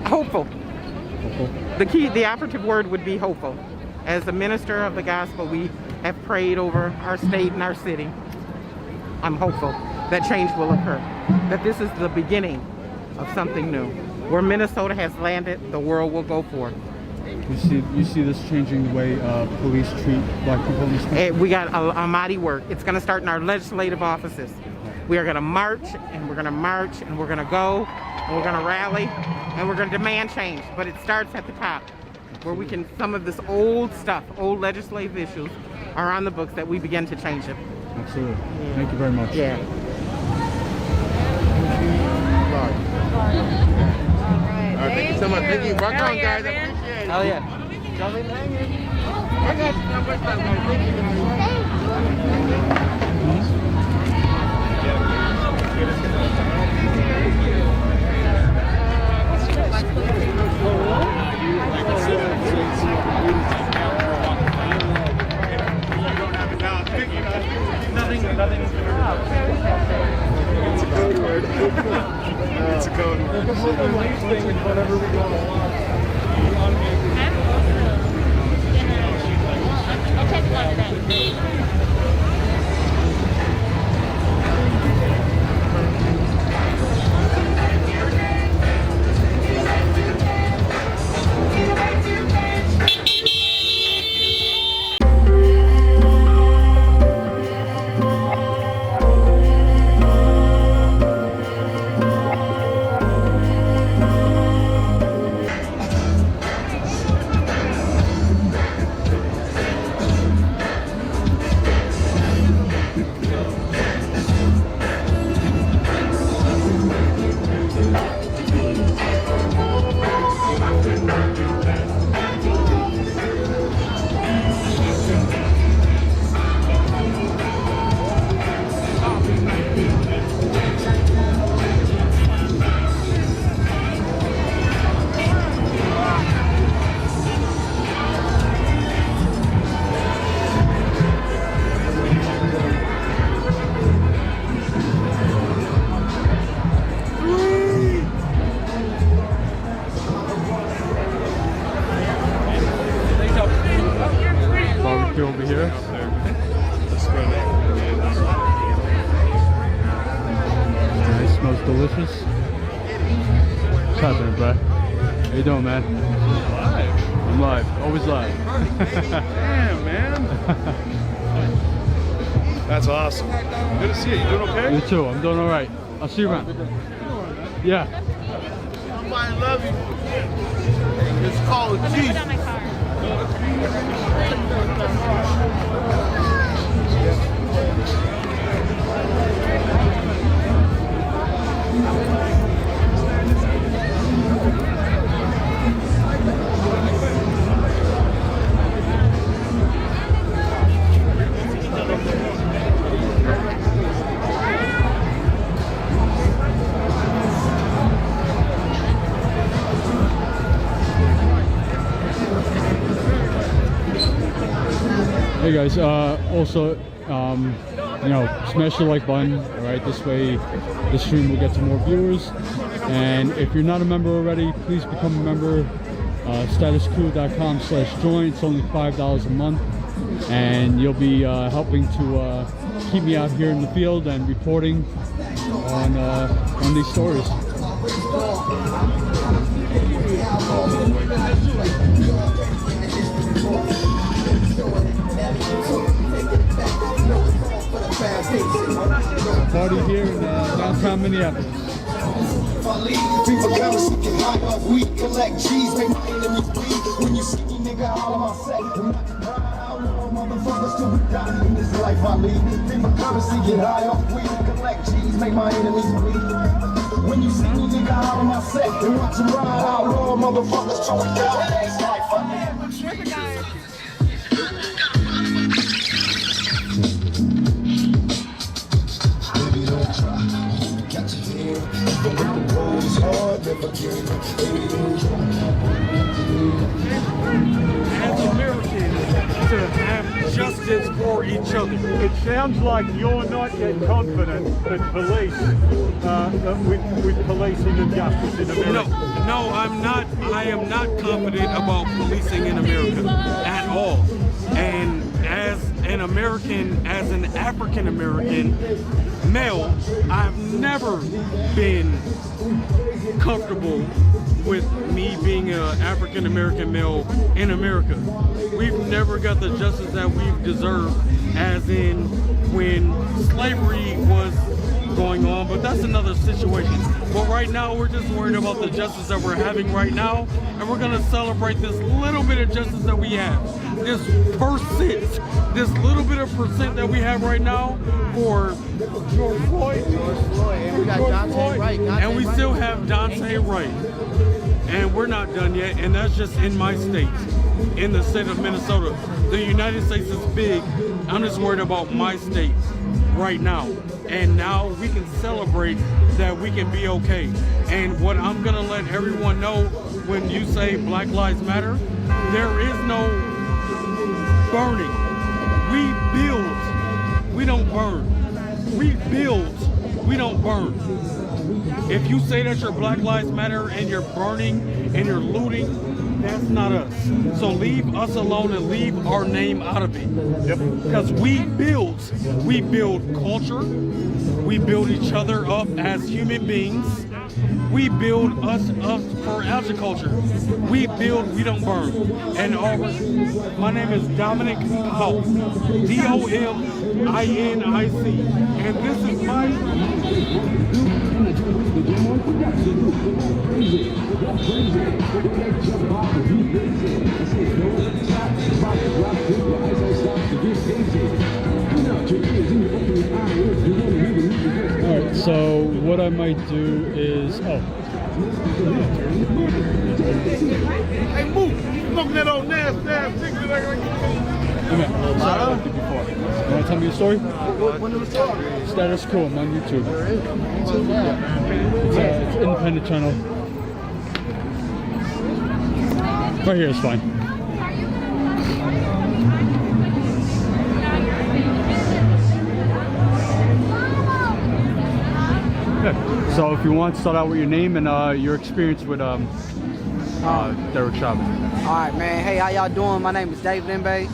Hopeful. The operative word would be hopeful. As a minister of the gospel, we have prayed over our state and our city. I'm hopeful that change will occur, that this is the beginning of something new. Where Minnesota has landed, the world will go for it. You see this changing the way police treat black people in this country? We got a mighty work. It's going to start in our legislative offices. We are going to march, and we're going to march, and we're going to go, and we're going to rally, and we're going to demand change. But it starts at the top, where we can, some of this old stuff, old legislative issues are on the books, that we begin to change it. Absolutely. Yeah. Thank you very much. Yeah. All right, thank you so much. Thank you. Rock on, guys. I appreciate it. Hell yeah. Y'all been hanging. I got Nothing. It's a code word. It's a code word. It's a release thing whenever we go to watch. I'll take one today. market over here. It smells delicious. What's happening, bro? How you doing, man? Live. I'm live. Always live. Damn, man. That's awesome. Good to see you. You doing okay? You too. I'm doing all right. I'll see you around. Yeah. Somebody love you. It's called Jesus. Hey guys, also, you know, smash the like button, all right? This way the stream will get to more viewers. And if you're not a member already, please become a member. statuscoup.com/join. It's only $5 a month. And you'll be helping to keep me out here in the field and reporting on these stories. Party here in downtown Minneapolis. People come and get high off weed, collect G's, make my enemies bleed. When you see me, nigga, all of my set. Motherfuckers till we die in this life I lead. People come and get high off weed, collect G's, make my enemies bleed. When you see me, nigga, all of my set. And watch them ride outlaw motherfuckers till we die in this life I lead. As Americans, to have justice for each other. It sounds like you're not yet confident that police, with policing and justice in America. No, I'm not. I am not confident about policing in America at all. And as an American, as an African American male, I've never been comfortable with me being an African American male in America. We've never got the justice that we've deserved, as in when slavery was going on, but that's another situation. But right now, we're just worried about the justice that we're having right now, and we're gonna celebrate this little bit of justice that we have. This percent, this little bit of percent that we have right now for George Floyd, and we got Dante Wright. and we still have Dante Wright. And we're not done yet, and that's just in my state, in the state of Minnesota. The United States is big. I'm just worried about my state right now. And now we can celebrate that we can be okay. And what I'm gonna let everyone know, when you say Black Lives Matter, there is no burning. We build, we don't burn. We build, we don't burn. If you say that your Black Lives Matter and you're burning and you're looting, that's not us. So leave us alone and leave our name out of it. Because we build culture, we build each other up as human beings, we build us up for agriculture. We build, we don't burn. And my name is Dominic House, D-O-M-I-N-I-C. And this is my... Alright, so what I might do is... Oh. Hey, move! Smoking that old nasty ass cigarette like before. You want to tell me a story? Status Coup, I'm on YouTube. It's an independent channel. Right here is fine. Yeah. So if you want to start out with your name and your experience with Derek Chauvin. Alright, man. Hey, how y'all doing? My name is David Mbe.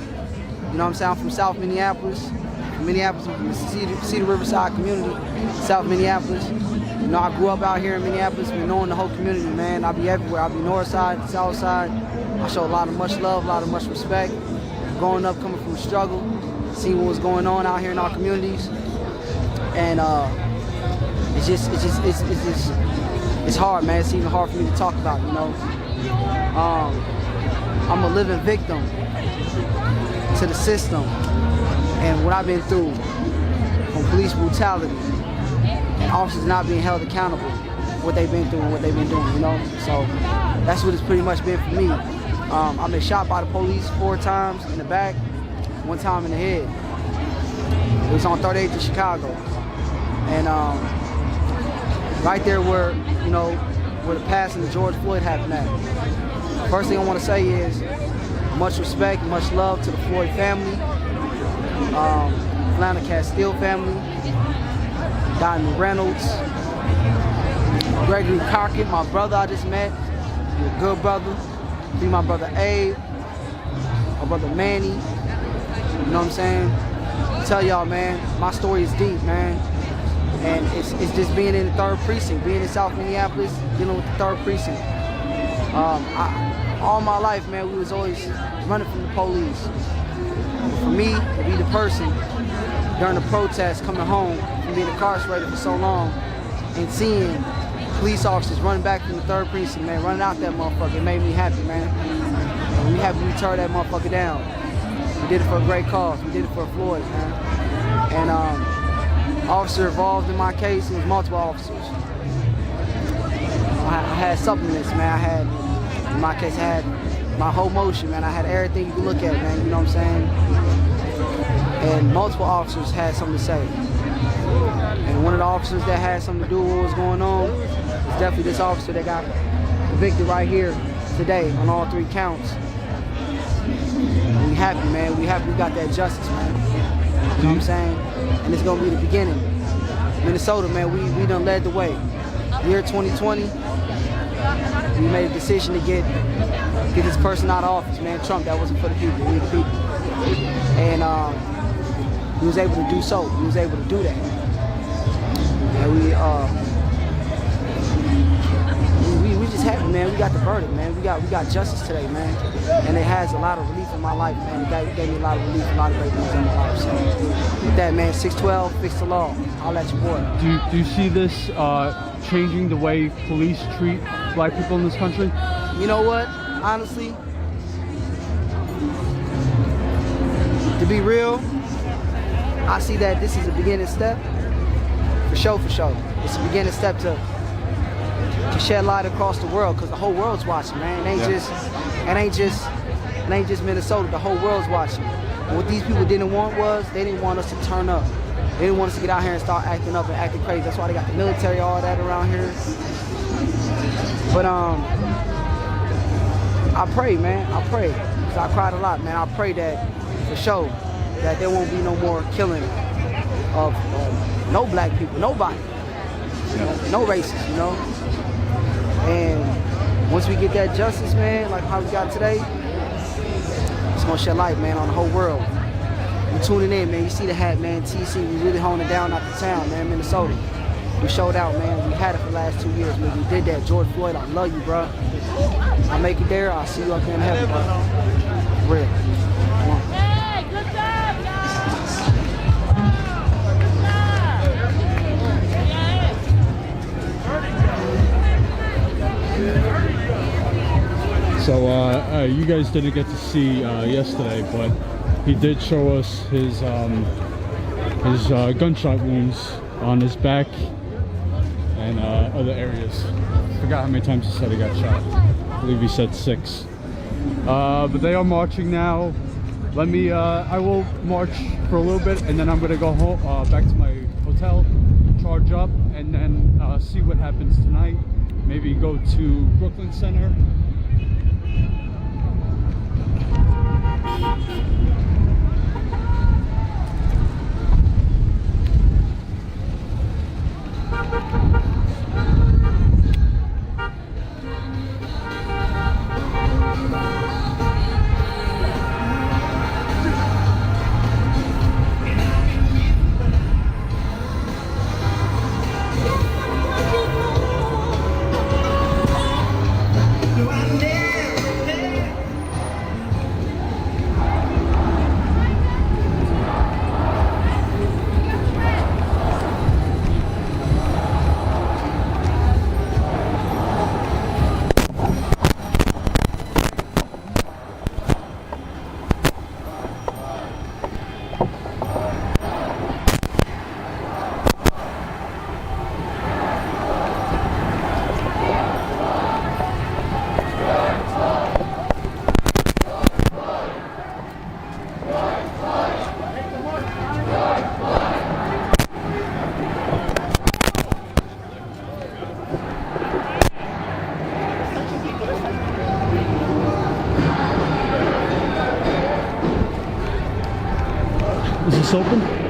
You know what I'm saying? I'm from South Minneapolis. Minneapolis, from the Cedar Riverside community, South Minneapolis. You know, I grew up out here in Minneapolis, been knowing the whole community, man. I'll be everywhere. I'll be north side, south side. I show a lot of much love, a lot of much respect. Growing up, coming from the struggle, seeing what was going on out here in our communities. And it's hard, man. It's even hard for me to talk about, you know. I'm a living victim to the system and what I've been through from police brutality and officers not being held accountable for what they've been through and what they've been doing, you know. So that's what it's pretty much been for me. I've been shot by the police 4 times in the back, 1 time in the head. It was on 38th in Chicago. And right there where, you know, where the passing of George Floyd happened at. First thing I want to say is much respect, much love to the Floyd family, Atlanta Castile family, Diamond Reynolds, Gregory Crockett, my brother I just met, a good brother. Be my brother Abe, my brother Manny, you know what I'm saying? Tell y'all, man, my story is deep, man. And it's just being in the 3rd precinct, being in South Minneapolis, dealing with the 3rd precinct. All my life, man, we was always running from the police. But for me, to be the person during the protest coming home from being incarcerated for so long and seeing police officers running back from the 3rd precinct, man, running out that motherfucker, it made me happy, man. And we happy we tore that motherfucker down. We did it for a great cause. We did it for Floyd, man. And officer involved in my case, it was multiple officers. I had supplements, man. In my case, I had my whole motion, man. I had everything you could look at, man, you know what I'm saying? And multiple officers had something to say. And one of the officers that had something to do with what was going on is definitely this officer that got convicted right here today on all 3 counts. And we happy, man. We happy we got that justice, man. You know what I'm saying? And it's gonna be the beginning. Minnesota, man, we done led the way. Year 2020, we made a decision to get this person out of office, man. Trump, that wasn't for the people, we the people. And he was able to do so. He was able to do that. And we just happy, man. We got the verdict, man. We got justice today, man. And it has a lot of relief in my life, man. It gave me a lot of relief, a lot of great things in my life. So with that, man, 612, fix the law. I'll at your boy. Do you see this changing the way police treat black people in this country? You know what? Honestly, to be real, I see that this is a beginning step. For sure. It's a beginning step to shed light across the world, because the whole world's watching, man. It ain't just Minnesota. The whole world's watching. And what these people didn't want was, they didn't want us to turn up. They didn't want us to get out here and start acting up and acting crazy. That's why they got the military, all that around here. But I pray, man. I pray, because I cried a lot, man. I pray that, for sure, that there won't be no more killing of no black people, nobody, no races, you know. And once we get that justice, man, like how we got today, it's gonna shed light, man, on the whole world. You tuning in, man. You see the hat, man. TC, we really holding it down out the town, man, Minnesota. We showed out, man. We had it for the last 2 years, man. We did that. George Floyd, I love you, bro. I'll make it there. I'll see you up there in heaven, bro. Real. Come on. Hey, good job, So you guys didn't get to see yesterday, but he did show us his gunshot wounds on his back and other areas. Forgot how many times he said he got shot. I believe he said 6. But they are marching now. Let me, I will march for a little bit, and then I'm gonna go home, back to my hotel, charge up, and then see what happens tonight. Maybe go to Brooklyn Center. this open?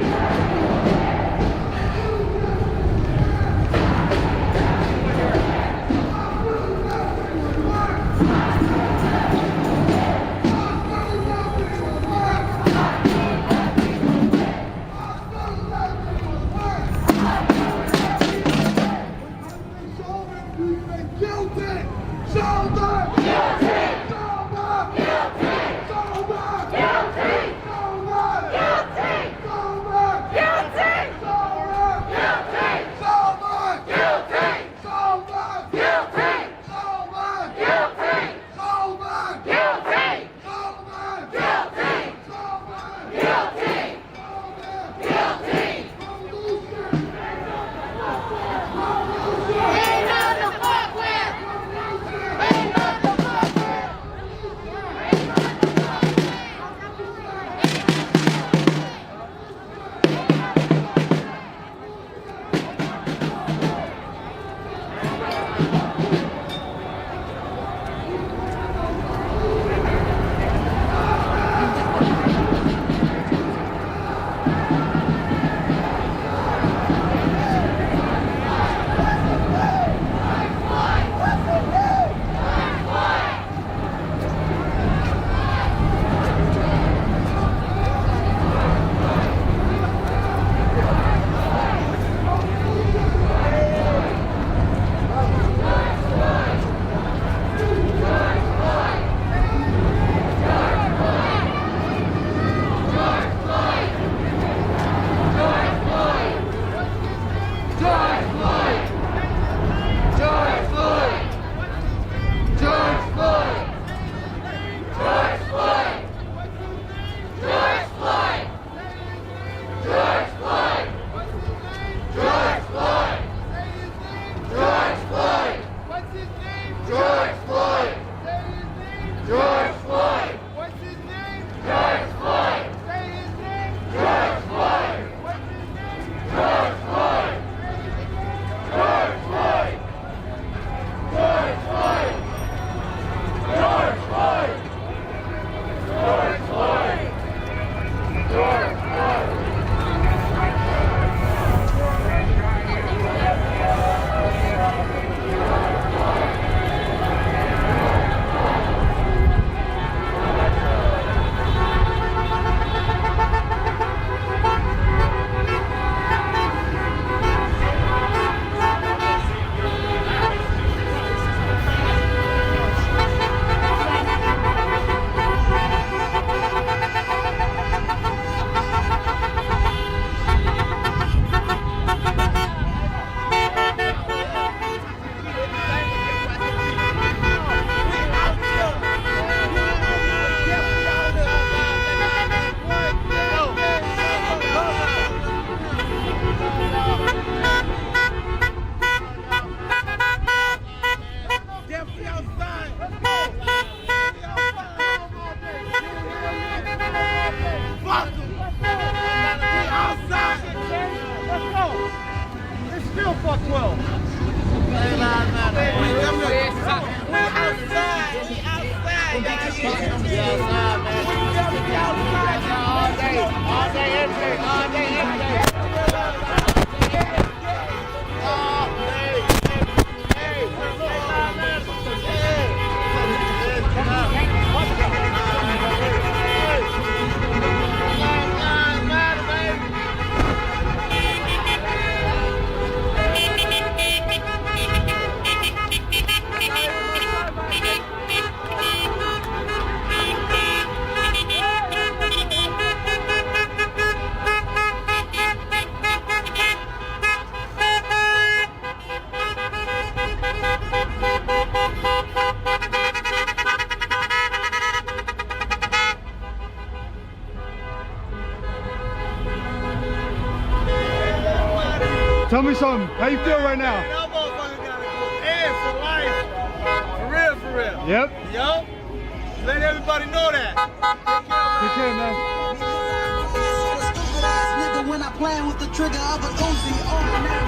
Tell me something. How you feel right now? That motherfucker gotta go in for life. For real. Yep. Yup. Let everybody know that. Take care, man. Nigga, when I plan with the trigger of an Uzi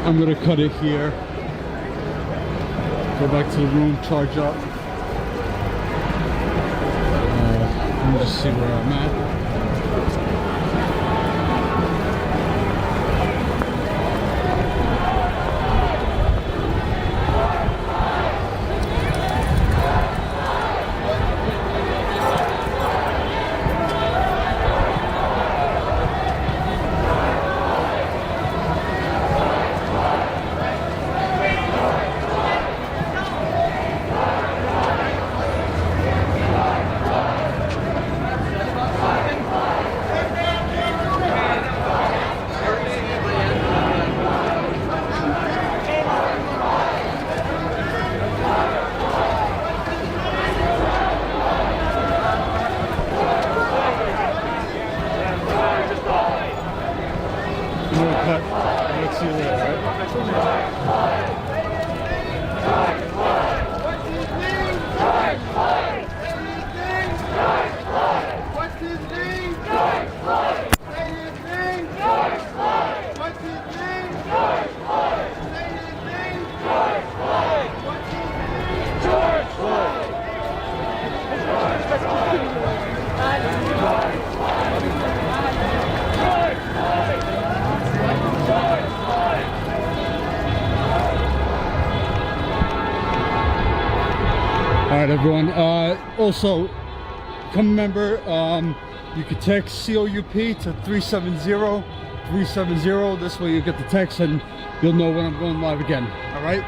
I'm gonna cut it here. Go back to the room, charge up. Let me just see where I'm at. Let's see that, right? What's his name? George Floyd. Say his name. George Floyd. What's his name? George Floyd. Say his name. George Floyd. What's his name? George Floyd. All right, everyone. Also, come remember, you can text COUP to 370-370. This way you get the text and you'll know when I'm going live again. All right.